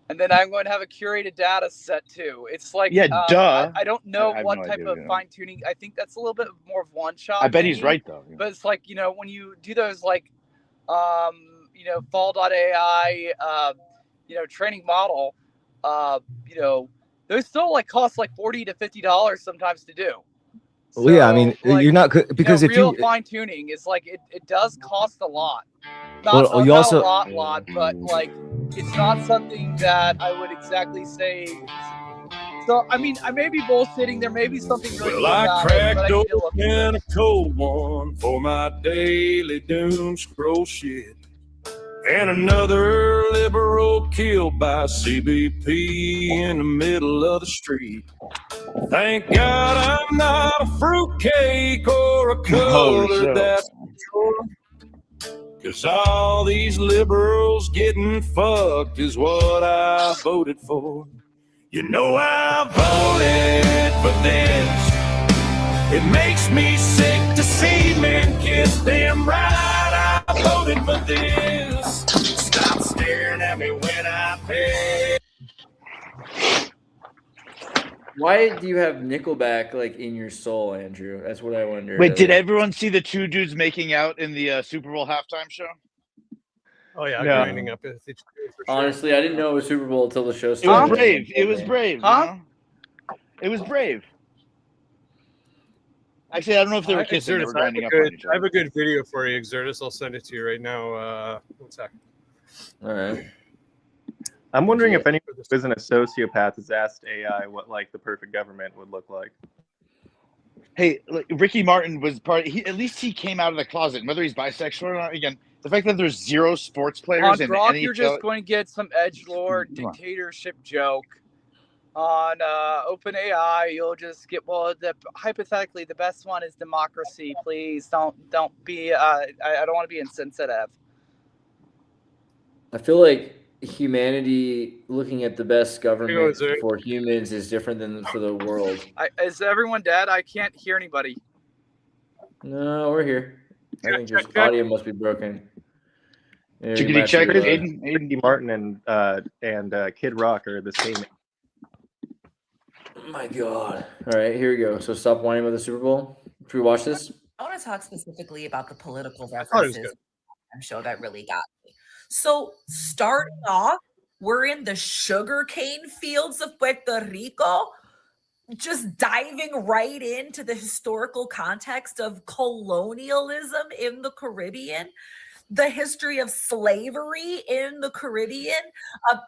S8: and then I'm going to have a curated data set too. It's like,
S1: duh.
S8: I don't know what
S1: no
S8: type
S1: idea,
S8: of fine tuning. I think that's a little bit more of one shot.
S1: I bet he's right though.
S8: But it's like, when you do those like fall.ai training model, those still like cost like $40 to $50 sometimes to do. So,
S4: well, yeah, I mean, like, you're not because if
S8: real
S4: you
S8: fine tuning is like it does cost a lot.
S4: Not a
S8: lot, but like it's not something that I would exactly say. So I mean, I may be bullshitting. There may be something really
S17: well, I cracked
S8: open
S17: a cold one for my daily doom scroll shit. And another liberal killed by CBP in the middle of the street. Thank God I'm not a fruitcake or a color that's pure. 'Cause all these liberals getting fucked is what I voted for. You know I voted for this. It makes me sick to see men kiss them right. I voted for this. Stop staring at me when I pay.
S2: Why do you have Nickelback like in your soul, Andrew? That's what I wonder.
S1: Wait, did everyone see the two dudes making out in the Super Bowl halftime show?
S6: Oh yeah, grinding up.
S2: Honestly, I didn't know it was Super Bowl until the show
S1: It
S2: started.
S1: was brave. It was brave. Huh? It was brave. Actually, I don't know if they were kissing. They were grinding up on each other.
S6: I have a good video for you, Xirtus. I'll send it to you right now. 1 second.
S2: All right.
S14: I'm wondering if anyone who isn't a sociopath has asked AI what like the perfect government would look like.
S1: Hey, Ricky Martin was part. At least he came out of the closet. Whether he's bisexual or not, again, the fact that there's 0 sports players
S8: on
S1: in
S8: Grok,
S1: NHL,
S8: you're just going to get some edgelord dictatorship joke. on OpenAI, you'll just get hypothetically the best one is democracy. Please don't be. I don't want to be insensitive.
S2: I feel like humanity looking at the best government for humans is different than for the world.
S8: Is everyone dead? I can't hear anybody.
S2: No, we're here. I think just audio must be broken.
S14: Chickadee check. Aiden Martin and Kid Rock are the same.
S2: Oh my God. All right, here we go. So stop whining about the Super Bowl. Should we watch this?
S18: I want to talk specifically about the political references. I'm sure that really got me. So starting off, we're in the sugarcane fields of Puerto Rico, just diving right into the historical context of colonialism in the Caribbean, the history of slavery in the Caribbean,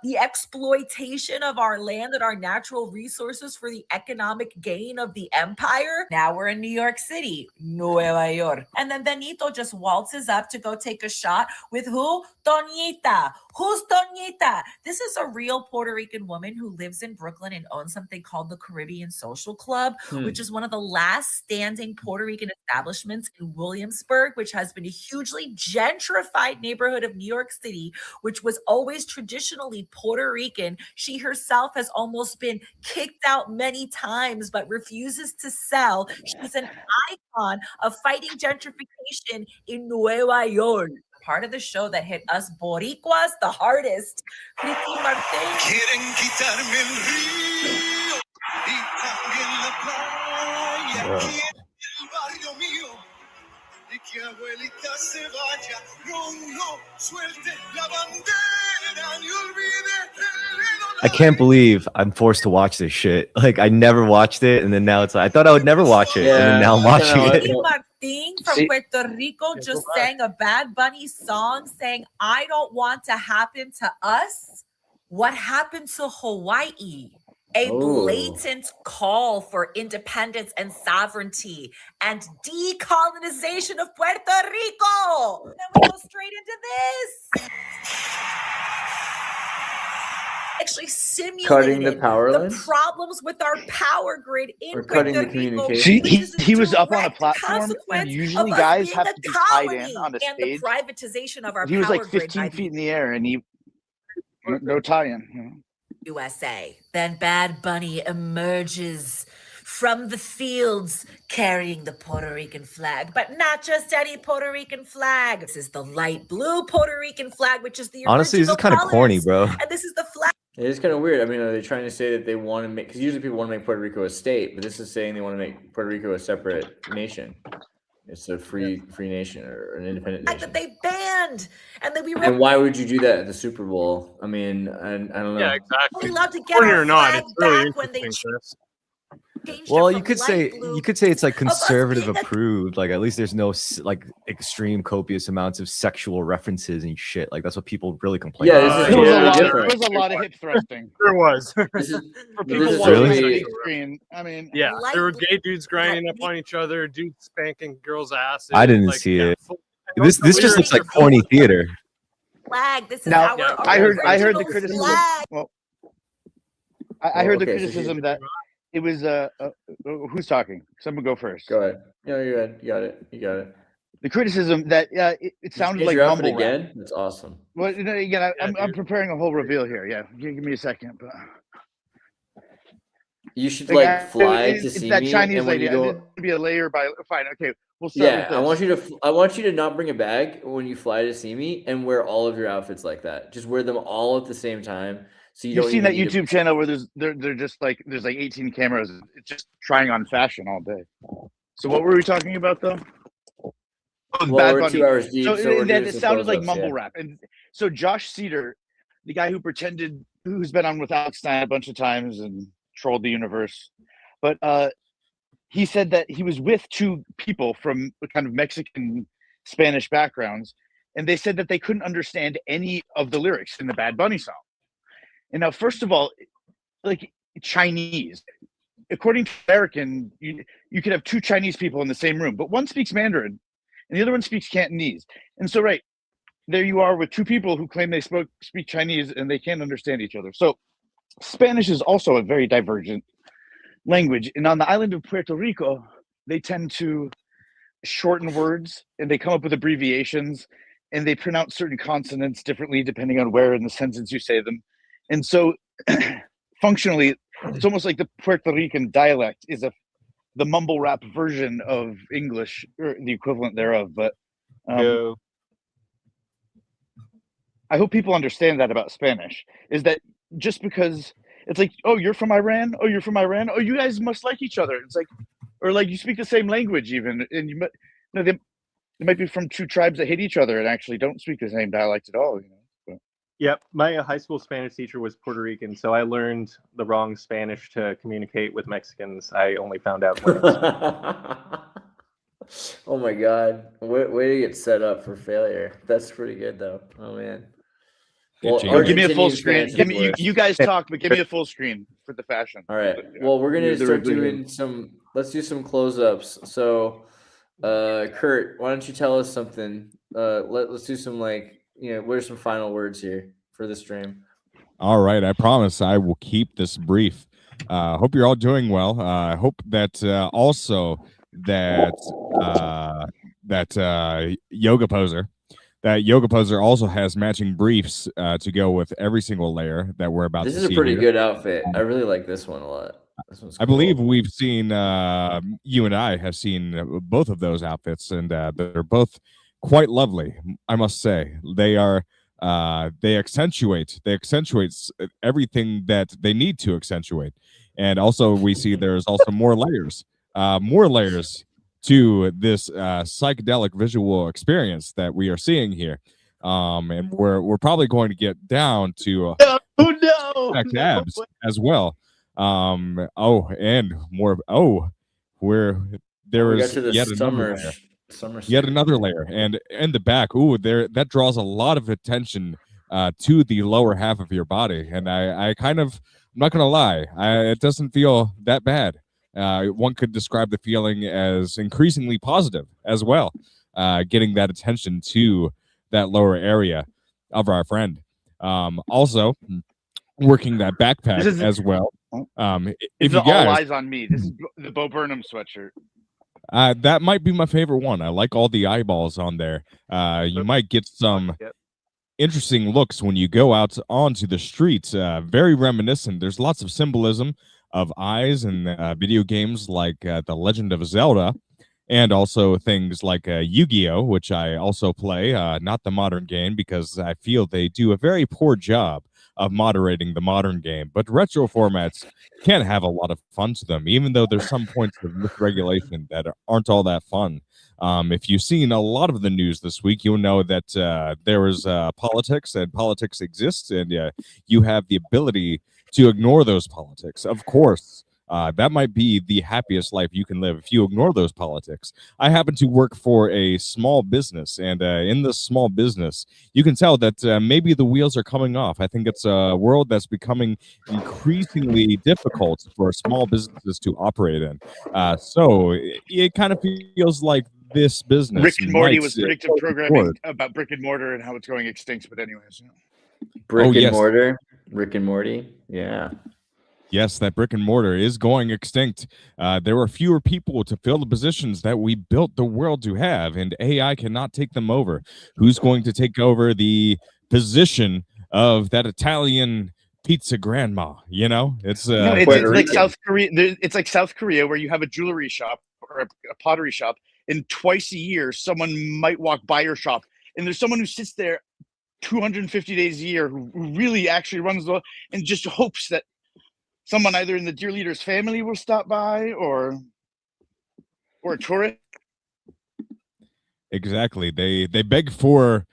S18: the exploitation of our land and our natural resources for the economic gain of the empire. Now we're in New York City, Nueva York. And then Benito just waltzes up to go take a shot with who? Toñita. Who's Toñita? This is a real Puerto Rican woman who lives in Brooklyn and owns something called the Caribbean Social Club, which is one of the last standing Puerto Rican establishments in Williamsburg, which has been a hugely gentrified neighborhood of New York City, which was always traditionally Puerto Rican. She herself has almost been kicked out many times, but refuses to sell. She's an icon of fighting gentrification in Nueva York. Part of the show that hit us Boricuas the hardest. Ricky Martin.
S17: Quieren quitarme el río y también la playa. Quieren el barrio mío y que abuelita se vaya. No suelte la bandera ni olvide el hilo.
S4: I can't believe I'm forced to watch this shit. Like I never watched it, and then now it's like I thought I would never watch it, and then now I'm watching it.
S18: Ricky Martin from Puerto Rico just sang a Bad Bunny song saying, I don't want to happen to us what happened to Hawaii. A blatant call for independence and sovereignty and decolonization of Puerto Rico. Then we go straight into this. Actually simulating
S2: the power
S18: the
S2: lines?
S18: problems with our power grid in
S2: Or
S18: Puerto
S2: cutting the
S18: Rico.
S2: communication?
S1: He was up on a platform, and usually guys have to be tied in on a
S18: and
S1: stage.
S18: the privatization of our
S1: He was
S18: power
S1: like
S18: grid
S1: 15
S18: by
S1: feet in the air, and he no tie-in.
S18: USA. Then Bad Bunny emerges from the fields carrying the Puerto Rican flag, but not just any Puerto Rican flag. This is the light blue Puerto Rican flag, which is the
S4: Honestly, this is kind of corny, bro.
S18: and this is the flag.
S2: It is kind of weird. I mean, are they trying to say that they want to make? Because usually people want to make Puerto Rico a state, but this is saying they want to make Puerto Rico a separate nation. It's a free nation or an independent nation.
S18: That they banned, and then we were
S2: And why would you do that at the Super Bowl? I mean, I don't know.
S6: Yeah, exactly.
S18: we love to get
S6: Corny
S18: our
S6: or not,
S18: flag
S6: it's really
S18: back when they
S6: interesting, Chris.
S18: changed
S4: Well,
S18: it
S4: you
S18: from
S4: could
S18: light
S4: say
S18: blue.
S4: it's like conservative approved. Like at least there's no like extreme copious amounts of sexual references and shit. Like that's what people really complain
S2: Yeah,
S4: about.
S2: this is
S1: There
S2: different.
S1: was a lot of hip thrusting.
S6: There was.
S2: This is
S1: For
S2: this
S1: people
S2: is
S1: watching on the
S2: totally-
S1: big screen. I mean,
S6: Yeah,
S18: Light
S6: there were
S18: blue.
S6: gay dudes grinding up on each other, dudes spanking girls' asses.
S4: I didn't see it. This just looks like corny theater.
S18: Flag. This is
S1: now
S18: our
S1: I heard the
S18: original
S1: criticism.
S18: flag.
S1: Well, I heard the
S2: okay, so
S1: criticism that it was who's talking? Someone go first.
S2: Go ahead. No, you're good. You got it.
S1: The criticism that it sounded
S2: Change
S1: like
S2: your outfit
S1: mumble rap.
S2: again. That's awesome.
S1: Well, you know, again, I'm preparing a whole reveal here. Yeah, give me a second. But
S2: You should
S1: Like,
S2: like fly
S1: it's
S2: to see
S1: that
S2: me,
S1: Chinese
S2: and when
S1: lady.
S2: you
S1: I
S2: go,
S1: need to be a layer by. Fine, okay. We'll start
S2: yeah,
S1: with this.
S2: I want you to not bring a bag when you fly to see me, and wear all of your outfits like that. Just wear them all at the same time, so you
S1: You've
S2: don't
S1: seen that
S2: even need to-
S1: YouTube channel where they're just like there's like 18 cameras. It's just trying on fashion all day. So what were we talking about though? Oh,
S2: Well,
S1: Bad
S2: we're
S1: Bunny.
S2: 2 hours deep, so we're
S1: that
S2: doing
S1: it
S2: some
S1: sounded like
S2: close-ups,
S1: mumble
S2: yeah.
S1: rap. And so Josh Cedar, the guy who's been on with Alex Stein a bunch of times and trolled the universe, but he said that he was with two people from kind of Mexican Spanish backgrounds, and they said that they couldn't understand any of the lyrics in the Bad Bunny song. And now, first of all, like Chinese, according to American, you could have two Chinese people in the same room, but one speaks Mandarin and the other one speaks Cantonese. And so, right, there you are with two people who claim they speak Chinese and they can't understand each other. So Spanish is also a very divergent language. And on the island of Puerto Rico, they tend to shorten words and they come up with abbreviations and they pronounce certain consonants differently depending on where in the sentence you say them. And so functionally, it's almost like the Puerto Rican dialect is the mumble rap version of English, or the equivalent thereof. But I hope people understand that about Spanish, is that just because it's like, oh, you're from Iran, oh, you're from Iran, oh, you guys must like each other. It's like, or like you speak the same language even, and they might be from two tribes that hate each other and actually don't speak the same dialect at all. So.
S14: Yep, my high school Spanish teacher was Puerto Rican, so I learned the wrong Spanish to communicate with Mexicans. I only found out when
S2: Oh my god, way to get set up for failure. That's pretty good though. Oh man.
S1: Well, give me a full screen. Give me, you guys talk, but give me a full screen for the fashion.
S2: All right. Well, we're gonna start doing some. Let's do some close-ups. So, Kurt, why don't you tell us something? Let's do some what are some final words here for the stream?
S3: All right, I promise I will keep this brief. Hope you're all doing well. I hope that also that Yoga Poser. That Yoga Poser also has matching briefs to go with every single layer that we're about to see.
S2: This is a pretty
S3: here.
S2: good outfit. I really like this one a lot. This one's cool.
S3: I believe we've seen, you and I have seen both of those outfits, and they're both quite lovely, I must say. They are, they accentuate everything that they need to accentuate. And also we see there's also more layers to this psychedelic visual experience that we are seeing here, and we're probably going to get down to abs as well. And more. Where there is yet another layer, and in the back. That draws a lot of attention to the lower half of your body, and I'm not gonna lie, it doesn't feel that bad. One could describe the feeling as increasingly positive as well, getting that attention to that lower area of our friend. Also, working that backpack as well. If you guys,
S1: all eyes on me. This is the Bo Burnham sweatshirt.
S3: That might be my favorite one. I like all the eyeballs on there. You might get some interesting looks when you go out onto the streets. Very reminiscent. There's lots of symbolism of eyes in video games like The Legend of Zelda, and also things like Yu-Gi-Oh, which I also play, not the modern game because I feel they do a very poor job of moderating the modern game. But retro formats can have a lot of fun to them, even though there's some points of misregulation that aren't all that fun. If you've seen a lot of the news this week, you'll know that there is politics, and politics exists, and you have the ability to ignore those politics. Of course, that might be the happiest life you can live if you ignore those politics. I happen to work for a small business, and in this small business, you can tell that maybe the wheels are coming off. I think it's a world that's becoming increasingly difficult for small businesses to operate in. So it kind of feels like this business.
S1: Rick and Morty was predictive programming about brick and mortar and how it's going extinct. But anyways,
S2: mortar, Rick and Morty, yeah.
S3: Yes, that brick and mortar is going extinct. There are fewer people to fill the positions that we built the world to have, and AI cannot take them over. Who's going to take over the position of that Italian pizza grandma? It's
S1: like South Korea. It's like South Korea, where you have a jewelry shop or a pottery shop, and twice a year someone might walk by your shop, and there's someone who sits there 250 days a year who really actually runs the and just hopes that someone either in the dear leader's family will stop by or a tourist.
S3: Exactly. They beg for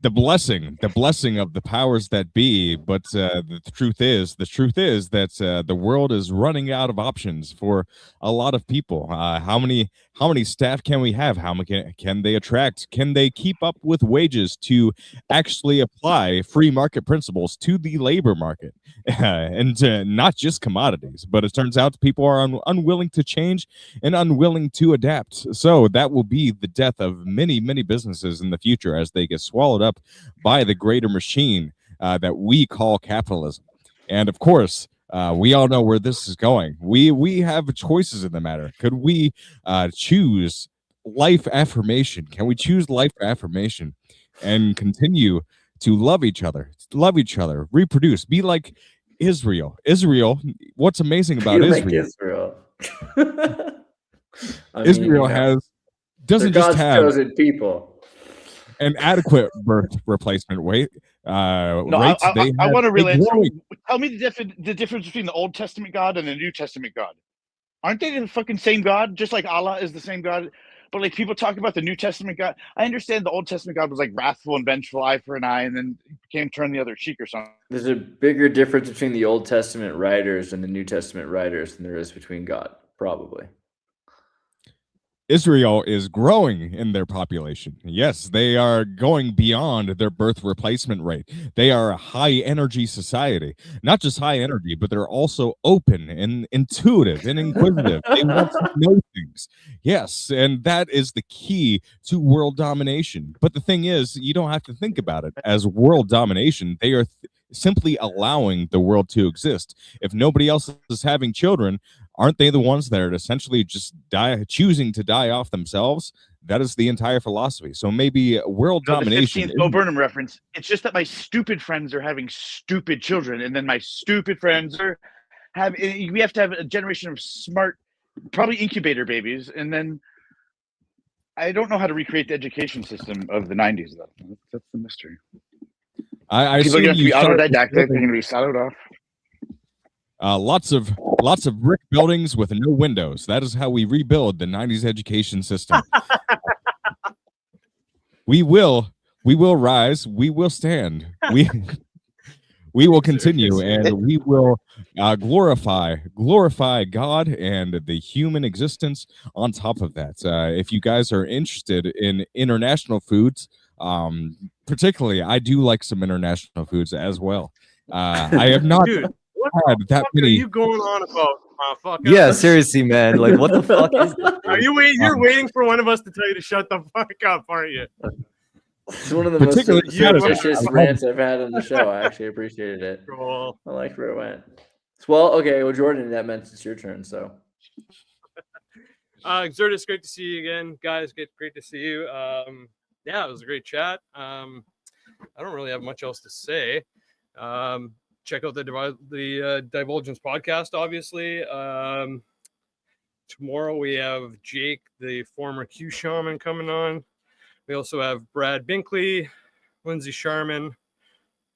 S3: the blessing of the powers that be, but the truth is that the world is running out of options for a lot of people. How many staff can we have? How many can they attract? Can they keep up with wages to actually apply free market principles to the labor market, and not just commodities? But it turns out people are unwilling to change and unwilling to adapt. So that will be the death of many businesses in the future as they get swallowed up by the greater machine that we call capitalism. And of course, we all know where this is going. We have choices in the matter. Could we choose life affirmation? Can we choose life affirmation and continue to love each other, reproduce, be like Israel? What's amazing about
S2: Be
S3: Israel?
S2: like Israel.
S3: Israel doesn't
S2: they're
S3: just
S2: God's
S3: have
S2: chosen people.
S3: an adequate birth replacement rate.
S1: No,
S3: rates.
S1: I want to
S3: a
S1: relate.
S3: growing-
S1: Tell me the difference between the Old Testament God and the New Testament God. Aren't they the fucking same God? Just like Allah is the same God. But like people talk about the New Testament God. I understand the Old Testament God was like wrathful and vengeful, eye for an eye, and then became turn the other cheek or something.
S2: There's a bigger difference between the Old Testament writers and the New Testament writers than there is between God, probably.
S3: Israel is growing in their population. Yes, they are going beyond their birth replacement rate. They are a high energy society. Not just high energy, but they're also open and intuitive and inquisitive. They want to know things. Yes, and that is the key to world domination. But the thing is, you don't have to think about it as world domination. They are simply allowing the world to exist. If nobody else is having children, aren't they the ones that are essentially just choosing to die off themselves? That is the entire philosophy. So maybe world domination.
S1: The 15th Bo Burnham reference. It's just that my stupid friends are having stupid children, and then my stupid friends are we have to have a generation of smart, probably incubator babies, and then I don't know how to recreate the education system of the 90s though. That's the mystery.
S3: I
S1: People are going to be
S3: start
S1: autodidactic. They're going to be siloed off.
S3: Lots of brick buildings with no windows. That is how we rebuild the 90s education system. We will rise. We will stand. We will continue, and we will glorify God and the human existence on top of that. If you guys are interested in international foods, particularly, I do like some international foods as well. I have not
S6: Dude, what
S3: had
S6: the
S3: that
S6: fuck
S3: many.
S6: are you going on about, motherfucker?
S4: Yeah, seriously, man. Like, what the fuck is this?
S6: Are you waiting? You're waiting for one of us to tell you to shut the fuck up, aren't you?
S2: It's one of the most
S3: Particularly
S2: fictitious rants I've had on the show. I actually appreciated it.
S6: Cool.
S2: I like where it went. Well, okay. Well, Jordan, that meant it's your turn. So,
S6: Xirtus, great to see you again, guys. Great to see you. Yeah, it was a great chat. I don't really have much else to say. Check out the Divulgence podcast, obviously. Tomorrow we have Jake, the former Q Shaman, coming on. We also have Brad Binkley, Lindsay Sharman,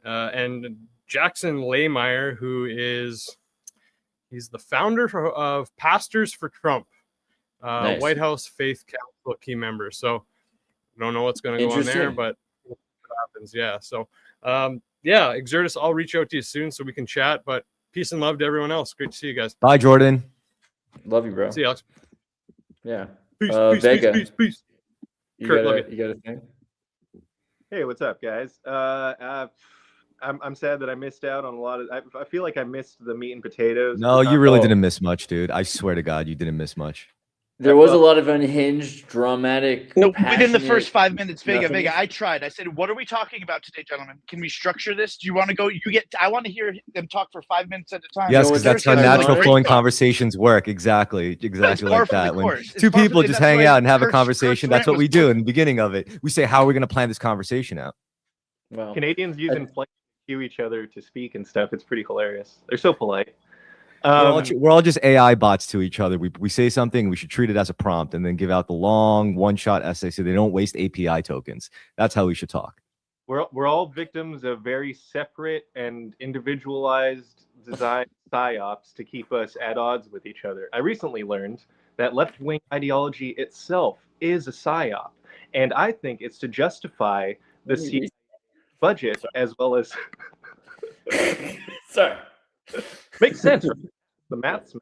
S6: and Jackson Laymeyer, he's the founder of Pastors for Trump,
S2: Nice.
S6: White House Faith Council key member. So I don't know what's going to go on there, but what happens. Yeah. So, yeah, Xirtus, I'll reach out to you soon so we can chat, but peace and love to everyone else. Great to see you guys.
S4: Bye, Jordan.
S2: love you, bro.
S6: See you, Alex.
S2: Yeah.
S6: Peace,
S2: Vega,
S6: peace. Kurt, love
S2: you got a thing?
S14: Hey, what's up, guys? I'm sad that I missed out on a lot of. I feel like I missed the meat and potatoes.
S4: No, you really didn't miss much, dude. I swear to God, you didn't miss much.
S2: There was a lot of unhinged, dramatic.
S1: No, within the first
S2: passionate
S1: 5 minutes, Vega,
S2: nothingness.
S1: I tried. I said, "What are we talking about today, gentlemen? Can we structure this? Do you want to go? I want to hear them talk for 5 minutes at a time."
S4: Yes, because that's how
S1: Thursday,
S4: natural
S1: great
S4: flowing
S1: talk.
S4: conversations work. Exactly
S1: It's
S4: like
S1: par for
S4: that.
S1: the
S4: When
S1: course. It's
S4: two
S1: par for
S4: people
S1: the-
S4: just
S1: that's
S4: hang
S1: why
S4: out and have a
S1: Kurt's
S4: conversation, that's
S1: rant
S4: what we
S1: was
S4: do in the beginning of it. We say, how are we going to plan this conversation out?
S2: Well,
S14: Canadians use inflection to cue each other to speak and stuff. It's pretty hilarious. They're so polite.
S4: We're all just AI bots to each other. We say something, we should treat it as a prompt and then give out the long one-shot essay so they don't waste API tokens. That's how we should talk.
S14: We're all victims of very separate and individualized design psyops to keep us at odds with each other. I recently learned that left-wing ideology itself is a psyop, and I think it's to justify the CIA budget as well as.
S2: Sorry.
S14: Makes sense. Right? The maths.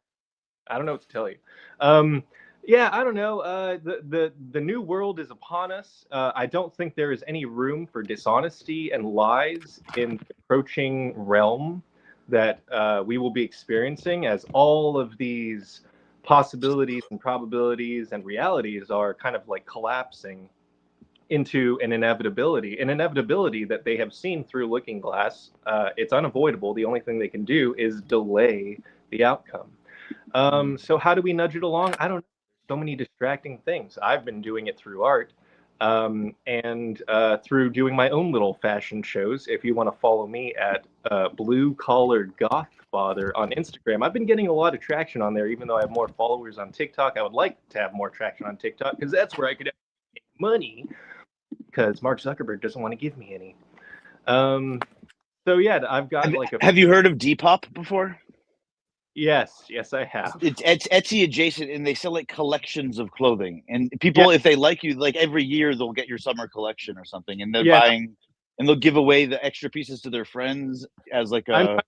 S14: I don't know what to tell you. Yeah, I don't know. The new world is upon us. I don't think there is any room for dishonesty and lies in the approaching realm that we will be experiencing, as all of these possibilities and probabilities and realities are kind of like collapsing into an inevitability that they have seen through Looking Glass. It's unavoidable. The only thing they can do is delay the outcome. So how do we nudge it along? I don't know. So many distracting things. I've been doing it through art and through doing my own little fashion shows. If you want to follow me at Blue Collared Goth Father on Instagram, I've been getting a lot of traction on there, even though I have more followers on TikTok. I would like to have more traction on TikTok because that's where I could make money, because Mark Zuckerberg doesn't want to give me any. So yeah, I've got
S1: Have you heard of Depop before?
S14: Yes, I have.
S1: It's Etsy adjacent, and they sell like collections of clothing. And people, if they like you, like every year they'll get your summer collection or something, and they're buying, and they'll give away the extra pieces to their friends as like a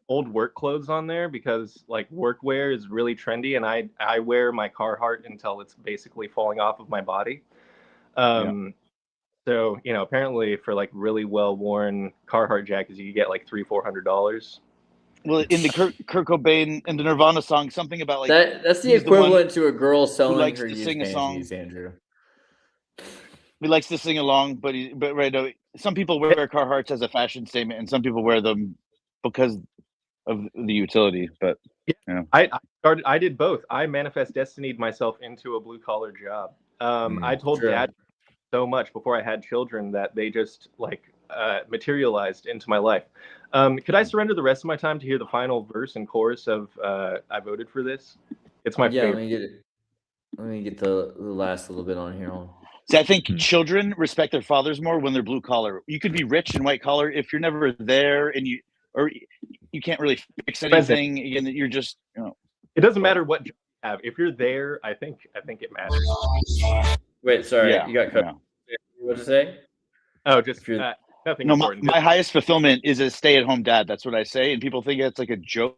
S14: old work clothes on there, because like workwear is really trendy, and I wear my Carhartt until it's basically falling off of my body. So apparently for like really well worn Carhartt jackets, you get like $300-400.
S1: Well, in the Kurt Cobain and the Nirvana song, something about like
S2: that's the equivalent to a girl selling her used
S1: sing a song.
S2: panties, Andrew.
S1: He likes to sing along, but right now, some people wear Carhartts as a fashion statement, and some people wear them because of the utility. But
S14: I did both. I manifest destinied myself into a blue collar job. I told Dad so much before I had children that they just like materialized into my life. Could I surrender the rest of my time to hear the final verse and chorus of I Voted for This? It's my favorite.
S2: Let me get the last little bit on here.
S1: See, I think children respect their fathers more when they're blue collar. You could be rich and white collar if you're never there, and you can't really fix anything. Again, you're just
S14: It doesn't matter what job you have. If you're there, I think it matters.
S2: Wait, sorry,
S1: Yeah,
S2: you got cut. What to say?
S14: Oh, just nothing
S1: no.
S14: important.
S1: My highest fulfillment is a stay-at-home dad. That's what I say, and people think it's like a joke.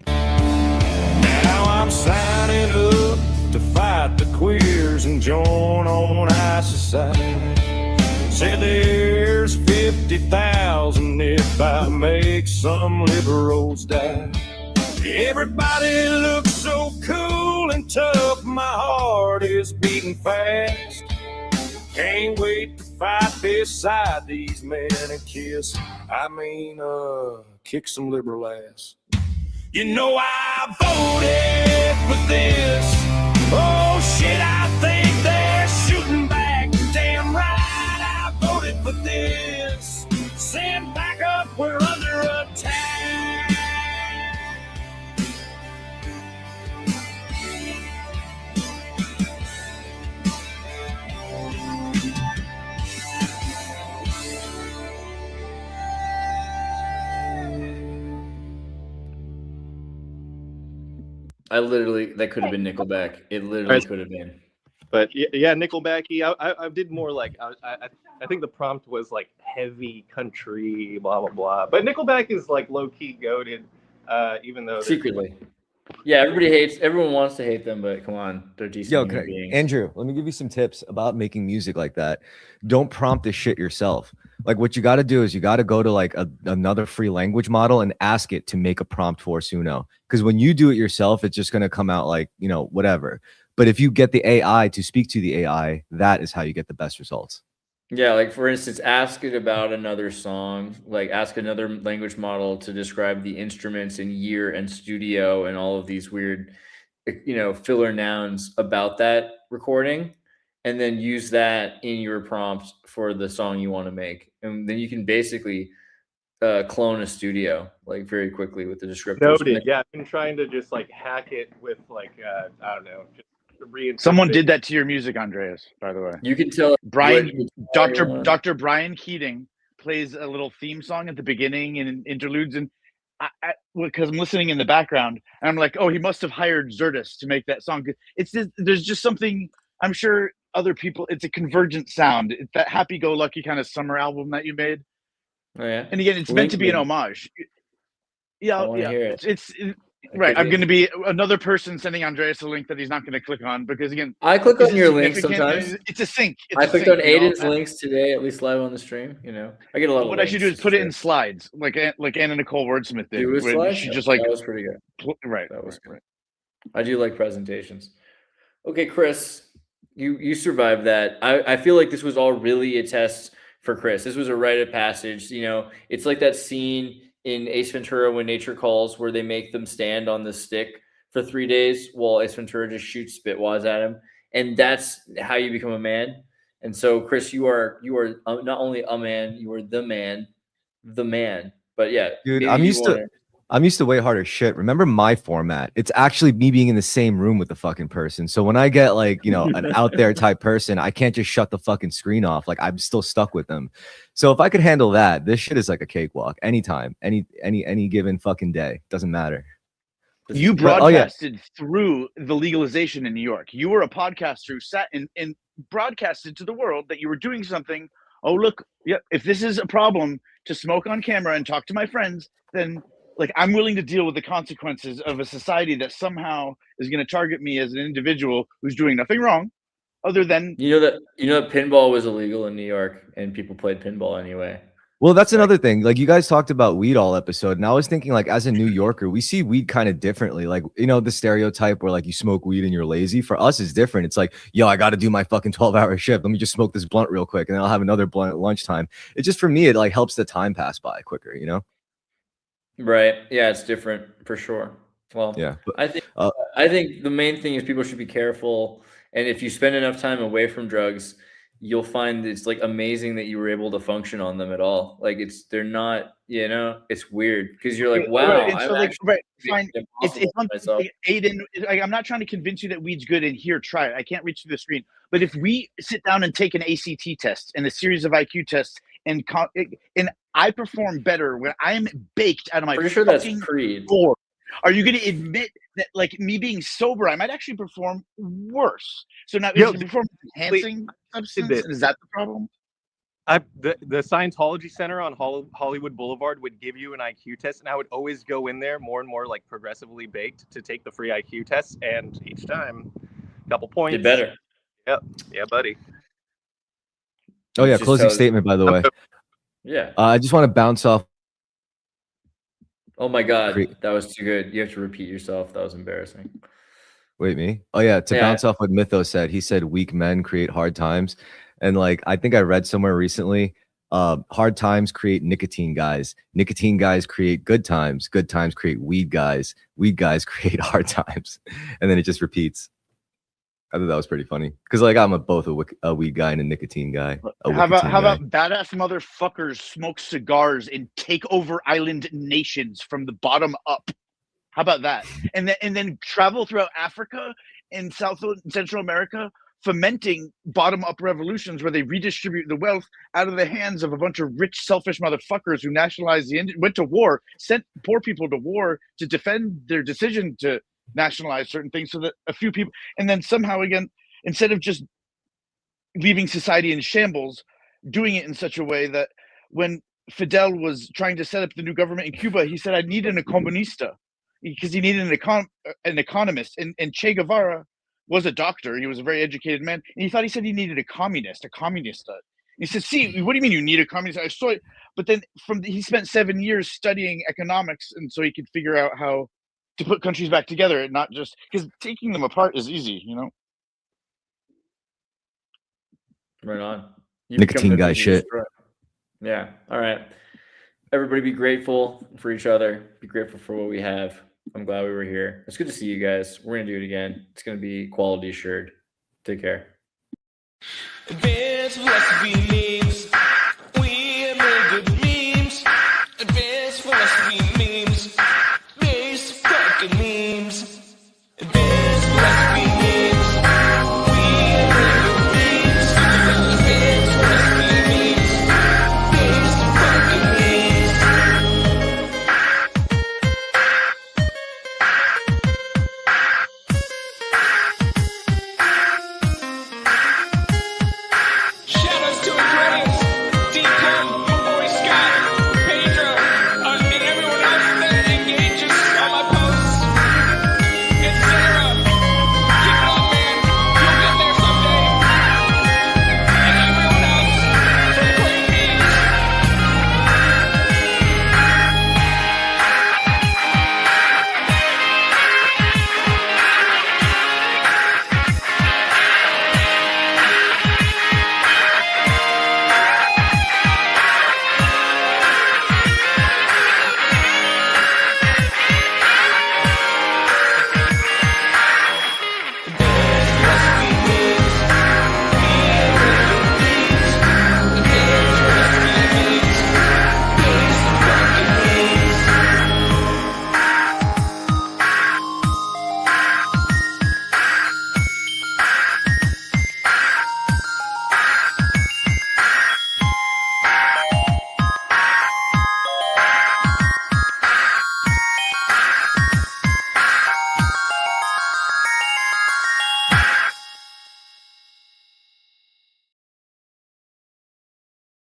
S17: Now I'm signing up to fight the queers and join on high society. Said there's 50,000 if I make some liberals die. Everybody looks so cool and tough. My heart is beating fast. Can't wait to fight beside these men and kiss. Kick some liberal ass. You know I voted for this. Oh shit, I think they're shooting back. Damn right, I voted for this. Send back up, we're under attack.
S2: That could have been Nickelback. It literally could have been.
S14: But yeah, Nickelback. I did more like I think the prompt was like heavy country, blah blah blah. But Nickelback is like low key goated, even though
S2: secretly. Yeah, everyone wants to hate them, but come on, they're decent human beings.
S4: Andrew, let me give you some tips about making music like that. Don't prompt this shit yourself. Like what you got to do is you got to go to like another free language model and ask it to make a prompt for Suno. Because when you do it yourself, it's just going to come out like, whatever. But if you get the AI to speak to the AI, that is how you get the best results.
S2: Yeah, like for instance, ask it about another song, like ask another language model to describe the instruments and year and studio and all of these weird, filler nouns about that recording, and then use that in your prompt for the song you want to make. And then you can basically clone a studio like very quickly with the descriptors.
S14: Noted. Yeah, I've been trying to just like hack it with like I don't know.
S1: Someone did that to your music, Andreas, by the way.
S2: You can tell
S1: Dr. Brian Keating plays a little theme song at the beginning and interludes, and because I'm listening in the background, and I'm like, oh, he must have hired Xirtus to make that song. There's just something, I'm sure other people, it's a convergent sound. It's that happy-go-lucky kind of summer album that you made.
S2: Oh yeah.
S1: And again, it's meant to be an homage. Yeah,
S2: hear it.
S1: It's right. I'm going to be another person sending Andreas a link that he's not going to click on because again,
S2: I click on your links sometimes.
S1: It's a sync.
S2: I clicked on Aiden's links today, at least live on the stream. I get a lot of.
S1: What I should do is put it in slides, like Anna Nicole Wordsmith did.
S2: Do a slide?
S1: She just like
S2: that was pretty good.
S1: Right.
S2: That was good. I do like presentations. Okay, Chris, You survived that. I feel like this was all really a test for Chris. This was a rite of passage. You know, it's like that scene in Ace Ventura When Nature Calls where they make them stand on the stick for 3 days while Ace Ventura just shoots spitwads at him, and that's how you become a man. And so, Chris, you are not only a man, you are the man. But yeah,
S4: Dude, I'm used to way harder shit. Remember my format? It's actually me being in the same room with the fucking person. So when I get like, you know, an out there type person, I can't just shut the fucking screen off. Like I'm still stuck with them. So if I could handle that, this shit is like a cakewalk anytime, any given fucking day. Doesn't matter.
S1: You broadcasted through the legalization in New York. You were a podcaster who sat and broadcasted to the world that you were doing something. Oh, look, yeah, if this is a problem to smoke on camera and talk to my friends, then like I'm willing to deal with the consequences of a society that somehow is going to target me as an individual who's doing nothing wrong other than
S2: you know that pinball was illegal in New York and people played pinball anyway.
S4: Well, that's another thing. Like you guys talked about weed all episode, and I was thinking, like, as a New Yorker, we see weed kind of differently. Like, you know, the stereotype where like you smoke weed and you're lazy. For us, is different. It's like, yo, I got to do my fucking 12-hour shift. Let me just smoke this blunt real quick, and then I'll have another blunt at lunchtime. It just for me, it like helps the time pass by quicker. You know?
S2: Right. Yeah, it's different for sure. Well,
S4: yeah.
S2: I think the main thing is people should be careful, and if you spend enough time away from drugs, you'll find it's like amazing that you were able to function on them at all. Like they're not, you know, it's weird because you're like, wow,
S1: right. So like, fine. It's like, Aiden, like, I'm not trying to convince you that weed's good and here, try it. I can't reach through the screen. But if we sit down and take an ACT test and a series of IQ tests and I perform better when I'm baked out of my
S2: pretty sure that's
S1: fucking
S2: Creed.
S1: board. Are you going to admit that, like me being sober, I might actually perform worse? So now is it performance enhancing substance? Is that the problem?
S14: The Scientology Center on Hollywood Boulevard would give you an IQ test, and I would always go in there more and more like progressively baked to take the free IQ test, and each time, a couple points.
S2: Get better.
S14: Yep. Yeah, buddy.
S4: Oh yeah, closing statement, by the way.
S2: Yeah.
S4: I just want to bounce off.
S2: Oh my God, that was too good. You have to repeat yourself. That was embarrassing.
S4: Wait, me? Oh yeah, to bounce off what Mythos said. He said weak men create hard times. And like I think I read somewhere recently, hard times create nicotine guys. Nicotine guys create good times. Good times create weed guys. Weed guys create hard times. And then it just repeats. I thought that was pretty funny because like I'm both a weed guy and a nicotine guy.
S1: How about badass motherfuckers smoke cigars and take over island nations from the bottom up? How about that? And then travel throughout Africa and South and Central America, fomenting bottom up revolutions where they redistribute the wealth out of the hands of a bunch of rich, selfish motherfuckers who nationalized went to war, sent poor people to war to defend their decision to nationalize certain things so that a few people, and then somehow again, instead of just leaving society in shambles, doing it in such a way that when Fidel was trying to set up the new government in Cuba, he said, I need an economista, because he needed an economist. And Che Guevara was a doctor. He was a very educated man. And he said he needed a communist, a communista. He said, see, what do you mean you need a communist? I saw it. But then he spent 7 years studying economics, and so he could figure out how to put countries back together and not just because taking them apart is easy, you know.
S2: Right on.
S4: Nicotine guy shit.
S2: Yeah. All right. Everybody be grateful for each other. Be grateful for what we have. I'm glad we were here. It's good to see you guys. We're going to do it again. It's going to be quality assured. Take care.